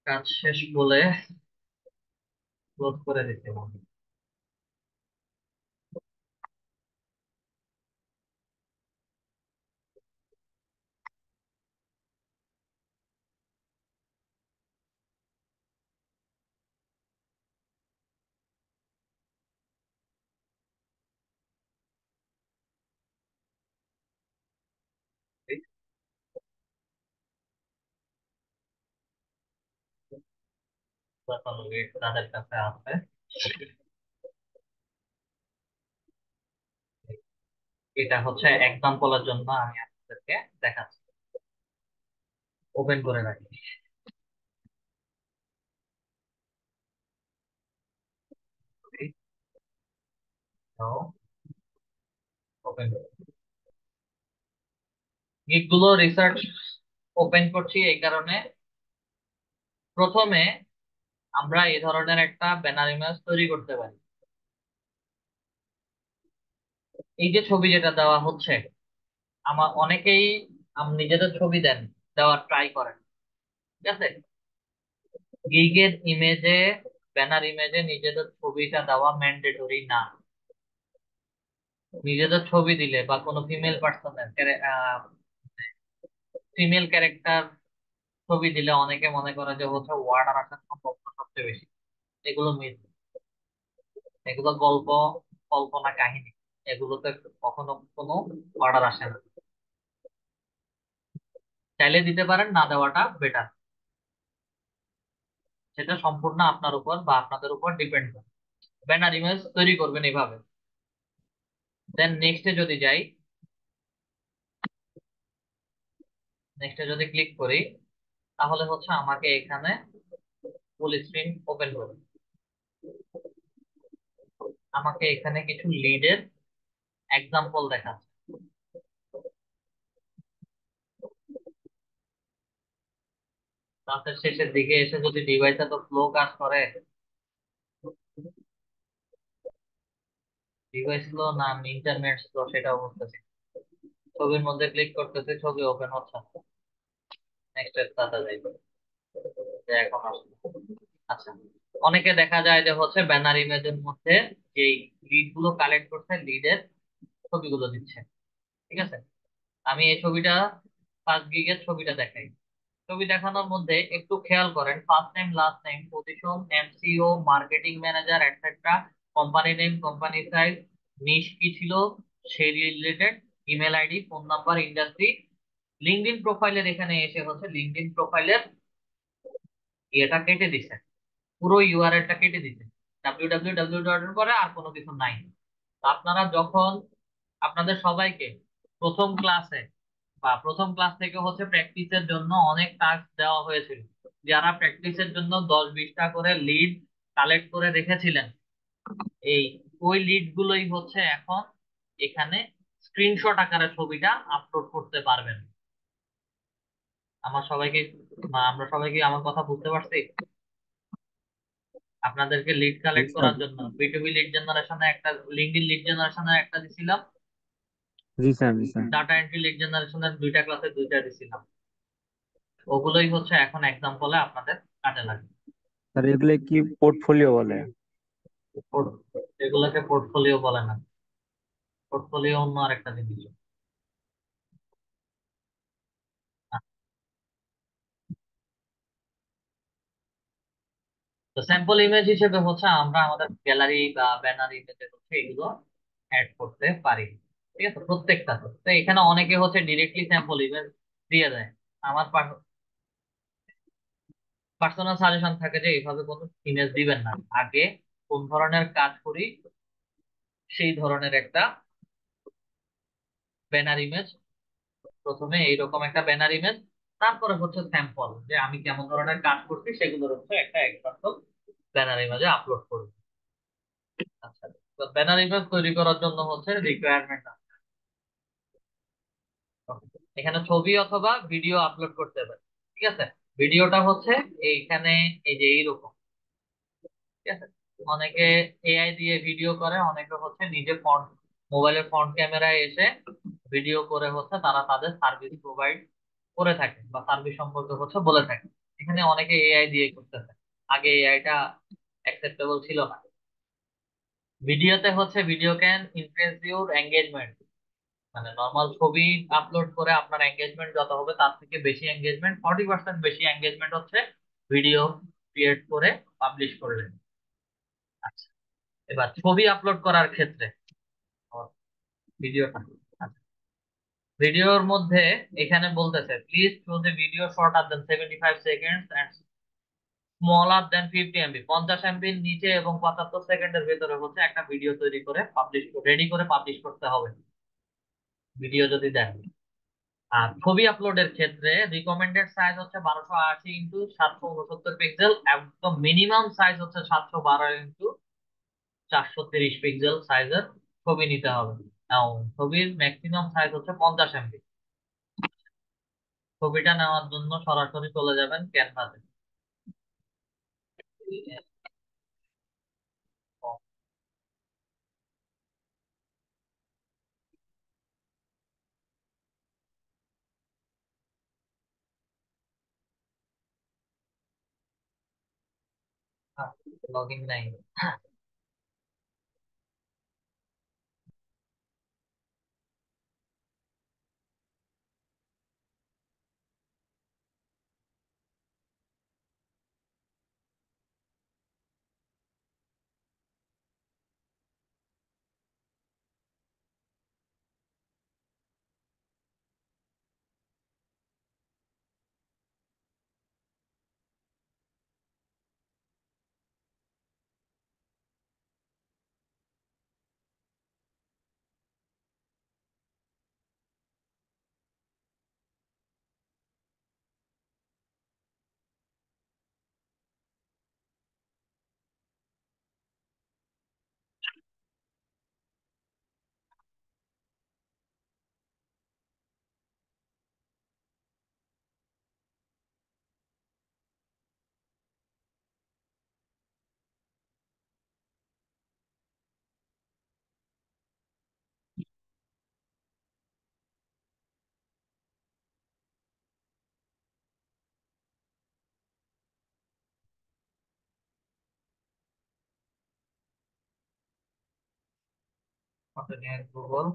কাজ শেষ বলে ক্লোজ করে দিতে হবে। তাদের কাছে আছে, এটা হচ্ছে এক্সাম্পলের জন্য আমি আপনাদেরকে দেখাচ্ছি। ওপেন করে রাখি। ওপেন গিকগুলো রিসার্চ ওপেন করছি এই কারণে, প্রথমে আমরা এই ধরনের একটা ব্যানার ইমেজ তৈরি করতে পারি। এই যে ছবি যেটা দেওয়া হচ্ছে, আমার অনেকেই নিজেদের ছবি দেন, দেওয়ার ট্রাই করেন, ঠিক আছে। গিগের ইমেজে, ব্যানার ইমেজে নিজেদের ছবিটা দেওয়া ম্যান্ডেটরি না। নিজেদের ছবি দিলে বা কোনো ফিমেল পার্সনের ফিমেল ক্যারেক্টার ছবি দিলে অনেকে মনে করে যে হচ্ছে ওয়ার্ডার আসার সম্ভাবনা সবচেয়ে বেশি। এগুলো মিথ। এগুলো গল্প, কল্পনা কাহিনী, এগুলোতে কখনো কোনো অর্ডার আসে না। চাইলে দিতে পারেন, না দেওয়াটা বেটার। সেটা সম্পূর্ণ আপনার উপর বা আপনাদের উপর ডিপেন্ড করে। ব্যানার ইমেজ তৈরি করবেন এইভাবে। দেন নেক্সটে যদি যাই, নেক্সটে যদি ক্লিক করি, তাহলে হচ্ছে আমাকে এখানে ফুল স্ক্রিন ওপেন করবে। আমাকে এখানে কিছু লিডের এক্সাম্পল দেখাচ্ছে। ক্লাসের শেষের দিকে এসে যদি ডিভাইস এত স্লো কাজ করে, ডিভাইস স্লো না ইন্টারনেট স্লো সেটাও বুঝতেছি। ছবির মধ্যে ক্লিক করতেছি, ছবি ওপেন হচ্ছে না। নেক্সট এর পাতা যাইবে, যে এখন আসছে। আচ্ছা, অনেকে দেখা যায় যে হচ্ছে ব্যানার ইমেজের মধ্যে যেই লিড গুলো কালেক্ট করছে, লিডের ছবিগুলো দিচ্ছে। ঠিক আছে, আমি এই ছবিটা 5 গিগের ছবিটা দেখাই। ছবি দেখানোর মধ্যে একটু খেয়াল করেন, first name, last name, position, MCO, marketing manager, etcetera, company name, company size, niche কি ছিল, সেই related, email ID, phone number, industry. LinkedIn প্রোফাইলের এখানে এসে হচ্ছে লিঙ্কডইন প্রোফাইলের এটা কেটে দিছে, পুরো ইউআরএলটা কেটে দিছে। www ডট এর পরে আর কোনো কিছু নাই। তো আপনারা যখন আপনাদের সবাইকে প্রথম ক্লাসে বা প্রথম ক্লাস থেকে হচ্ছে প্র্যাকটিসের জন্য অনেক টাস্ক দেওয়া হয়েছিল, যারা প্র্যাকটিসের জন্য 10-20টা করে লিড কালেক্ট করে রেখেছিলেন, এই ওই লিড গুলোই হচ্ছে এখন এখানে স্ক্রিনশট আকারে ছবিটা আপলোড করতে পারবেন। আমরা সবাই কি আমার কথা বুঝতে পারছি? আপনাদেরকে লিড জি কালেক্ট স্যার। করার জন্য বিটুবি লিড জেনারেশনে একটা, লিঙ্কডইন লিড জেনারেশনে একটা দিছিলাম, জি স্যার। জি স্যার। ডাটা এন্ট্রি লিড জেনারেশনের 2টা ক্লাসে 2টা দিছিলাম। ওগুলোই হচ্ছে এখন এক্সাম্পলে আপনাদের কাজে লাগবে। স্যার এগুলো কি পোর্টফোলিও বলে? এগুলোকে পোর্টফোলিও বলে না, পোর্টফোলিও অন্য আরেকটা জিনিস। তো স্যাম্পল ইমেজ হিসেবে হচ্ছে আমরা আমাদের গ্যালারি বা ব্যানার ইমেজে হচ্ছে এগুলো অ্যাড করতে পারি। ঠিক আছে, প্রত্যেকটা। তো এখানে অনেকে হচ্ছে ডিরেক্টলি স্যাম্পল ইমেজ দিয়ে দেয়। আমার পার্সোনাল সাজেশন থাকে যে এইভাবে কোনো ইমেজ দিবেন না, আগে কোন ধরনের কাজ করি সেই ধরনের একটা ব্যানার ইমেজ, প্রথমে এইরকম একটা ব্যানার ইমেজ, তারপরে হচ্ছে স্যাম্পল যে আমি কেমন ধরনের কাজ করছি সেগুলোর হচ্ছে একটা এক্সাম্পল ব্যানার ইমেজে আপলোড করব। আচ্ছা, তো ব্যানার ইমেজ তৈরি করার জন্য হচ্ছে রিকোয়ারমেন্ট এখানে ছবি অথবা ভিডিও আপলোড করতে পারে। ঠিক আছে, ভিডিওটা হচ্ছে এইখানে এই যে এইরকম। ঠিক আছে, অনেকে এআই দিয়ে ভিডিও করে, অনেকে হচ্ছে নিজে ফ্রন্ট, মোবাইলের ফ্রন্ট ক্যামেরায় এসে ভিডিও করে হচ্ছে তারা তাদের সার্ভিস প্রোভাইড করে থাকে বা সার্ভিস সম্পর্কে হচ্ছে বলে থাকে। এখানে অনেকে এআই দিয়ে করতেছে, আগে এআইটা অ্যাকসেপ্টেবল ছিল না। ভিডিওতে হচ্ছে video can increase your engagement, মানে নর্মাল ছবি আপলোড করে আপনার এঙ্গেজমেন্ট যত হবে তার থেকে বেশি এঙ্গেজমেন্ট, 40% বেশি এঙ্গেজমেন্ট হচ্ছে ভিডিও ক্রিয়েট করে পাবলিশ করলে। আচ্ছা, এবার ছবি আপলোড করার ক্ষেত্রে ভিডিওটা, ভিডিওর মধ্যে এখানে বলতেছে please choose a video shorter than 75 seconds and smaller than 50 MB, 50 MB নিচে এবং 75 সেকেন্ডের ভেতরে হচ্ছে একটা ভিডিও তৈরি করে পাবলিশ, রেডি করে পাবলিশ করতে হবে ভিডিও যদি দেন। আর ছবি আপলোডের ক্ষেত্রে রিকমেন্ডেড সাইজ হচ্ছে 1280x769 পিক্সেল, একদম মিনিমাম সাইজ হচ্ছে 712x430 পিক্সেল সাইজের ছবি নিতে হবে। এবং ছবির ম্যাক্সিমাম সাইজ হচ্ছে 50 MB। ছবিটা নেওয়ার জন্য সরাসরি চলে যাবেন ক্যানভাসে। লগ ইন নাই। Continue Google.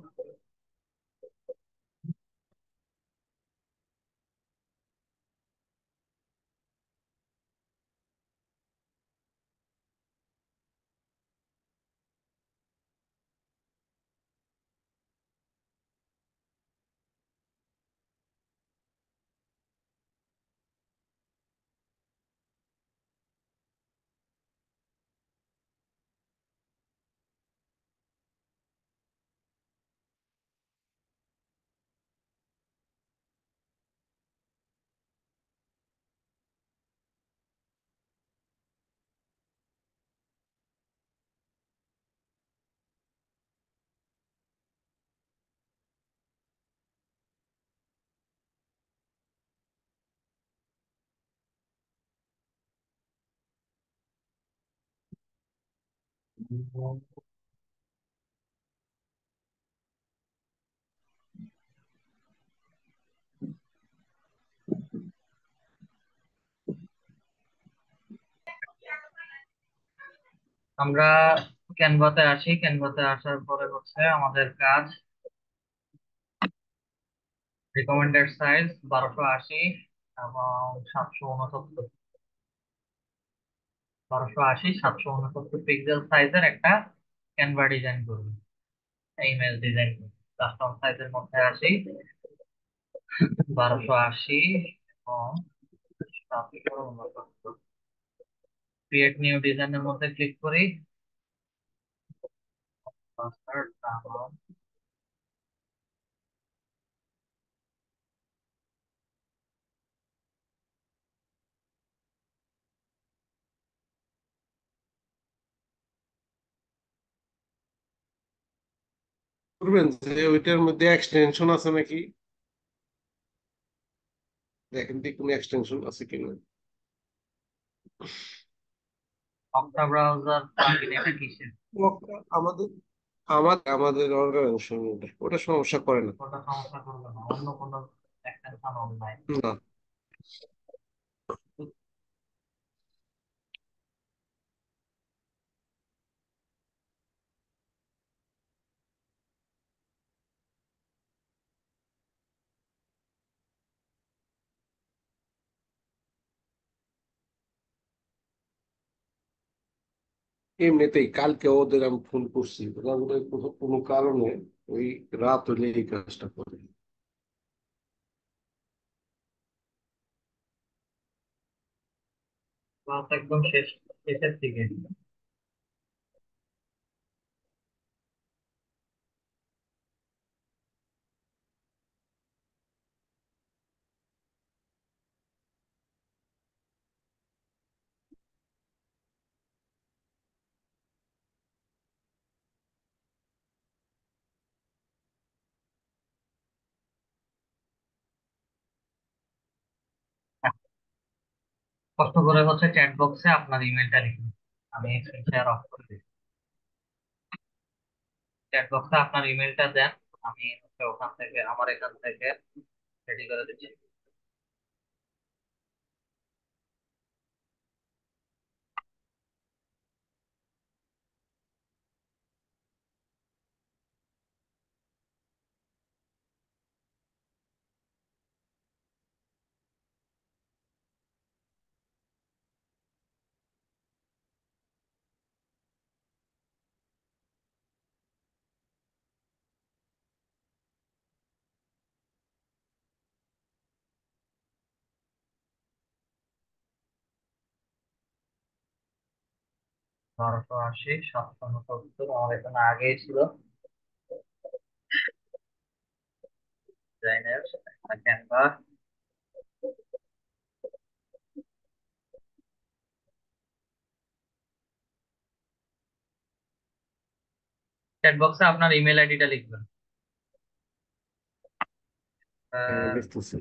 আমরা ক্যানভাতে আসি, ক্যানভাতে আসার পরে হচ্ছে আমাদের কাজ রিকমেন্ডেড সাইজ 1280 এবং 769, 1280 769 পিক্সেল সাইজের একটা ক্যানভা ডিজাইন করবো, ইমেজ ডিজাইন করবো। কাস্টম সাইজের মধ্যে আসি, 1280 এবং 769। ক্রিয়েট নিউ ডিজাইনের মধ্যে ক্লিক করি। পাসওয়ার্ড নাম করবেন যে ওইটার মধ্যে এক্সটেনশন আছে নাকি, দেখেন তো কোনো এক্সটেনশন আছে কিনা। অক্টা ব্রাউজার প্লাগইন, এটা কিসের? আমাদের আমাদের অর্গানাইজেশন, ওটা সমস্যা করে না। ওটা সমস্যা করবে না, অন্য কোনো এক্সটেনশন অনলাইন। না, এমনিতেই কালকে ওদের আমি ফোন করছি, ওরা বলে কোনো কারণে ওই রাত হলে এই কাজটা করে। ক্লাস একদম শেষের দিকে। কষ্ট করে হচ্ছে চ্যাট বক্সে আপনার ইমেলটা লিখুন। আমি স্ক্রিন শেয়ার অফ করে দিই। চ্যাট বক্সে আপনার ইমেলটা দেন, আমি হচ্ছে ওখান থেকে, আমার এখান থেকে রেডি করে দিচ্ছি। 1280 769 আমার এখানে আগেই ছিল ডিজাইনের ক্যানভা। চ্যাট বক্সে আপনার ইমেল আইডিটা লিখবেন। দেখতেছি।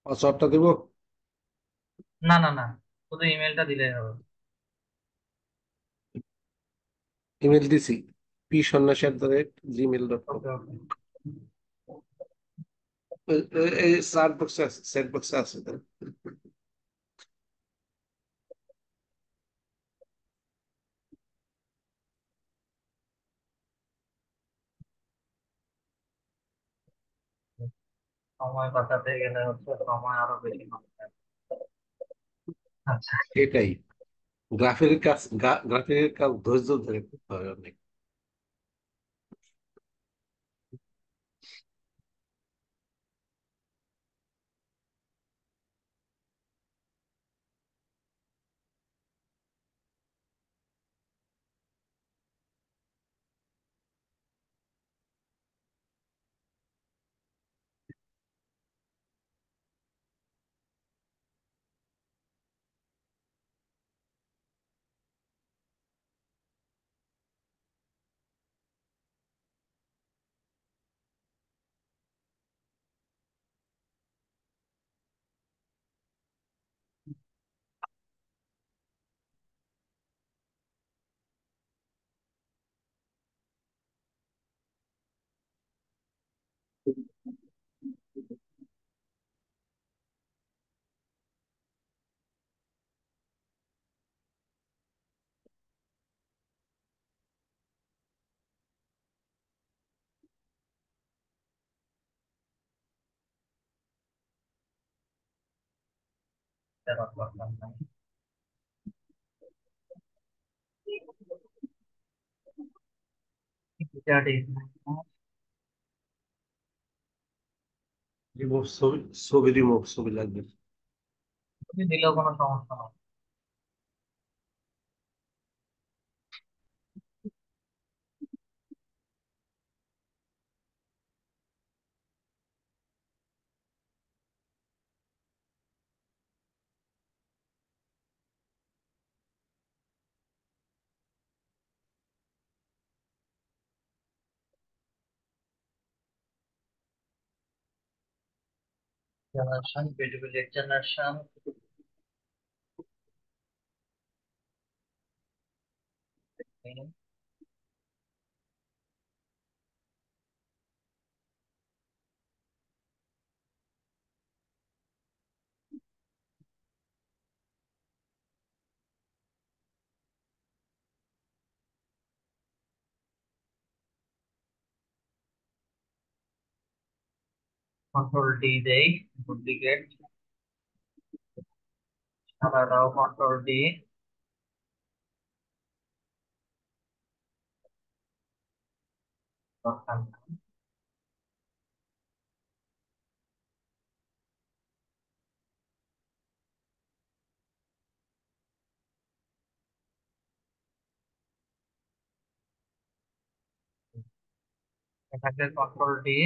পাসওয়ার্ডটা দেবো? না না না, শুধু ইমেলটা দিলেই হবে। ইমেল দিছি, p.সন্ন্যাসী@gmail.com। ওকে ওকে। এই সার্চ বক্সে আছে, সেট বক্সে আছে তো। সময় বাঁচাতে গেলে হচ্ছে সময় আরো বেশি লাগবে। আচ্ছা। এটাই গ্রাফিকের কাজ ধৈর্য ধরে করতে হয় অনেক। ব্যাপার করলাম না। That is রিমুভ ছবি, ছবি রিমুভ ছবি লাগবে। তুমি দিলেও কোনো সমস্যা নেই। Generation, beautiful generation. Control D দেই, ডুপ্লিকেট। সাদাটাও কন্ট্রোল ডি। এটাকে control D.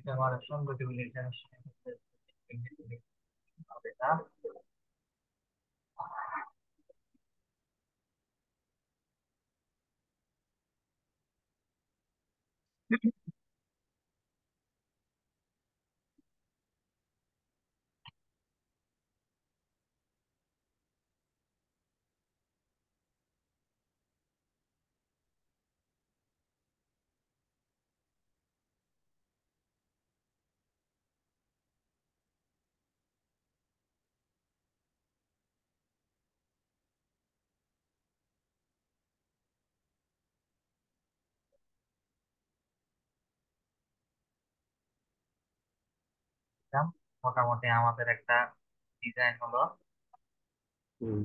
Generation, beautiful generation. এটা এটা মোটামুটি আমাদের একটা ডিজাইন হলো। হুম।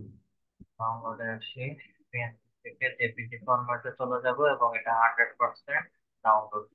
ডাউনলোডে আসি, PNG থেকে জেপিজি ফরম্যাটে চলে যাব এবং এটা 100% ডাউনলোড।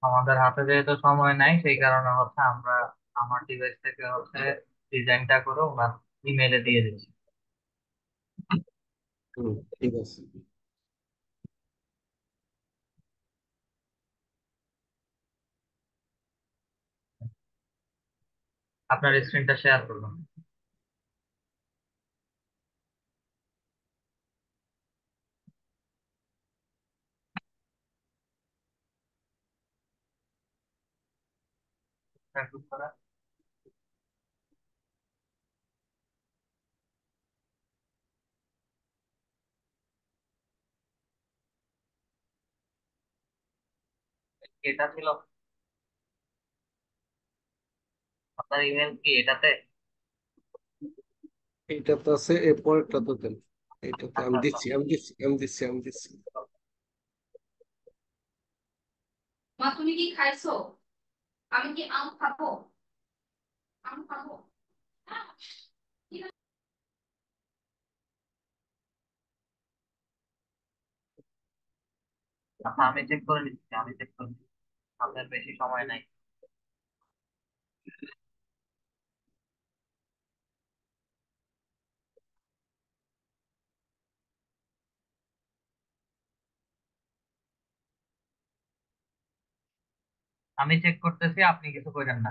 আমাদের হাতে যেহেতু সময় নাই সেই কারণে হচ্ছে আমরা আমার ডিভাইস থেকে হচ্ছে ডিজাইনটা করে ওনার ইমেলে দিয়ে দিচ্ছি। ঠিক আছে। আপনার স্ক্রিনটা শেয়ার করবেন। এটা ছিল আপনার ইমেল কি এটাতে? এইটা তো আছে, এরপরটা তো দেন। এইটাতে আচ্ছা আমি আচ্ছা। দিচ্ছি, আমি দিচ্ছি। মা তুমি কি খাইছো? আমি কি আম খাবো? আম খাবো? আচ্ছা আমি চেক করে নিচ্ছি, আমি চেক করে নিচ্ছি, আপনার বেশি সময় নাই। আমি চেক করতেছি, আপনি কিছু করেন না।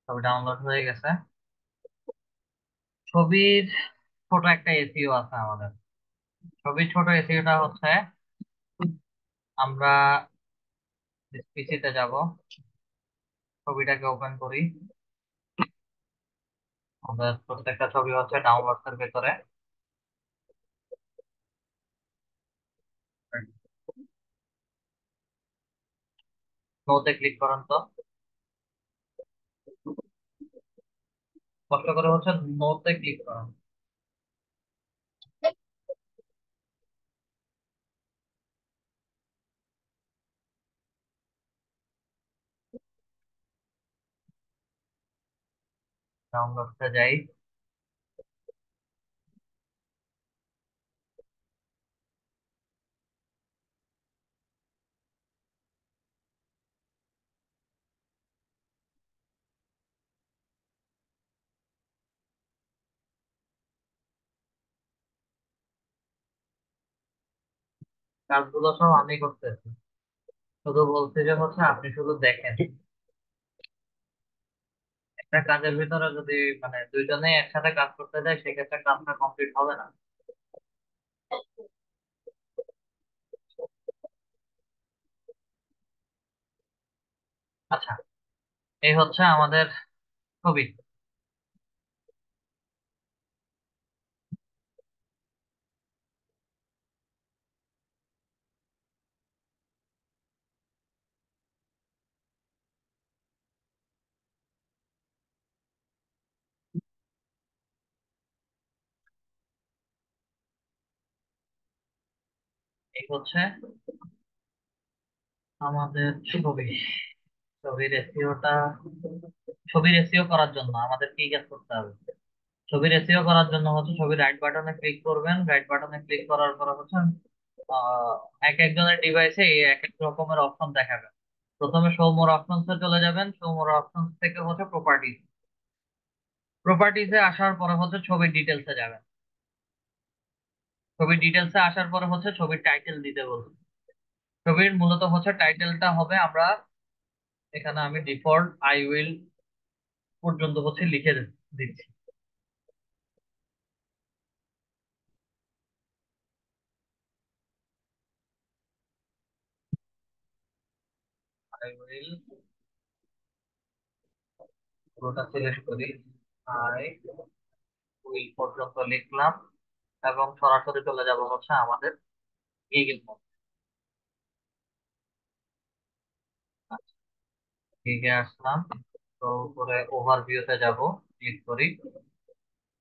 তবে ডাউনলোড হয়ে গেছে। ছবির ছোট একটা এসইও আছে আমাদের। ছবির ছোট এসইওটা হচ্ছে আমরা পিসিতে যাব, ছবিটাকে ওপেন করি। আমাদের প্রত্যেকটা ছবি হচ্ছে ডাউনলোডস এর ভেতরে। নোতে ক্লিক করেন তো, কষ্ট করে হচ্ছে নোতে ক্লিক করেন। ডাউনলোডসে যাই। কাজগুলো সব আমি করতেছি, শুধু বলছি যে হচ্ছে আপনি শুধু দেখেন। একটা কাজের ভিতরে যদি মানে দুইজনেই একসাথে কাজ করতে যায় সেক্ষেত্রে কাজটা কমপ্লিট হবে না। আচ্ছা, এই হচ্ছে আমাদের ছবি। এই হচ্ছে আমাদের ছবি। ছবির এসইওটা, ছবির এসইও করার জন্য আমাদের কি কাজ করতে হবে? ছবির এসইও করার জন্য হচ্ছে ছবির রাইট বাটনে ক্লিক করবেন। রাইট বাটনে ক্লিক করার পরে হচ্ছে আহ, এক একজনের ডিভাইসে এক এক রকমের অপশন দেখাবে। প্রথমে শো মোর অপশনস এ চলে যাবেন, শো মোর অপশনস থেকে হচ্ছে প্রপার্টিজ। প্রপার্টিজে আসার পরে হচ্ছে ছবির ডিটেলসে যাবেন। ছবির ডিটেলসে আসার পরে হচ্ছে ছবির টাইটেল দিতে বলবেন। ছবির মূলত হচ্ছে টাইটেলটা হবে, আমরা এখানে আমি ডিফল্ট আই উইল পর্যন্ত হচ্ছে লিখে দিচ্ছি। আই উইল পুরোটা সিলেক্ট করি, আই উইল পর্যন্ত লিখলাম এবং সরাসরি চলে যাব হচ্ছে আমাদের গিগের মধ্যে। গিগে আসলাম, তো উপরে ওভারভিউতে যাব, ক্লিক করি।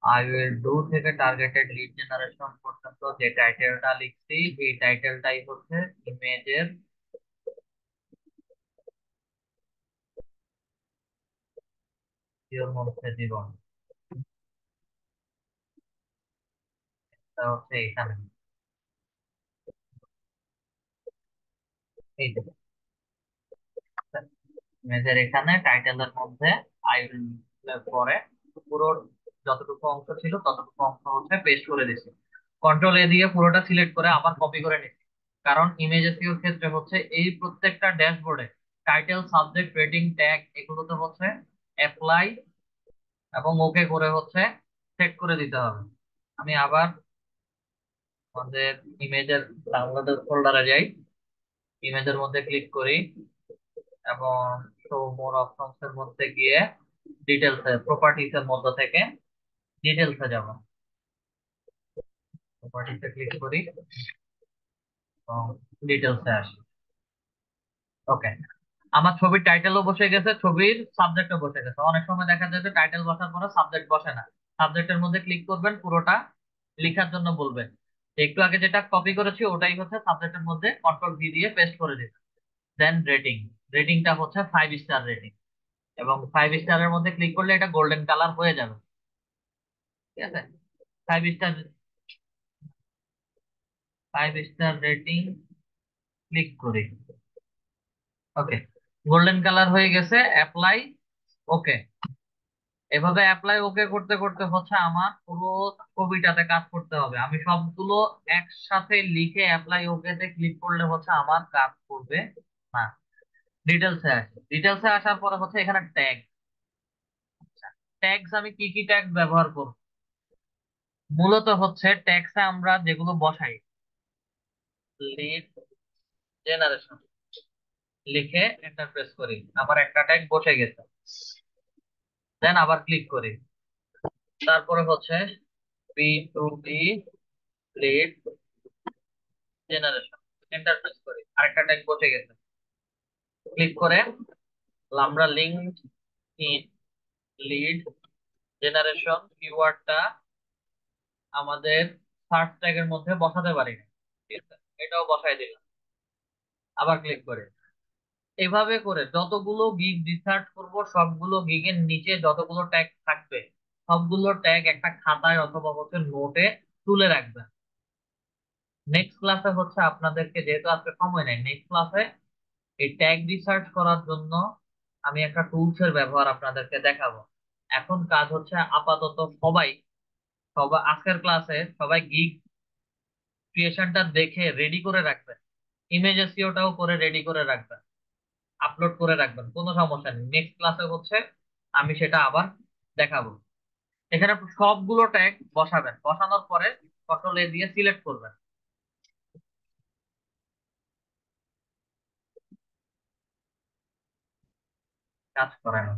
আই উইল ডু থেকে টার্গেটেড লিড জেনারেশন পর্যন্ত যে টাইটেলটা লিখছি এই টাইটেলটাই হচ্ছে ইমেজের মধ্যে জীবন, তা হচ্ছে এখানে এই যে ইমেজের এখানে টাইটেলের মধ্যে আই উইল পরে পুরো যতটুকু অংশ ছিল ততটুকু অংশ হচ্ছে পেস্ট করে দিছি। কন্ট্রোল এ দিয়ে পুরোটা সিলেক্ট করে আবার কপি করে নিছি, কারণ ইমেজ এসইও ক্ষেত্রে হচ্ছে এই প্রত্যেকটা ড্যাশবোর্ডে টাইটেল, সাবজেক্ট, রেটিং, ট্যাগ এগুলোতে হচ্ছে অ্যাপ্লাই এবং ওকে করে হচ্ছে সেট করে দিতে হবে। আমি আবার আমাদের ইমেজের ডাউনলোডের ফোল্ডারে যাই, ইমেজের মধ্যে ক্লিক করি এবং শো মোর অপশনস এর মধ্যে গিয়ে ডিটেলস এ প্রপার্টিস এর মধ্যে থেকে ডিটেলস এ যাব, প্রপার্টিস এ ক্লিক করি এবং ডিটেলস এ আসি। ওকে, আমার ছবির টাইটেলও বসে গেছে, ছবির সাবজেক্টও বসে গেছে। অনেক সময় দেখা যায় যে টাইটেল বসার পরে সাবজেক্ট বসে না, সাবজেক্টের মধ্যে ক্লিক করবেন, পুরোটা লেখার জন্য বলবেন। একটু আগে যেটা কপি করেছি ওটাই হচ্ছে সাবজেক্টের মধ্যে কন্ট্রোল ভি দিয়ে পেস্ট করে দিন। দেন রেটিং, রেটিংটা হচ্ছে 5 স্টার রেটিং এবং 5 স্টারের মধ্যে ক্লিক করলে এটা গোল্ডেন কালার হয়ে যাবে। ঠিক আছে, 5 স্টার, 5 স্টার রেটিং ক্লিক করি। ওকে, গোল্ডেন কালার হয়ে গেছে, অ্যাপ্লাই ওকে। এভাবে অ্যাপ্লাই ওকে করতে করতে হচ্ছে আমার পুরো ছবিটাতে কাজ করতে হবে। আমি সবগুলো একসাথে লিখে অ্যাপ্লাই ওকে তে ক্লিক করলে হচ্ছে আমার কাজ করবে না। ডিটেলসে আসি, ডিটেলসে আসার পরে হচ্ছে এখানে ট্যাগ। ট্যাগস আমি কি কি ট্যাগ ব্যবহার করব? মূলত হচ্ছে ট্যাগসে আমরা যেগুলো বসাই, লিড জেনারেশন লিখে এন্টার প্রেস করি, আবার একটা ট্যাগ বসে গেছে। দেন আবার ক্লিক করি, তারপরে হচ্ছে B to B lead generation, enter press করি, আরেকটা ট্যাগ বসে গেছে। ক্লিক করে আমরা লিঙ্কড ইন লিড জেনারেশন কিওয়ার্ডটা আমাদের সার্চ ট্যাগের মধ্যে বসাতে পারি না, ঠিক আছে, এটাও বসাই দিলাম। আবার ক্লিক করে এভাবে করে যতগুলো গিগ রিসার্চ করব সবগুলো গিগের নিচে যতগুলো ট্যাগ থাকবে সবগুলো ট্যাগ একটা খাতায় অথবা হচ্ছে নোটে তুলে রাখবেন। নেক্সট ক্লাসে হচ্ছে আপনাদেরকে, যেহেতু আজকে সময় নেই, নেক্সট ক্লাসে এই ট্যাগ রিসার্চ করার জন্য আমি একটা টুলস এর ব্যবহার আপনাদেরকে দেখাবো। এখন কাজ হচ্ছে আপাতত সবাই সবাই আজকের ক্লাসে সবাই গিগ ক্রিয়েশনটা দেখে রেডি করে রাখবেন, ইমেজ এসইওটাও করে রেডি করে রাখবেন, আপলোড করে রাখবেন, কোনো সমস্যা নেই। নেক্সট ক্লাসে হচ্ছে আমি সেটা আবার দেখাবো। এখানে সবগুলো ট্যাগ বসাবেন, বসানোর পরে কন্ট্রোল এ দিয়ে সিলেক্ট করবেন। কাজ করে না,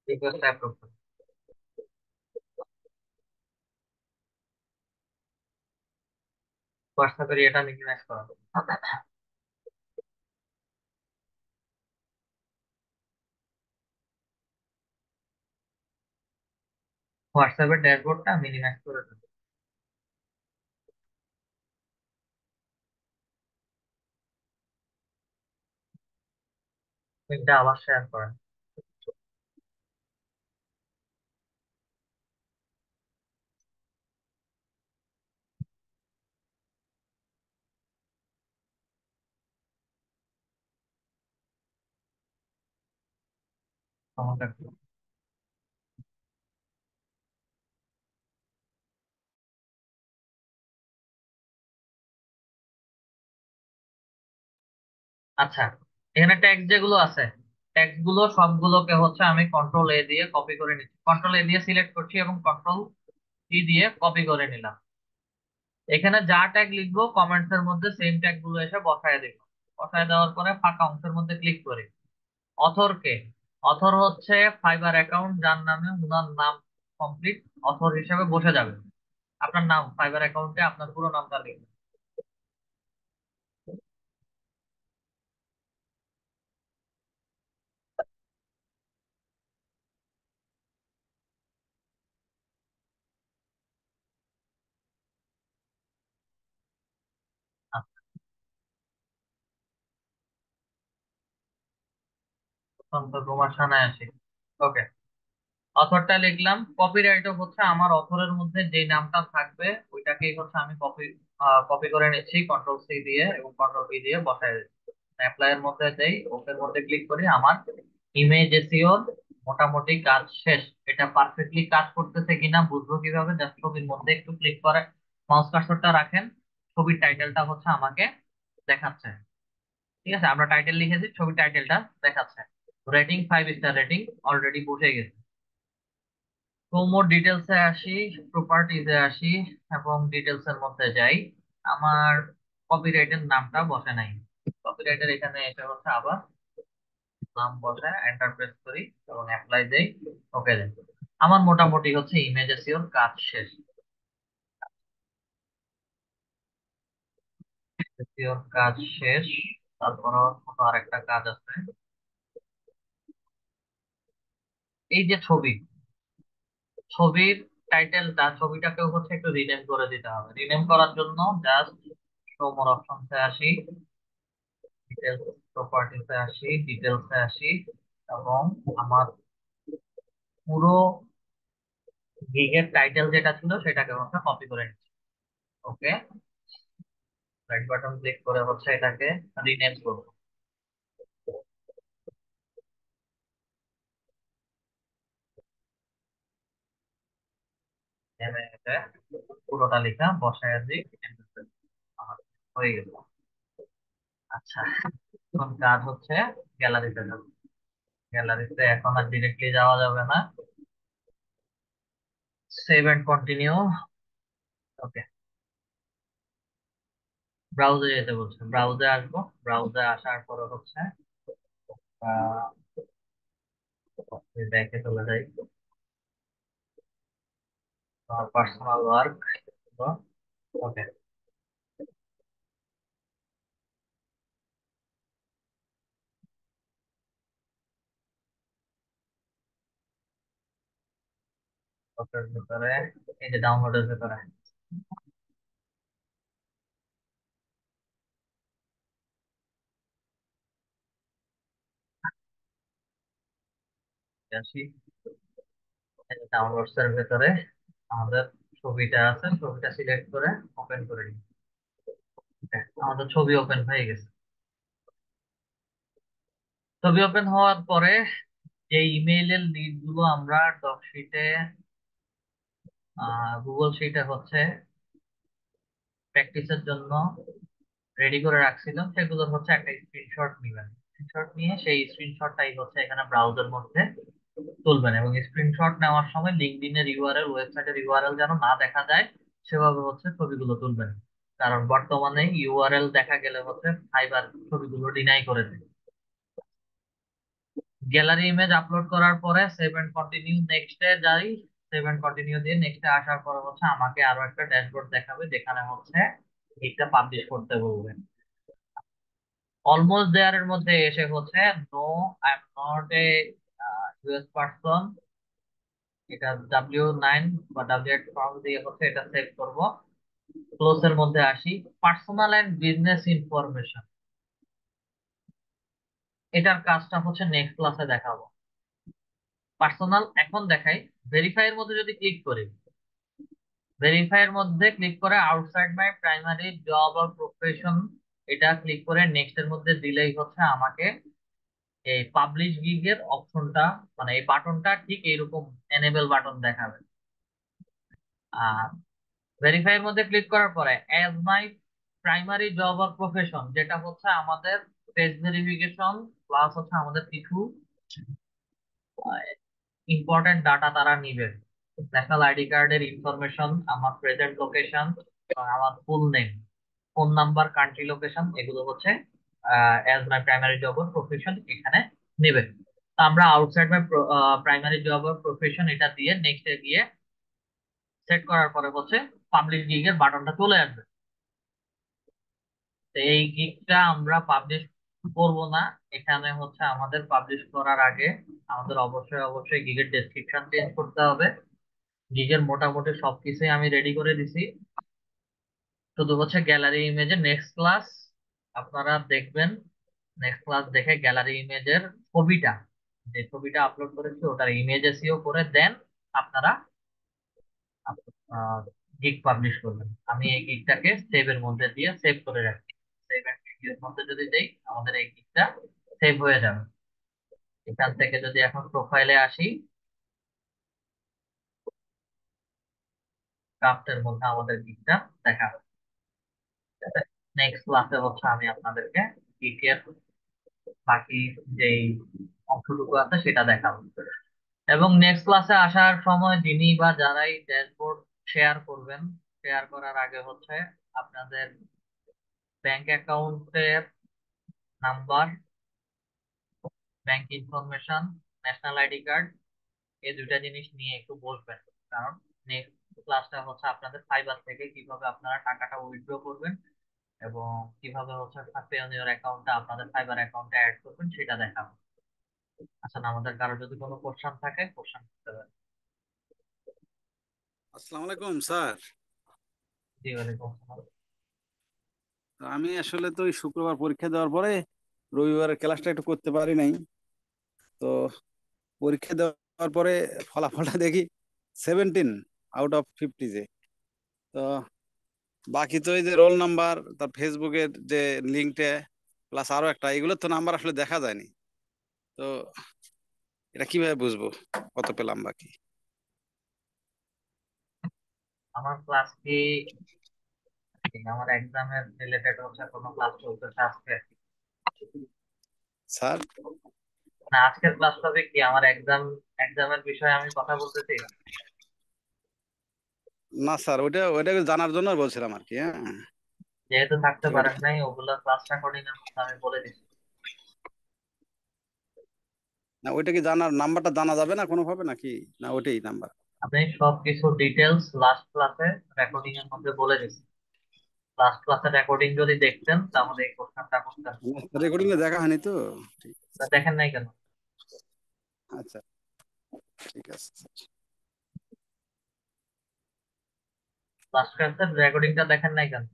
রিকোয়েস্ট অ্যাপ্রুভ করুন। হোয়াটসঅ্যাপের এটা মিনিমাইজ করা, হোয়াটসঅ্যাপের ড্যাশবোর্ডটা মিনিমাইজ করে দেন। লিঙ্কটা আবার শেয়ার করেন। আমাকে আচ্ছা, এখানে ট্যাক্স যেগুলো আছে, ট্যাক্স গুলো সবগুলোকে হচ্ছে আমি কন্ট্রোল এ দিয়ে কপি করে নিচ্ছি, কন্ট্রোল এ দিয়ে সিলেক্ট করছি এবং কন্ট্রোল টি দিয়ে কপি করে নিলাম। এখানে যা ট্যাগ লিখবো কমেন্টস এর মধ্যে সেম ট্যাগ গুলো এসে বসায় দিব। বসায় দেওয়ার পরে ফাঁকা অংশের মধ্যে ক্লিক করি। অথরকে, অথর হচ্ছে ফাইবার অ্যাকাউন্ট যার নামে উনার নাম কমপ্লিট অথর হিসেবে বসে যাবে। আপনার নাম ফাইবার অ্যাকাউন্টে আপনার পুরো নামটা লিখবেন। আচ্ছা, অত্যন্ত কুমার সানায় আসি। ওকে, অথরটা লিখলাম। কপিরাইটও হচ্ছে আমার অথরের মধ্যে যে নামটা থাকবে ওইটাকেই হচ্ছে আমি কপি কপি করে নিচ্ছি কন্ট্রোল সি দিয়ে এবং কন্ট্রোল ভি দিয়ে বসায় দিচ্ছি। অ্যাপ্লাই এর মধ্যে দেই, ওকের মধ্যে ক্লিক করি। আমার ইমেজ এসইওর মোটামুটি কাজ শেষ। এটা পারফেক্টলি কাজ করতেছে কিনা বুঝবো কিভাবে? জাস্ট ছবির মধ্যে একটু ক্লিক করে মাউস কার্সরটা রাখেন, ছবির টাইটেলটা হচ্ছে আমাকে দেখাচ্ছে। ঠিক আছে, আমরা টাইটেল লিখেছি, ছবির টাইটেলটা দেখাচ্ছে। রেটিং 5 স্টার রেটিং অলরেডি বসে গেছে। তো মোর ডিটেলস এ আসি, প্রপার্টিজ এ আসি এবং ডিটেলস এর মধ্যে যাই। আমার কপিরাইটের নামটা বসে নাই। কপিরাইটার এখানে এসে হচ্ছে আবার নাম বসায় এন্টার প্রেস করি এবং অ্যাপ্লাই দেই, ওকে দেই। আমার মোটামুটি হচ্ছে ইমেজ এসইওর কাজ শেষ। এসইওর কাজ শেষ, তারপর আরেকটা কাজ আছে। এই যে ছবি, ছবির টাইটেলটা, ছবিটাকেও হচ্ছে একটু রিনেম করে দিতে হবে। রিনেম করার জন্য জাস্ট শো মোর অপশনসে আসি, ডিটেলস প্রপার্টিতে আসি, ডিটেলসে আসি এবং আমার পুরো গিগের টাইটেল যেটা ছিল সেটাকে হচ্ছে কপি করে নিচ্ছি। ওকে, রাইট বাটন ক্লিক করে হচ্ছে এটাকে রিনেম করব। এখানে এটা পুরোটা লেখা বসায় দিই, enter press। আমার হয়ে গেল। আচ্ছা, এখন কাজ হচ্ছে গ্যালারিতে যাবো। গ্যালারিতে এখন আর ডিরেক্টলি যাওয়া যাবে না, সেভ এন্ড কন্টিনিউ। ওকে, ব্রাউজে যেতে বলছে, ব্রাউজে আসবো। ব্রাউজে আসার পরে হচ্ছে ব্যাকে চলে যাই। পার্সোনাল ওয়ার্ক, ওকে, ওটার ভিতরে এই যে ডাউনলোডের ভিতরে আসি। ডাউনলোডস এর ভিতরে আমাদের ছবিটা আছে, ছবিটা সিলেক্ট করে ওপেন করে নিই। আমাদের ছবি ওপেন হয়ে গেছে। ছবি ওপেন হওয়ার পরে যে ইমেইলের লিড গুলো আমরা ডকশিটে গুগল শিটে হচ্ছে প্র্যাকটিসের জন্য রেডি করে রাখছিলাম, সেগুলোর হচ্ছে একটা স্ক্রিনশট নিবেন। স্ক্রিনশট নিয়ে সেই স্ক্রিনশটটাই হচ্ছে এখানে ব্রাউজার মধ্যে তুলবেন এবং স্ক্রিনশট নেওয়ার সময় লিঙ্কডইনের ইউআরএল, ওয়েবসাইটের ইউআরএল যেন না দেখা যায় সেভাবে হচ্ছে ছবিগুলো তুলবেন। কারণ বর্তমানে ইউআরএল দেখা গেলে হচ্ছে ফাইবার ছবিগুলো ডিনাই করে দেয়। গ্যালারি ইমেজ আপলোড করার পরে সেভ এন্ড কন্টিনিউ নেক্সটে যাই। সেভ এন্ড কন্টিনিউ দিয়ে নেক্সটে আসার পরে হচ্ছে আমাকে আরো একটা ড্যাশবোর্ড দেখাবে যেখানে হচ্ছে এটা পাবলিশ করতে বলবে। অলমোস্ট দেয়ার এর মধ্যে এসে হচ্ছে no, I am not a US person, এটা W9 বা W8 ফর্ম দিয়ে হচ্ছে এটা সেভ করব। ক্লোজ এর মধ্যে আসি। পার্সোনাল এন্ড বিজনেস ইনফরমেশন, এটার কাজটা হচ্ছে নেক্সট ক্লাসে দেখাবো। পার্সোনাল এখন দেখাই। ভেরিফাই এর মধ্যে যদি ক্লিক করি, ভেরিফাই এর মধ্যে ক্লিক করে outside my primary job or profession এটা ক্লিক করে নেক্সট এর মধ্যে দিলেই হচ্ছে আমাকে এই পাবলিশ গিগের অপশনটা, মানে এই বাটনটা ঠিক এইরকম এনেবল বাটন দেখাবে। আর ভেরিফাই এর মধ্যে ক্লিক করার পরে as my primary job or profession যেটা হচ্ছে আমাদের পেজ ভেরিফিকেশন প্লাস হচ্ছে আমাদের কিছু ইম্পর্টেন্ট ডাটা তারা নিবে। ন্যাশনাল আইডি কার্ডের ইনফরমেশন, আমার প্রেজেন্ট লোকেশন, আমার full name, phone number, country location, এগুলো হচ্ছে as my primary job or profession এখানে নেবে। তো আমরা outside my primary job or profession এটা দিয়ে নেক্সটে গিয়ে সেট করার পরে হচ্ছে পাবলিশ গিগ এর বাটনটা চলে আসবে। তো এই গিগটা আমরা পাবলিশ করব না, এখানে হচ্ছে আমাদের পাবলিশ করার আগে আমাদের অবশ্যই অবশ্যই গিগের ডেসক্রিপশন চেঞ্জ করতে হবে। গিগের মোটামুটি সবকিছুই আমি রেডি করে দিছি, শুধু হচ্ছে গ্যালারি ইমেজের নেক্সট ক্লাস আপনারা দেখবেন। নেক্সট ক্লাস দেখে গ্যালারি ইমেজের ছবিটা, যে ছবিটা আপলোড করেছি ওটার ইমেজ এসইও করে দেন আপনারা গিগ পাবলিশ করবেন। আমি এই গিগটাকে সেভ এর মধ্যে দিয়ে সেভ করে রাখি। সেভ এন্ড প্রিভিউ এর মধ্যে যদি দেই আমাদের এই গিগটা সেভ হয়ে যাবে। এখান থেকে যদি এখন প্রোফাইলে আসি, ক্রাফটের মধ্যে আমাদের গিগটা দেখা নেক্সট ক্লাসে হচ্ছে আমি আপনাদেরকে গিগের বাকি যেই অংশটুকু আছে সেটা দেখাবো। এবং নেক্সট ক্লাসে আসার সময় যিনি বা যারাই ড্যাশবোর্ড শেয়ার করবেন, শেয়ার করার আগে হচ্ছে আপনাদের ব্যাংক অ্যাকাউন্টের number, bank information, national ID card, এই দুইটা জিনিস নিয়ে একটু বসবেন। কারণ নেক্সট ক্লাসটা হচ্ছে আপনাদের ফাইবার থেকে কিভাবে আপনারা টাকাটা উইথড্র করবেন এবং কিভাবে হচ্ছে পেওনিয়র অ্যাকাউন্টটা আপনাদের ফাইবার অ্যাকাউন্টে অ্যাড করবেন সেটা দেখাবো। আসলে আমাদের কারো যদি কোনো কোশ্চেন থাকে কোশ্চেন করতে পারেন। আসসালামু আলাইকুম স্যার। জি ওয়ালাইকুম আসসালাম। তো আমি আসলে তো ওই শুক্রবার পরীক্ষা দেওয়ার পরে রবিবারের ক্লাসটা একটু করতে পারি নাই। তো পরীক্ষা দেওয়ার পরে ফলাফলটা দেখি 17 আউট অফ 50 যে। তো বাকি তো এই যে রোল নাম্বার, তার ফেসবুকের যে লিঙ্কটা প্লাস আরো একটা, এগুলোর তো নাম্বার আসলে দেখা যায়নি। তো এটা কিভাবে বুঝবো কত পেলাম বাকি? আমার ক্লাস কি আমার এক্সামের রিলেটেড হচ্ছে কোনো ক্লাস চলতেছে আজকে? স্যার না, আজকের ক্লাস হবে কি আমার এক্সামের বিষয়ে আমি কথা বলতেছি। না স্যার, ওইটা ওইটা জানার জন্য বলছিলাম আর কি। হ্যাঁ, যেহেতু থাকতে তাহলে পারেন নাই ওগুলো ক্লাস রেকর্ডিং এর মধ্যে আমি বলে দিচ্ছি। না, ওইটা কি জানার নাম্বারটা জানা যাবে না কোনোভাবে নাকি? না ওইটাই নাম্বার? আপনি সবকিছু ডিটেলস লাস্ট ক্লাসে রেকর্ডিং এর মধ্যে বলে দিচ্ছি। লাস্ট ক্লাসের রেকর্ডিং যদি দেখতেন তাহলে এই কোশ্চেনটা করতেন। রেকর্ডিং এ দেখা হয়নি তো। ঠিক তা দেখেন নাই কেন? আচ্ছা, ঠিক আছে। লাস্ট ক্লাসের রেকর্ডিংটা দেখেন নাই কেন?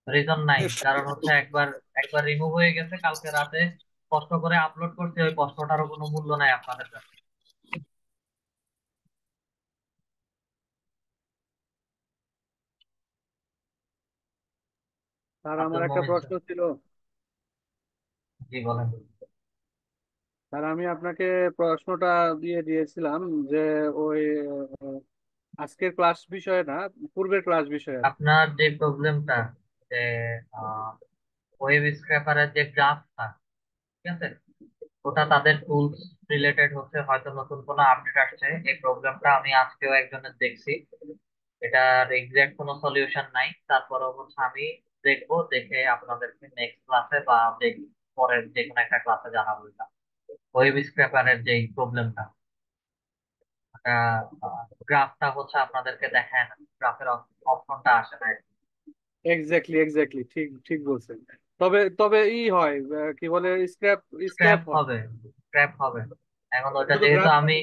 রিজন নাই, এই কারণ হচ্ছে একবার একবার রিমুভ হয়ে গেছে কালকে রাতে, কষ্ট করে আপলোড করছি, ওই কষ্টটারও কোনো মূল্য নাই আপনাদের কাছে। স্যার আমার আব্দুল একটা মোমিন প্রশ্ন স্যার। ছিল। জি বলেন। স্যার আমি আপনাকে প্রশ্নটা দিয়ে দিয়েছিলাম যে ওই আহ, আজকের ক্লাস বিষয়ে না, পূর্বের ক্লাস বিষয়ে আর কি। আপনার যে প্রবলেমটা, যে ওয়েব স্ক্র্যাপারের যে গ্রাফটা, ঠিক আছে, ওটা তাদের টুলস রিলেটেড হচ্ছে হয়তো নতুন কোনো আপডেট আসছে। এই প্রবলেমটা আমি আজকেও একজনের দেখছি, এটার এক্সাক্ট কোনো সলিউশন নাই। তারপরেও হচ্ছে আমি দেখবো, দেখে আপনাদেরকে নেক্সট ক্লাসে বা পরের যে কোনো একটা ক্লাসে জানাবো। এটা ওয়েব স্ক্র্যাপারের যে প্রবলেমটা, গ্রাফটা হচ্ছে আপনাদেরকে দেখায় না, গ্রাফের অপশনটা আসে না। এক্স্যাক্টলি এক্স্যাক্টলি, ঠিক ঠিক বলছেন। তবে তবে হয় কি বলে, স্ক্র্যাপ স্ক্র্যাপ স্ক্র্যাপ হয়। হবে, স্ক্র্যাপ হবে। এখন ওটা শুধু যেহেতু গ্রাফ। আমি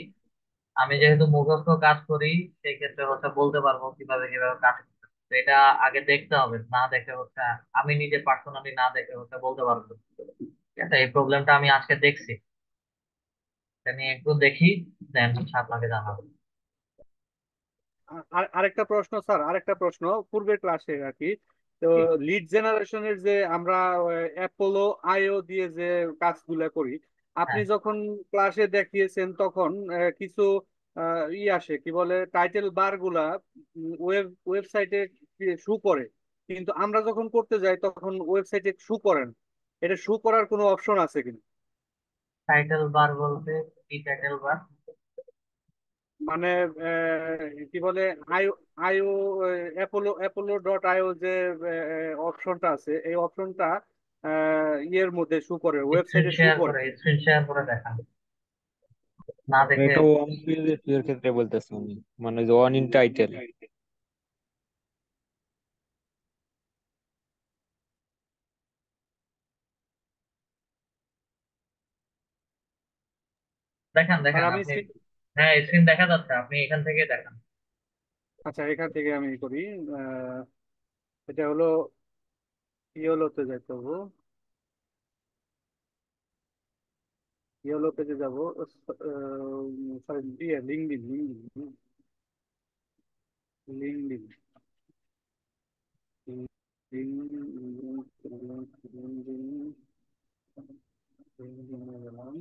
আমি যেহেতু মুখস্থ কাজ করি, সেই ক্ষেত্রে হচ্ছে বলতে পারবো কিভাবে কিভাবে কাজ করতে হবে। তো এটা আগে দেখতে হবে, না দেখে হচ্ছে আমি নিজে পার্সোনালি না দেখে হচ্ছে বলতে পারবো না। ঠিক আছে, এই প্রবলেমটা আমি আজকে দেখছি, এটা নিয়ে একটু দেখি, দেন হচ্ছে আপনাকে জানাবো। আরেকটা প্রশ্ন স্যার, আরেকটা প্রশ্ন পূর্বের ক্লাসে আর কি। তো জি। লিড জেনারেশনের যে আমরা অ্যাপোলো আইও দিয়ে যে কাজগুলো করি, আপনি হ্যাঁ, যখন ক্লাসে দেখিয়েছেন তখন কিছু আসে কি বলে, টাইটেল বার গুলা ওয়েবসাইটে শু করে, কিন্তু আমরা যখন করতে যাই তখন ওয়েবসাইটে শু করে না। এটা শু করার কোনো অপশন আছে কিনা? টাইটেল বার বলতে কি টাইটেল বার? মানে কি বলে, আইও আইও অ্যাপোলো ডট আইও যে অপশনটা আছে, এই অপশনটা ইয়ের মধ্যে শু করে, স্ক্রিন ওয়েবসাইটে শু শেয়ার করে। করে, স্ক্রিন শেয়ার করে দেখান, না দেখে। এটা ওয়ান পেজের ক্ষেত্রে বলতেছি আমি, মানে যে ওয়ান ইন টাইটেল। দেখান আর দেখান আমি আপনি। হ্যাঁ, স্ক্রিন দেখা যাচ্ছে, আপনি এখান থেকে দেখান। আচ্ছা, এখান থেকে আমি করি। আহ, এটা হলো ইয়েলোতে যাইতে হবো, ইয়েলো পেজে যাবো। সরি, লিঙ্কডিন, লিঙ্কডিন, লিঙ্কডিন, লিঙ্কডিনে গেলাম।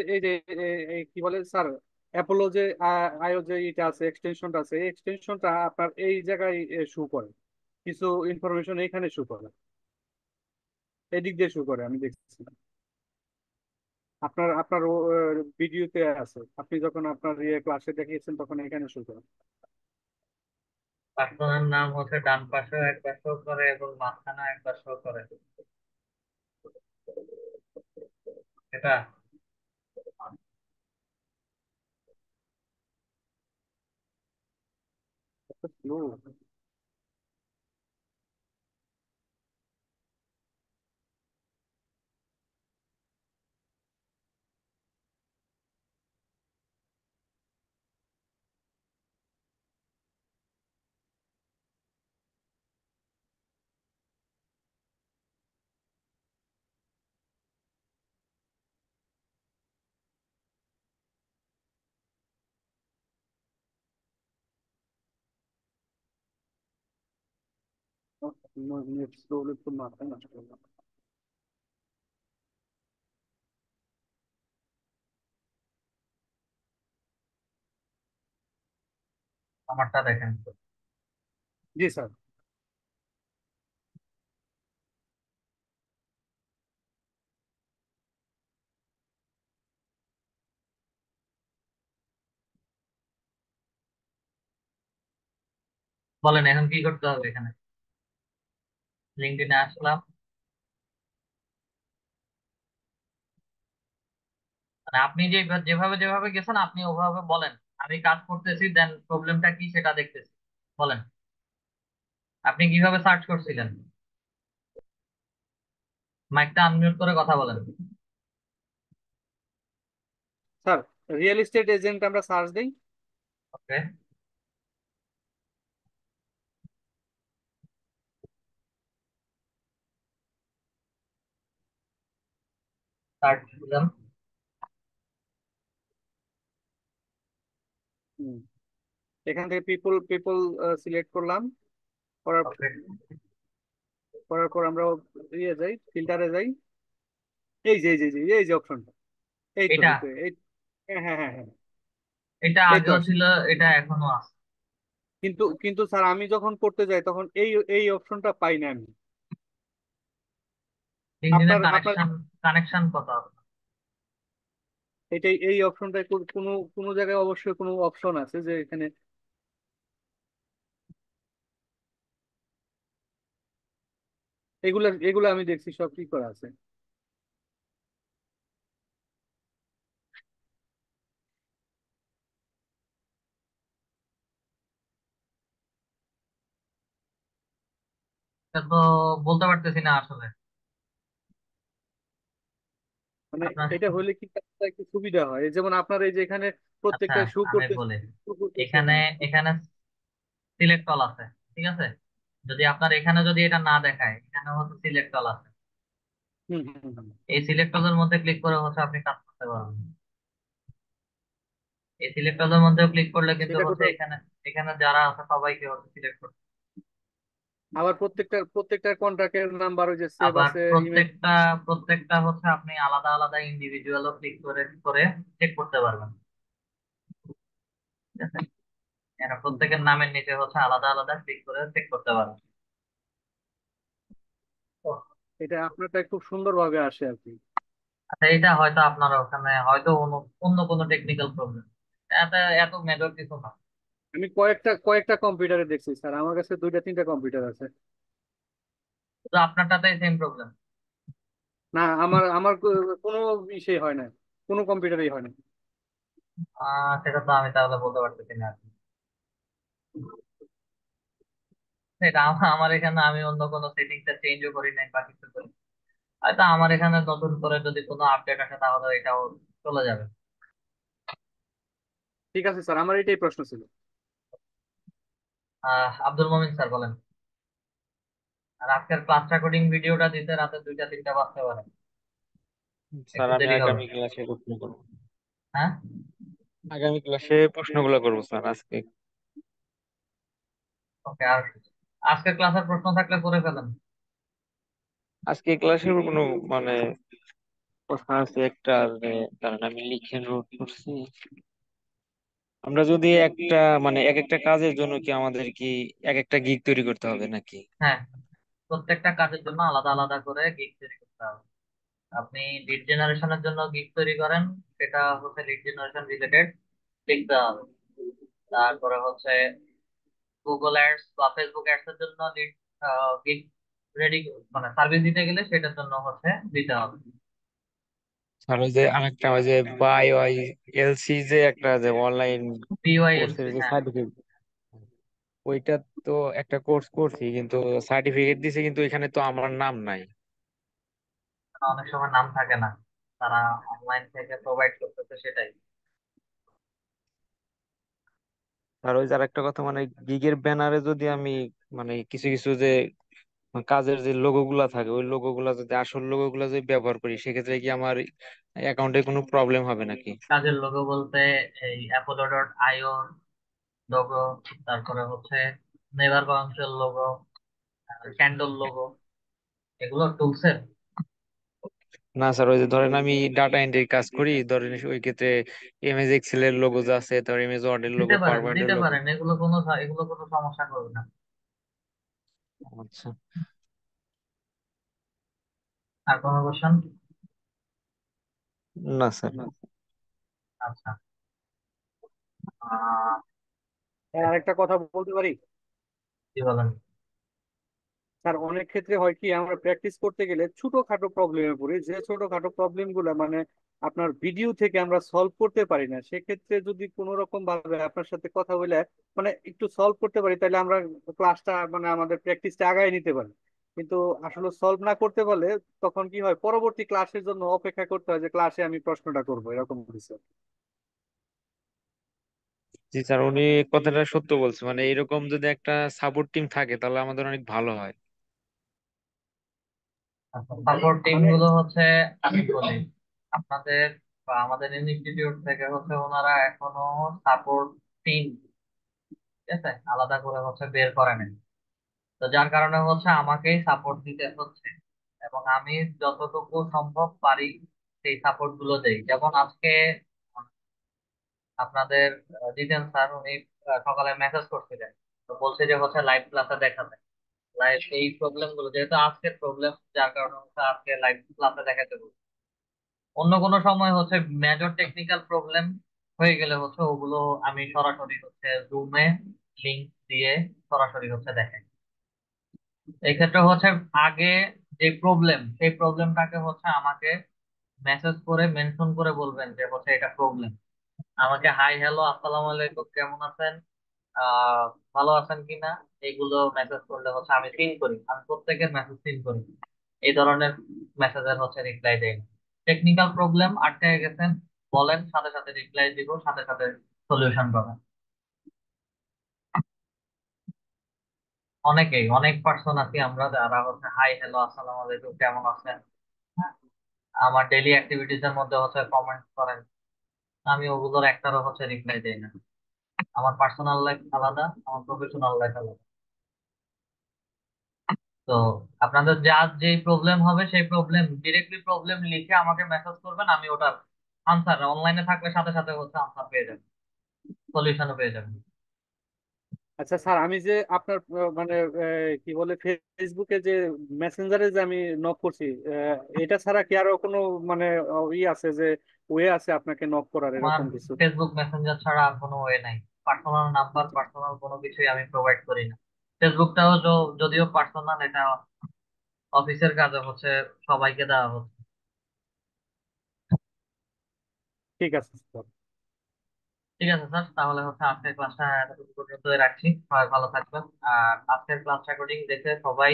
এই যে কি বলে স্যার, অ্যাপোলো যে আইও যে এটা আছে, এক্সটেনশনটা আছে, এই এক্সটেনশনটা আপনার এই জায়গায় শু করে, কিছু ইনফরমেশন এখানে শু করে, এদিক দিয়ে শু করে, আমি দেখছি। আপনার আপনার ভিডিওতে আছে, আপনি যখন আপনার ইয়ে ক্লাসে দেখিয়েছেন তখন এখানে শু করে। পার্সনের নাম হচ্ছে ডান পাশেও এক পাশেও করে এবং মাঝখানে এক পাশেও করে, এটা। স্লো। নেট স্লো হলে তো মাথায় নষ্ট হয়ে যাবে। আমারটা দেখেন। জি স্যার। বলেন এখন কি করতে হবে এখানে। লিঙ্কডইনে আসলাম, মানে আপনি যে যেভাবে যেভাবে গেছেন আপনি ওভাবে বলেন, আমি কাজ করতেছি, দেন প্রবলেমটা কি সেটা দেখতেছি। বলেন আপনি কিভাবে সার্চ করছিলেন, মাইকটা আনমিউট করে কথা বলেন। স্যার, রিয়েল এস্টেট এজেন্ট আমরা সার্চ দিই। ওকে, সার্চ দিলাম। হুম। এখান থেকে পিপল পিপল সিলেক্ট করলাম, করার ওকে, করার পর আমরা ইয়ে যাই, ফিল্টারে যাই। এই যে অপশনটা, এই তো এটা এই তো এই। হ্যাঁ হ্যাঁ হ্যাঁ হ্যাঁ, এটা এই তো আগেও আসছে। ছিল, এটা এখনো আছে। কিন্তু কিন্তু স্যার, আমি যখন করতে যাই তখন এই এই অপশনটা পাই না আমি। লিঙ্কডইনের আপনার আপনার কানেকশন, কানেকশন কত আপনার? এটাই, এই অপশনটায় কোনো কোনো জায়গায় অবশ্যই কোনো অপশন আছে যে এখানে, এগুলা এগুলা আমি দেখছি সব কি করা আছে। এটা তো বলতে পারতেছি না আসলে। মানে আপনার, এটা হলে কি কাজটা একটু সুবিধা হয়, এই যেমন আপনার এই যে এখানে আচ্ছা প্রত্যেকটা শু আমি করতেছে, বলি, শু করতেছে, এখানে হ্যাঁ। এখানে সিলেক্ট অল আছে, ঠিক আছে। যদি আপনার এখানে যদি এটা না দেখায়, এখানে হচ্ছে সিলেক্ট অল আছে। হুম হুম হুম। এই সিলেক্ট অল এর মধ্যে ক্লিক করে হচ্ছে আপনি কাজ করতে পারবেন। এই সিলেক্ট অলের মধ্যে ক্লিক করলে কিন্তু সেটা হচ্ছে কোথাও এখানে এখানে যারা আছে সবাইকে হচ্ছে সিলেক্ট করতে হবে। আবার প্রত্যেকটা কন্ট্রাক্টের নাম্বার ওই যে সেভ আবার আছে ইমেল। প্রত্যেকটা হচ্ছে আপনি আলাদা আলাদা ইন্ডিভিজুয়ালও ক্লিক করে করে চেক করতে পারবেন। ঠিক আছে, এরা প্রত্যেকের নামের নিচে হচ্ছে আলাদা আলাদা ক্লিক করে চেক করতে পারবেন। এটা আপনারটা খুব সুন্দরভাবে আসে আর কি। আচ্ছা, এটা হয়তো আপনার ওখানে হয়তো অন্য অন্য কোনো টেকনিক্যাল প্রবলেম, এটা এত মেজর কিছু না। আমি কয়েকটা কম্পিউটারে দেখছি স্যার, আমার কাছে 2-3টা কম্পিউটার আছে। শুধু আপনারটাতেই সেম প্রবলেম? না, আমার কোনো বিষয় হয় না, কোনো কম্পিউটারই হয় না। সেটা তো আমি তাহলে বলতে পারতেছি না আর কি। এটা আমার এখানে আমি অন্য কোনো সেটিংসটা চেঞ্জও করি নাই বা কিছু করি নাই। হয়তো আমার এখানে নতুন করে যদি কোনো আপডেট আসে তাহলে এটাও চলে যাবে। ঠিক আছে স্যার, আমার এটাই প্রশ্ন ছিল। আব্দুল মমিন স্যার বলেন। আর আজকের ক্লাস রেকর্ডিং ভিডিওটা দিতে রাতে 2টা 3টা বাজতে পারে, স্যার একটু আমি দেরি হবে। আগামী ক্লাসে প্রশ্ন করবো। হ্যাঁ, আগামী ক্লাসে প্রশ্নগুলো করবো স্যার আজকে। ওকে। আর আজকের ক্লাসের প্রশ্ন থাকলে করে ফেলেন। আজকে ক্লাসের কোনো মানে প্রশ্ন আছে একটা, যে কারণ আমি লিখে নোট করছি। আমরা যদি একটা মানে এক একটা কাজের জন্য কি আমাদের কি এক একটা গিগ তৈরি করতে হবে নাকি? হ্যাঁ, প্রত্যেকটা কাজের জন্য আলাদা আলাদা করে গিগ তৈরি করতে হবে। আপনি লিড জেনারেশনের জন্য গিগ তৈরি করেন, সেটা হচ্ছে লিড জেনারেশন রিলেটেড লিখতে হবে। তারপরে হচ্ছে গুগল অ্যাডস বা ফেসবুক অ্যাডস এর জন্য লিড গিগ রেডি মানে সার্ভিস দিতে গেলে সেটার জন্য হচ্ছে দিতে হবে। আর ওই যে আরেকটা ওই যে বাই ওয়াই এলসি যে একটা যে অনলাইন কোর্সের বিওয়াইএলসি, যে হ্যাঁ। সার্টিফিকেট, ওইটা তো একটা কোর্স করছি কিন্তু সার্টিফিকেট দিছে, কিন্তু এখানে তো আমার নাম নাই। অনেক সময় নাম থাকে না, তারা অনলাইন থেকে প্রোভাইড করতেছে সেটাই। আর ওই যে আরেকটা কথা, মানে গিগের ব্যানারে যদি আমি মানে কিছু কিছু যে কাজের যে লোগো গুলা থাকে, ওই লোগো গুলা যদি আসল লোগো গুলা যদি ব্যবহার করি, সেক্ষেত্রে কি আমার অ্যাকাউন্টে কোনো প্রবলেম হবে নাকি? কাজের লোগো বলতে এই apollo.io লোগো, তারপরে হচ্ছে নেভার বাউন্সের লোগো, ক্যান্ডল লোগো, এগুলো টুলসের। না স্যার, ওই যে ধরেন আমি ডাটা এন্ট্রির কাজ করি, ধরেন ওই ক্ষেত্রে এমএস এক্সেল এর লোগো যা আছে, তারপর এমএস ওয়ার্ড এর লোগো, পাওয়ার পয়েন্টের দিতে লোগো। পারেন, এগুলো কোনো সমস্যা করবে না। আচ্ছা। আর কোনো কোশ্চেন? না স্যার। আচ্ছা। আহ, আর একটা কথা বলতে পারি কি বলেন? স্যার, অনেক ক্ষেত্রে হয় কি আমরা প্র্যাকটিস করতে গেলে ছোটখাটো প্রবলেমে পড়ি, যে ছোটখাটো প্রবলেম গুলা মানে আপনার ভিডিও থেকে আমরা সলভ করতে পারি না। সেক্ষেত্রে যদি কোনো রকম ভাবে আপনার সাথে কথা বলে মানে একটু সলভ করতে পারি, তাহলে আমরা ক্লাসটা মানে আমাদের প্র্যাকটিসটা আগায় নিতে পারি। কিন্তু আসলে সলভ না করতে পারলে তখন কি হয়, পরবর্তী ক্লাসের জন্য অপেক্ষা করতে হয় যে ক্লাসে আমি প্রশ্নটা করবো, এরকম কিছু। জি স্যার, উনি কথাটা সত্য বলছে, মানে এরকম যদি একটা সাপোর্ট টিম থাকে তাহলে আমাদের অনেক ভালো হয়। সাপোর্ট টিম মানে গুলো হচ্ছে, আমি বলি আপনাদের বা আমাদের ইনস্টিটিউট থেকে হচ্ছে ওনারা এখনো সাপোর্ট টিম, ঠিক আছে, আলাদা করে হচ্ছে বের করে নেন। তো যার কারণে হচ্ছে আমাকেই সাপোর্ট দিতে হচ্ছে, এবং আমি যতটুকু সম্ভব পারি সেই সাপোর্ট গুলো দেই। যেমন আজকে আপনাদের জিতেন স্যার উনি সকালে মেসেজ করছিলেন, তো বলছে যে হচ্ছে লাইভ ক্লাসে দেখা যায়। লাইভ এই প্রবলেম গুলো যেহেতু আজকের প্রবলেম, যার কারণে হচ্ছে আজকে লাইভ ক্লাসে দেখাতে বলছে। অন্য কোনো সময় হচ্ছে মেজর টেকনিক্যাল প্রবলেম হয়ে গেলে হচ্ছে ওগুলো আমি সরাসরি হচ্ছে জুমে লিংক দিয়ে সরাসরি হচ্ছে দেখাই। এই ক্ষেত্রে হচ্ছে আগে যে প্রবলেম সেই প্রবলেমটাকে হচ্ছে আমাকে মেসেজ করে মেনশন করে বলবেন যে হচ্ছে এটা প্রবলেম। আমাকে হাই হ্যালো আসসালামু আলাইকুম কেমন আছেন, আহ ভালো আছেন কিনা, এগুলো মেসেজ করলে হচ্ছে আমি সিন করি, আমি প্রত্যেকের মেসেজ সিন করি। এই ধরনের মেসেজের হচ্ছে রিপ্লাই দেয় না। টেকনিক্যাল প্রবলেম আটকে গেছেন বলেন, সাথে সাথে রিপ্লাই দিব, সাথে সাথে সলিউশন পাবেন। অনেক পার্সন আছি আমরা যারা হচ্ছে হাই হ্যালো আসসালামু আলাইকুম কেমন আছেন, হ্যাঁ, আমার ডেইলি অ্যাক্টিভিটিজ এর মধ্যে হচ্ছে কমেন্ট করেন। আমি ওগুলোর একটারও রিপ্লাই দেই না। আমার পার্সোনাল লাইফ আলাদা, আমার প্রফেশনাল লাইফ আলাদা। তো আপনাদের যার যে প্রবলেম হবে সেই প্রবলেম ডিরেক্টলি প্রবলেম লিখে আমাকে মেসেজ করবেন, আমি ওটার আনসার অনলাইনে থাকলে সাথে সাথে আনসার পেয়ে যাবেন, সলিউশনও পেয়ে যাবেন। আচ্ছা স্যার, আমি যে আপনার মানে কি বলে ফেসবুকে যে মেসেঞ্জারে যে আমি নক করছি, এটা ছাড়া কি আরো কোনো মানে ই আছে যে ওয়ে আছে আপনাকে নক করার আমার এরকম কিছু? ফেসবুক মেসেঞ্জার ছাড়া আর কোনো ওয়ে নাই। পার্সোনাল নাম্বার, পার্সোনাল কোনো কিছুই আমি প্রোভাইড করি না। ফেসবুকটাও যদিও পার্সোনাল, এটা অফিসের কাজে সবাইকে দেওয়া হচ্ছে। ঠিক আছে স্যার। ঠিক আছে স্যার, তাহলে আজকের ক্লাসটা এতটুকু পর্যন্তই রাখছি। সবাই ভালো থাকবেন। আর আজকের ক্লাস রেকর্ডিং দেখে সবাই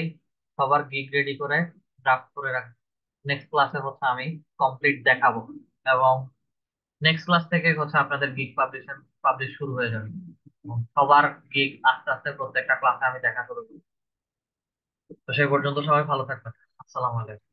সবার গিগ রেডি করে ড্রাফট করে রাখবেন। নেক্সট ক্লাসে আমি কমপ্লিট দেখাবো, এবং নেক্সট ক্লাস থেকে আপনাদের গিগ পাবলিশ শুরু হয়ে যাবে। সবার গিগ আস্তে আস্তে প্রত্যেকটা ক্লাসে আমি দেখা করবো। তো সেই পর্যন্ত সবাই ভালো থাকবেন। আসসালামু আলাইকুম।